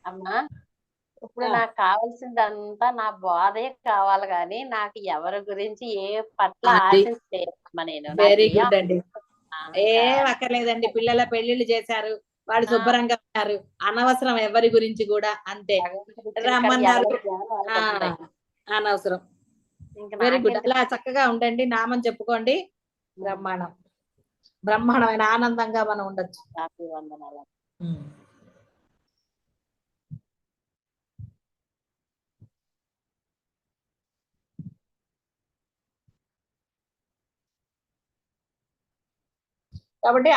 అమ్మా ఇప్పుడు నాకు కావాల్సిందంతా నా బాధే కావాలి గాని నాకు ఎవరి గురించి ఏ పట్ల ఆశించలేదమ్మా నేను. వెరీ గుడ్ అండి. ఏం అక్కర్లేదండి. పిల్లల పెళ్లిళ్ళు చేశారు, వాళ్ళు శుభ్రంగా ఉన్నారు, అనవసరం ఎవరి గురించి కూడా. అంతే. రమ్మన్నారు, అనవసరం. Very good. అలా చక్కగా ఉండండి, నామం చెప్పుకోండి. బ్రహ్మాండం, బ్రహ్మాండమైన ఆనందంగా మనం ఉండొచ్చు. వందనాలు. కాబట్టి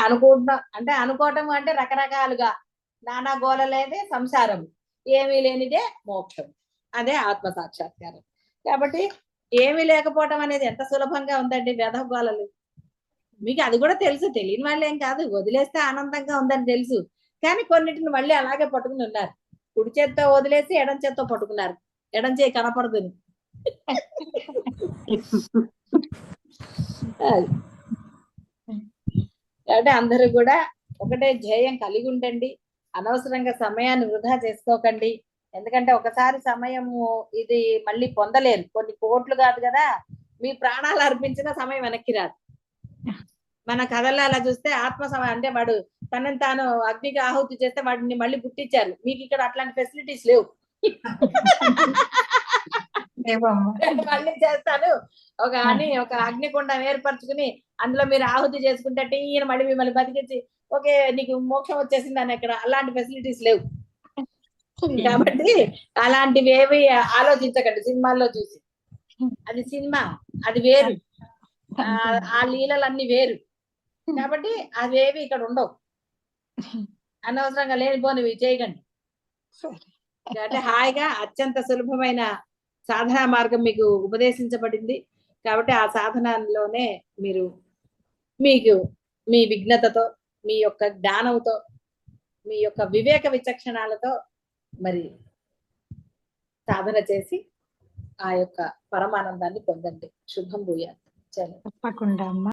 అనుకోవటం అంటే రకరకాలుగా నానా గోల లేదే సంసారం, ఏమీ లేనిదే మోక్షం, అదే ఆత్మ సాక్షాత్కారం. కాబట్టి ఏమీ లేకపోవటం అనేది ఎంత సులభంగా ఉందండి. వ్యధగోలలు మీకు అది కూడా తెలుసు, తెలియని వాళ్ళు ఏం కాదు. వదిలేస్తే ఆనందంగా ఉందని తెలుసు, కానీ కొన్నిటిని మళ్ళీ అలాగే పట్టుకుని ఉన్నారు. కుడి చేత్తో వదిలేసి ఎడం చేత్తో పట్టుకున్నారు, ఎడం చేయి కనపడదని. కాబట్టి అందరూ కూడా ఒకటే ధ్యేయం కలిగి ఉండండి. అనవసరంగా సమయాన్ని వృధా చేసుకోకండి. ఎందుకంటే ఒకసారి సమయము ఇది మళ్ళీ పొందలేరు. కొన్ని కోట్లు కాదు కదా, మీ ప్రాణాలు అర్పించిన సమయం వెనక్కి రాదు. మన కథల్లో అలా చూస్తే ఆత్మ సమయం అంటే వాడు తనని తాను అగ్నికి ఆహుతి చేస్తే వాడిని మళ్ళీ పుట్టించారు. మీకు ఇక్కడ అట్లాంటి ఫెసిలిటీస్ లేవు. లేవమ్మా. మళ్ళీ చేస్తాను ఒక అగ్నికుండం ఏర్పరచుకుని అందులో మీరు ఆహుతి చేసుకుంటే ఈయన మళ్ళీ మిమ్మల్ని బతికించి ఓకే నీకు మోక్షం వచ్చేసింది అని ఇక్కడ అలాంటి ఫెసిలిటీస్ లేవు. కాబట్టి అలాంటివి ఏవి ఆలోచించకండి. సినిమాల్లో చూసి అది సినిమా, అది వేరు, ఆ లీలలన్నీ వేరు. కాబట్టి అవేవి ఇక్కడ ఉండవు. అనవసరంగా లేనిపోనివి చేయకండి. అంటే హాయిగా అత్యంత సులభమైన సాధనా మార్గం మీకు ఉపదేశించబడింది. కాబట్టి ఆ సాధనలోనే మీరు మీకు మీ విఘ్నతతో, మీ యొక్క జ్ఞానంతో, మీ యొక్క వివేక విచక్షణాలతో మరి సాధన చేసి ఆ యొక్క పరమానందాన్ని పొందండి. శుభం భూయాత్. చలో. తప్పకుండా అమ్మా.